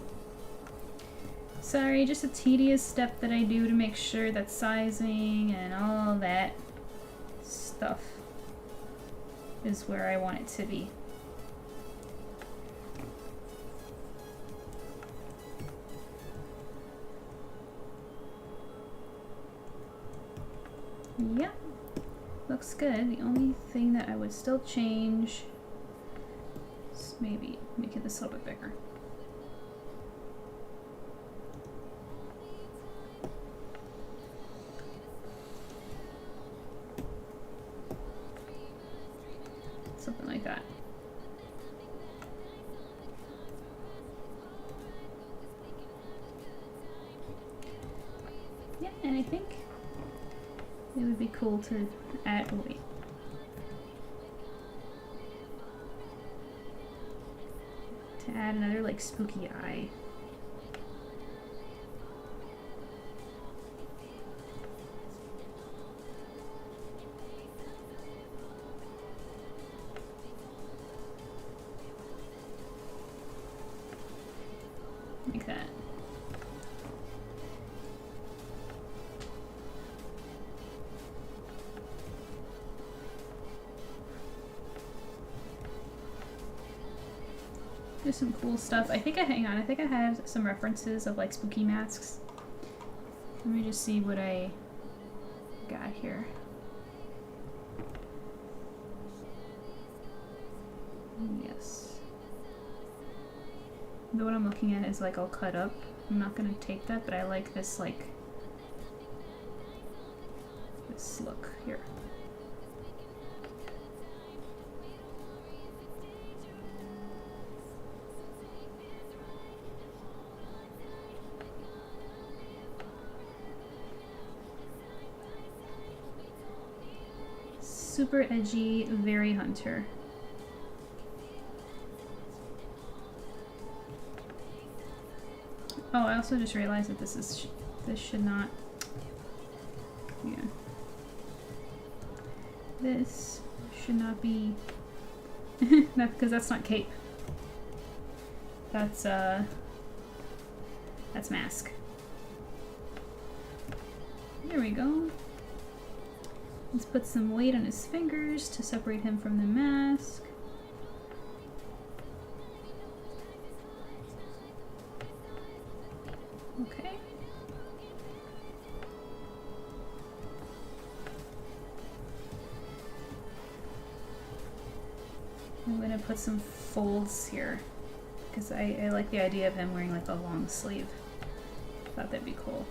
Sorry, just a tedious step that I do to make sure that sizing and all that stuff is where I want it to be. Yep, looks good. The only thing that I would still change is maybe make it this a little bit bigger. Something like that. Yeah, and I think it would be cool to add, oh wait. To add another like spooky eye. Like that. There's some cool stuff. I think I have some references of like spooky masks. Let me just see what I got here. Yes. The one I'm looking at is like all cut up. I'm not gonna take that, but I like this like this look here. Super edgy, very hunter. Oh, I also just realized that this should not. Yeah. This should not be. Because that's not cape. That's mask. There we go. Let's put some weight on his fingers to separate him from the mask. Okay. gonna put some folds here because I like the idea of him wearing like a long sleeve. Thought that'd be cool.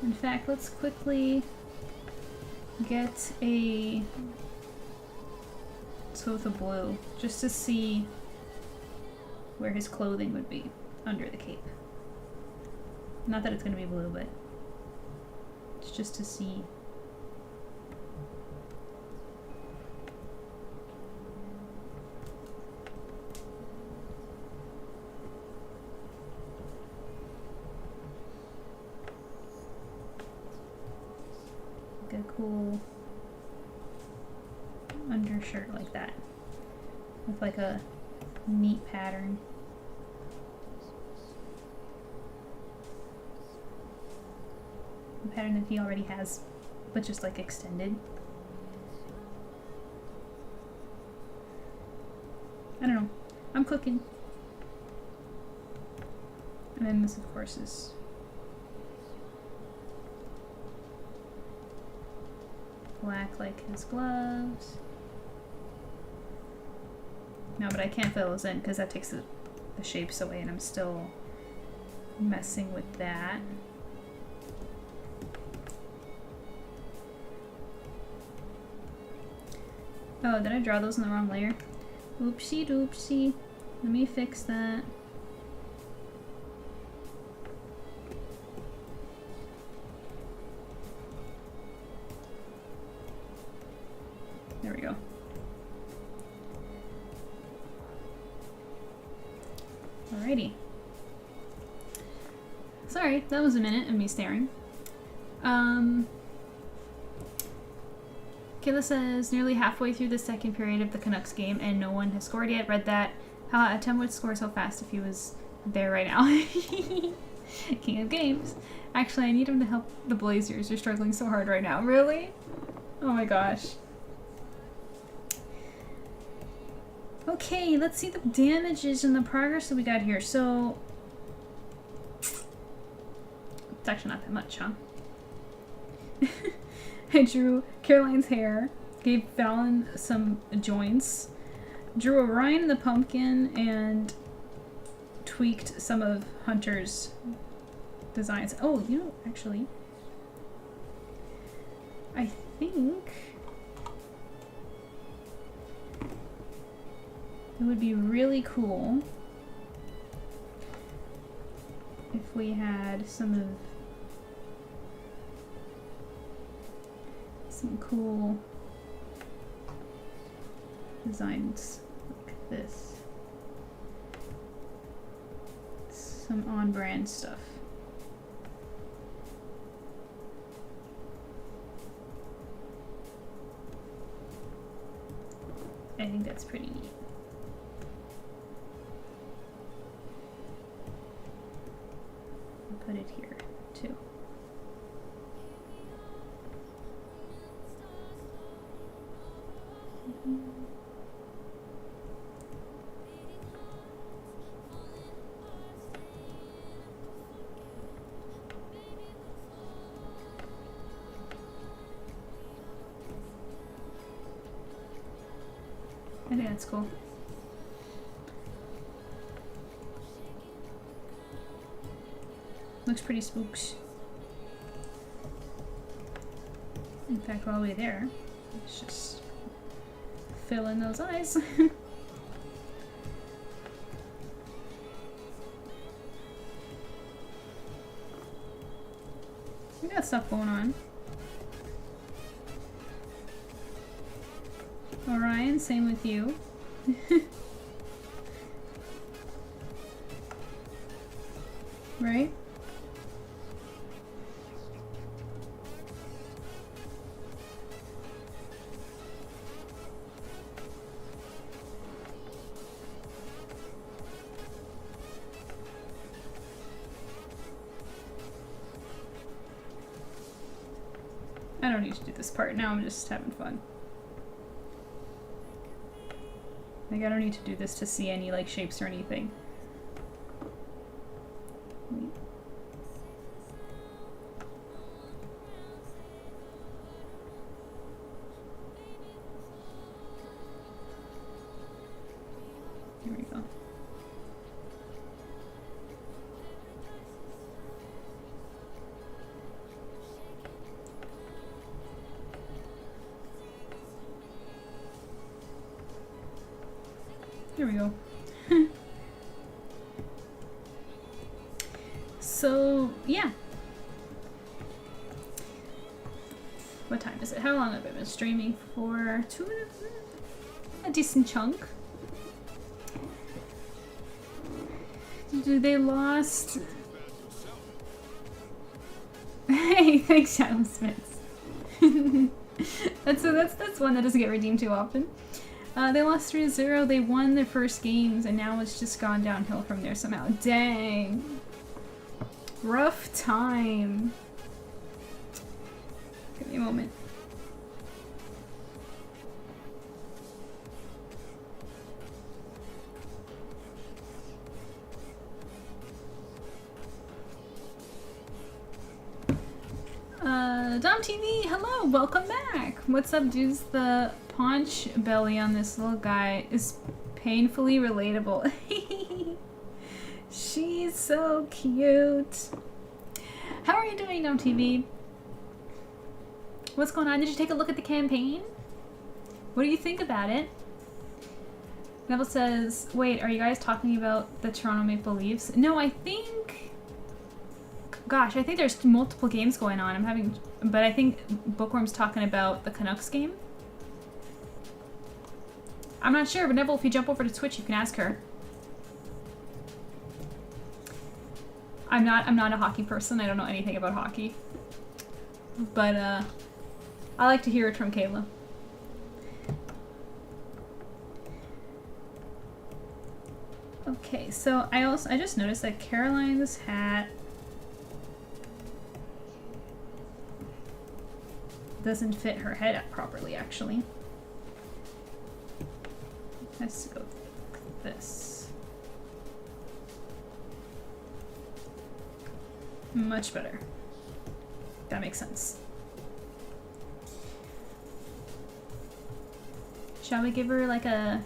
In fact, let's quickly get a with a blue just to see where his clothing would be under the cape. Not that it's gonna be blue, but it's just to see. Like a cool undershirt like that with like a neat pattern. A pattern that he already has, but just like extended. I don't know. I'm cooking. And then this, of course, is black like his gloves. No, but I can't fill those in because that takes the shapes away, and I'm still messing with that. Oh, did I draw those in the wrong layer? Oopsie doopsie. Let me fix that. There we go. Alrighty. Sorry, that was a minute of me staring. Kayla says, nearly halfway through the second period of the Canucks game and no one has scored yet. Read that. How Tim would score so fast if he was there right now. King of games. Actually, I need him to help the Blazers. You're struggling so hard right now. Really? Oh my gosh. Okay, let's see the damages and the progress that we got here. So, it's actually not that much, huh? I drew Caroline's hair, gave Fallon some joints, drew Orion the pumpkin, and tweaked some of Hunter's designs. Oh, you know, actually, I think it would be really cool if we had some cool designs like this. Some on-brand stuff. I think that's pretty neat. I'll put it here too. I think that's cool. Looks pretty spooks. In fact, while we're there, let's just fill in those eyes. We got stuff going on. Orion, same with you. Right? I don't need to do this part. Now I'm just having fun. Like, I don't need to do this to see any, like, shapes or anything. There we go. So, yeah. What time is it? How long have I been streaming for? 2 minutes? A decent chunk. They lost. Hey, thanks, Adam Smith. That's one that doesn't get redeemed too often. They lost 3-0. They won their first games, and now it's just gone downhill from there somehow. Dang. Rough time. Give me a moment. Dom TV, hello, welcome back. What's up, dudes? The paunch belly on this little guy is painfully relatable. She's so cute. How are you doing, Dom TV? What's going on? Did you take a look at the campaign? What do you think about it? Neville says, wait, are you guys talking about the Toronto Maple Leafs? No, I think... Gosh, I think there's multiple games going on. But I think Bookworm's talking about the Canucks game. I'm not sure, but Neville, if you jump over to Twitch, you can ask her. I'm not a hockey person. I don't know anything about hockey. But I like to hear it from Kayla. Okay, so I just noticed that Caroline's hat doesn't fit her head up properly, actually. Let's go like this. Much better. That makes sense. Shall we give her like a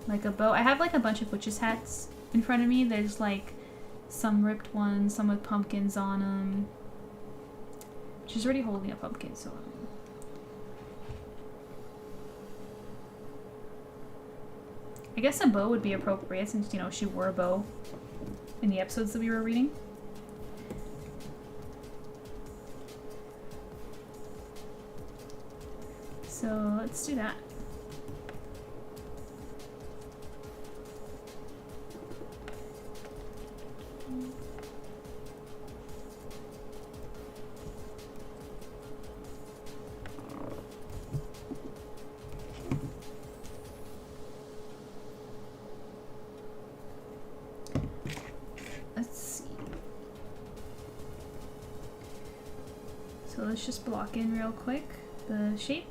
bow? I have like a bunch of witches' hats in front of me. There's like some ripped ones, some with pumpkins on them. She's already holding a pumpkin, so... I guess a bow would be appropriate since, you know, she wore a bow in the episodes that we were reading. So let's do that. So let's just block in real quick the shape.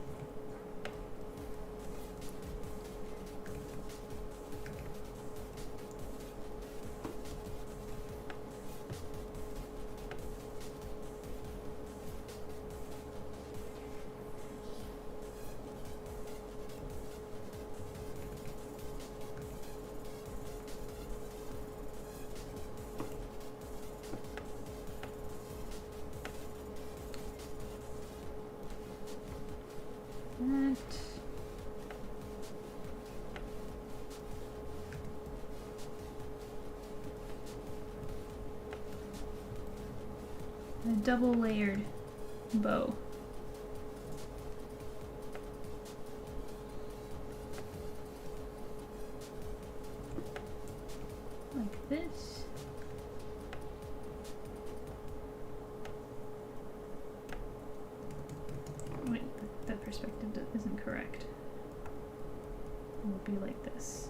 A double layered bow. Like this. Wait, that perspective isn't correct. It would be like this.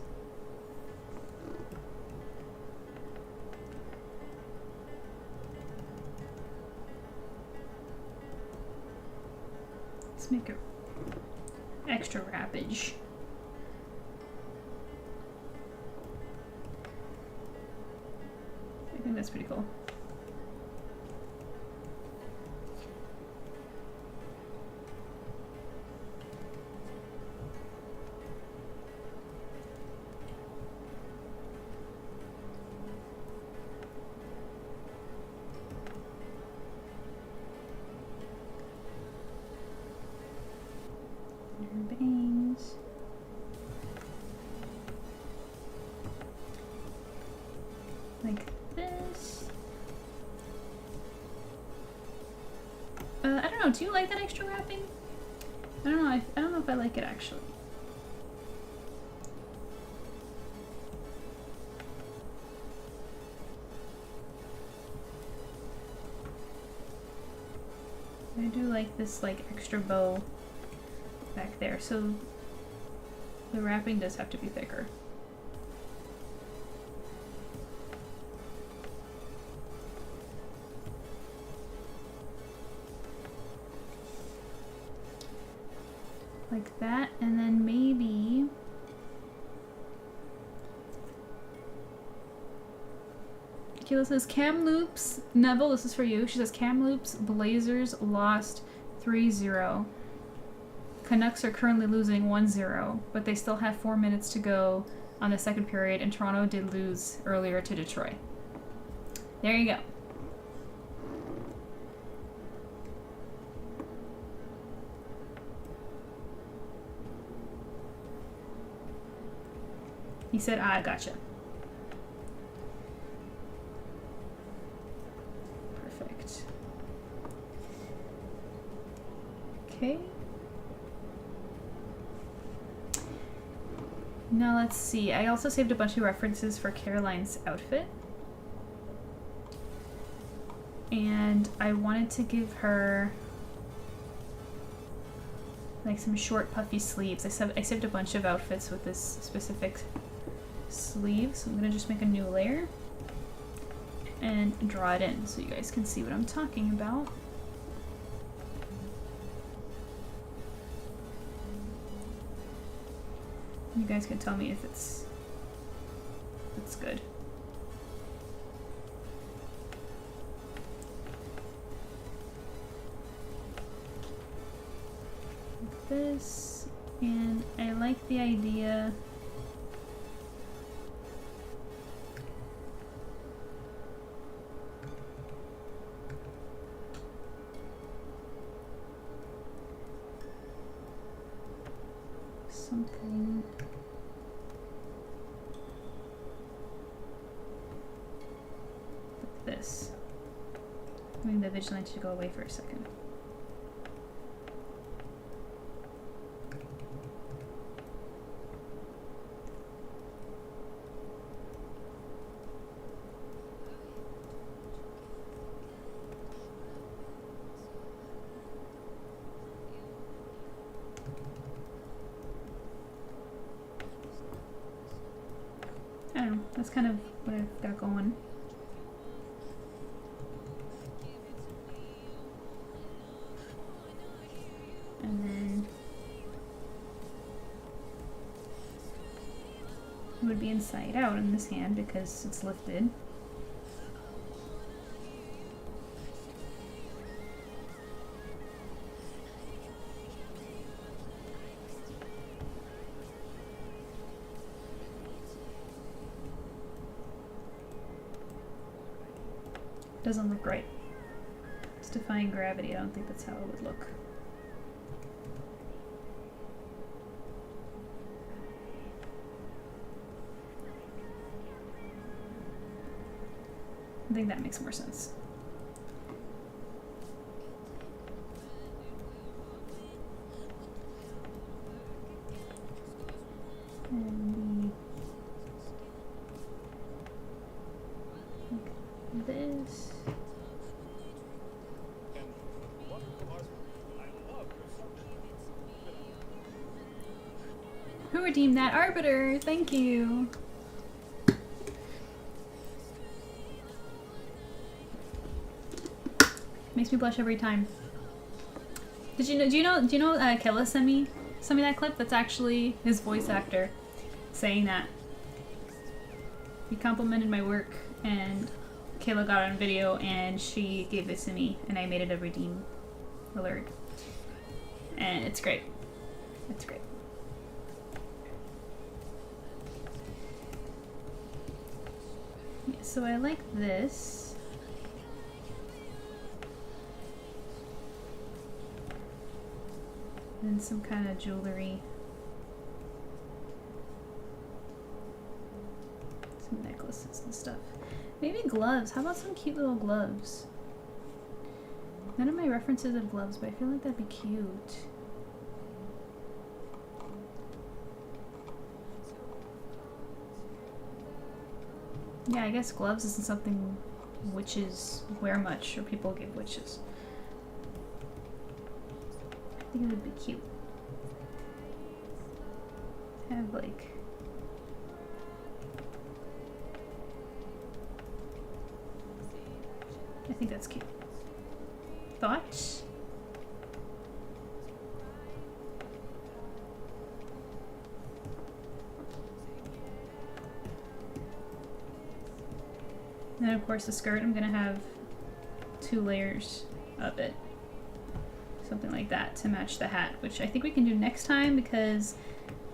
Let's make it extra wrappage. I think that's pretty cool. Bangs. Like this. I don't know, do you like that extra wrapping? I don't know, I don't know if I like it actually. I do like this like extra bow back there, so the wrapping does have to be thicker. Like that, and then maybe Kayla says Kamloops, Neville, this is for you. She says Kamloops Blazers lost 3-0. Canucks are currently losing 1-0, but they still have 4 minutes to go on the second period, and Toronto did lose earlier to Detroit. There you go. He said, I gotcha. Perfect. Okay. Now let's see. I also saved a bunch of references for Caroline's outfit. And I wanted to give her like some short puffy sleeves. I saved a bunch of outfits with this specific sleeve, so I'm gonna just make a new layer and draw it in so you guys can see what I'm talking about. You guys can tell me if it's good. Like this, and I like the idea something like this. I mean, the vigilante should go away for a second. I don't know, that's kind of what I've got going. And then it would be inside out in this hand because it's lifted. Doesn't look right. It's defying gravity. I don't think that's how it would look. I think that makes more sense. And like this. Who redeemed that? Arbiter! Thank you! Makes me blush every time. Do you know Killa sent me that clip? That's actually his voice actor saying that. He complimented my work and Kayla got it on video and she gave this to me and I made it a redeem alert. And it's great. It's great. Yeah, so I like this. And some kind of jewelry. Some necklaces and stuff. Maybe gloves. How about some cute little gloves? None of my references have gloves, but I feel like that'd be cute. Yeah, I guess gloves isn't something witches wear much, or people give witches. I think it would be cute. Have like... I think that's cute. Thoughts? And then of course the skirt, I'm gonna have 2 layers of it. Something like that to match the hat, which I think we can do next time because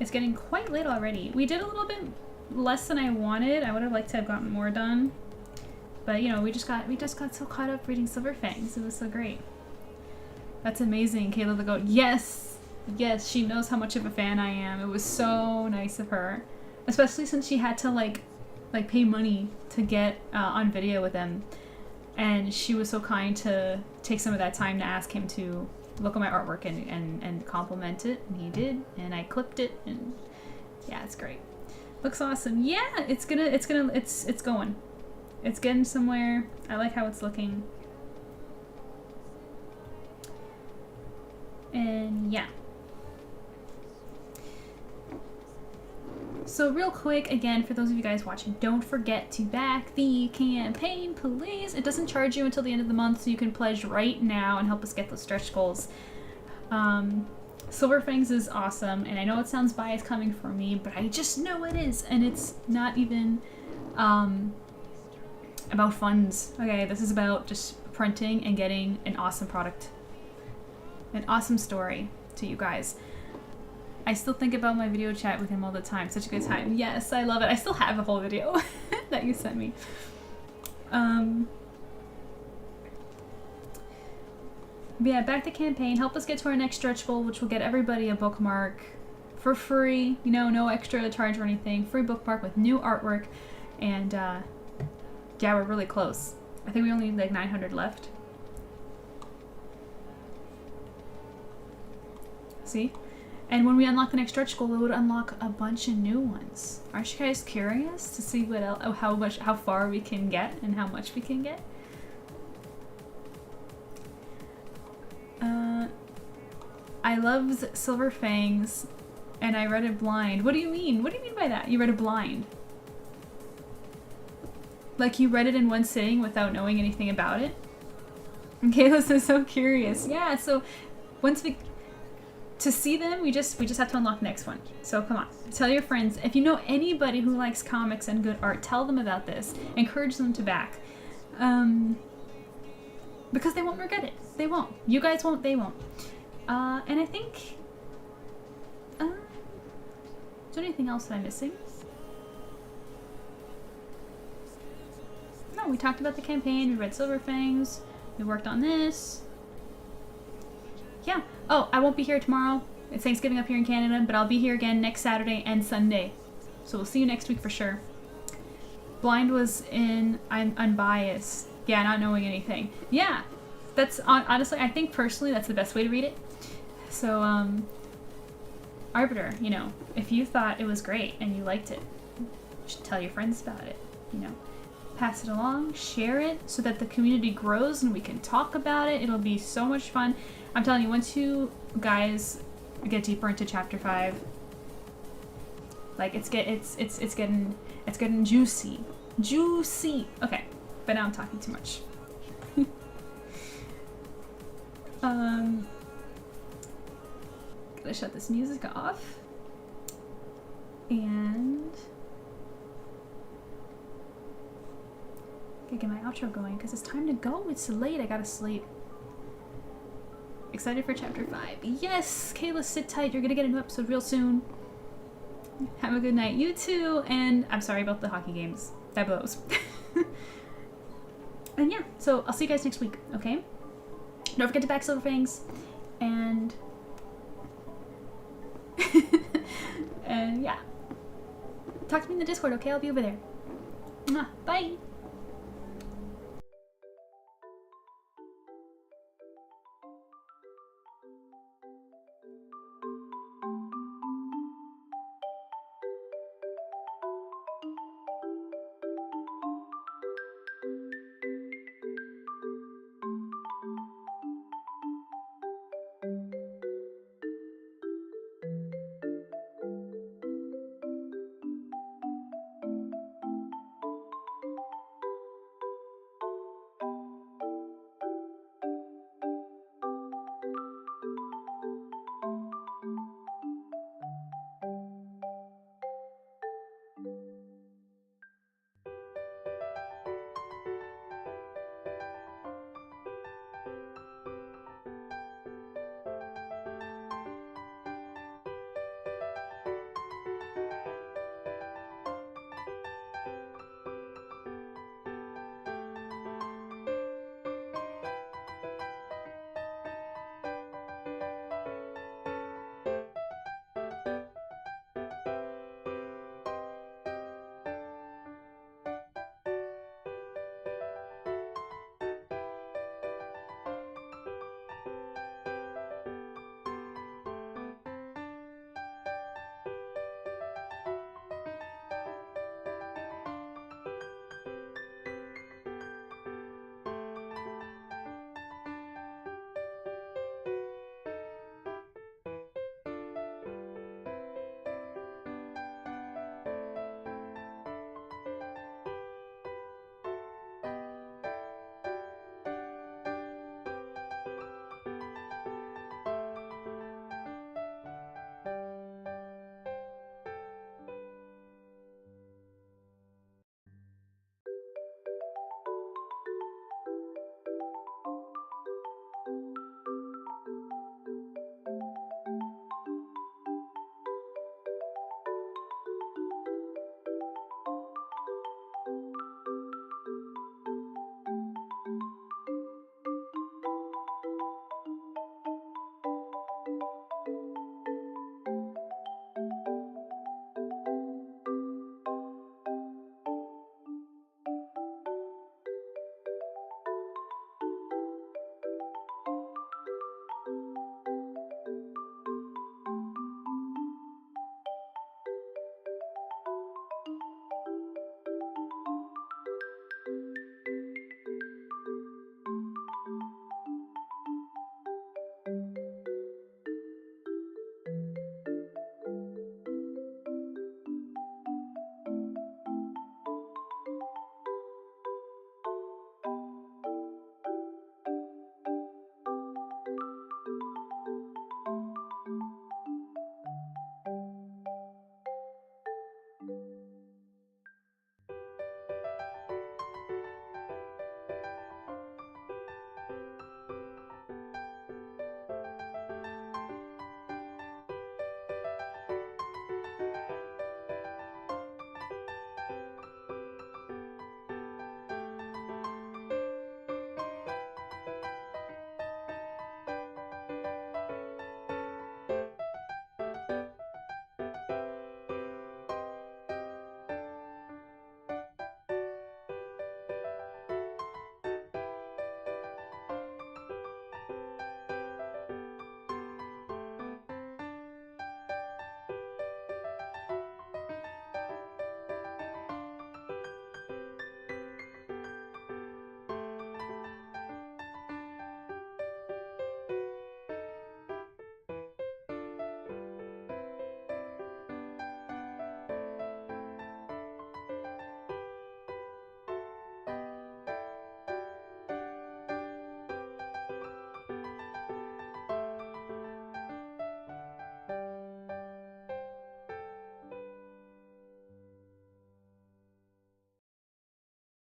it's getting quite late already. We did a little bit less than I wanted. I would have liked to have gotten more done. But you know, we just got so caught up reading Silver Fangs. It was so great. That's amazing, Kayla the Goat. Yes! Yes, she knows how much of a fan I am. It was so nice of her. Especially since she had to like pay money to get on video with them. And she was so kind to take some of that time to ask him to look at my artwork and compliment it. And he did, and I clipped it, and yeah, it's great. Looks awesome. Yeah, it's going. It's getting somewhere. I like how it's looking. And yeah. So real quick, again, for those of you guys watching, don't forget to back the campaign, please. It doesn't charge you until the end of the month, so you can pledge right now and help us get those stretch goals. Silver Fangs is awesome, and I know it sounds biased coming from me, but I just know it is, and it's not even about funds. Okay, this is about just printing and getting an awesome product, an awesome story to you guys. I still think about my video chat with him all the time. Such a good time. Yes, I love it. I still have a whole video that you sent me. But yeah, back to campaign. Help us get to our next stretch goal, which will get everybody a bookmark for free. You know, no extra charge or anything. Free bookmark with new artwork. And yeah, we're really close. I think we only need like 900 left. See? And when we unlock the next stretch goal, it would unlock a bunch of new ones. Aren't you guys curious to see what else, how far we can get and how much we can get? I loved Silver Fangs, and I read it blind. What do you mean? What do you mean by that? You read it blind? Like you read it in one sitting without knowing anything about it? Kayla is so curious. Yeah, so once we... To see them, we just have to unlock the next one. So come on, tell your friends. If you know anybody who likes comics and good art, tell them about this. Encourage them to back. Because they won't regret it. They won't. You guys won't, they won't. And I think... is there anything else that I'm missing? No, we talked about the campaign, we read Silver Fangs, we worked on this. Yeah. Oh, I won't be here tomorrow. It's Thanksgiving up here in Canada, but I'll be here again next Saturday and Sunday. So we'll see you next week for sure. Blind was in I'm unbiased. Yeah, not knowing anything. Yeah. That's honestly, I think personally that's the best way to read it. So Arbiter, you know, if you thought it was great and you liked it, you should tell your friends about it, you know. Pass it along, share it so that the community grows and we can talk about it. It'll be so much fun. I'm telling you, once you guys get deeper into chapter 5, like it's getting juicy. Juicy. Okay, but now I'm talking too much. Gotta shut this music off. And gotta get my outro going because it's time to go. It's late. I gotta sleep. Excited for chapter 5. Yes, Kayla, sit tight. You're gonna get a new episode real soon. Have a good night. You too. And I'm sorry about the hockey games. That blows. And yeah, so I'll see you guys next week, okay? Don't forget to back Silver Fangs. And... and yeah. Talk to me in the Discord, okay? I'll be over there. Bye.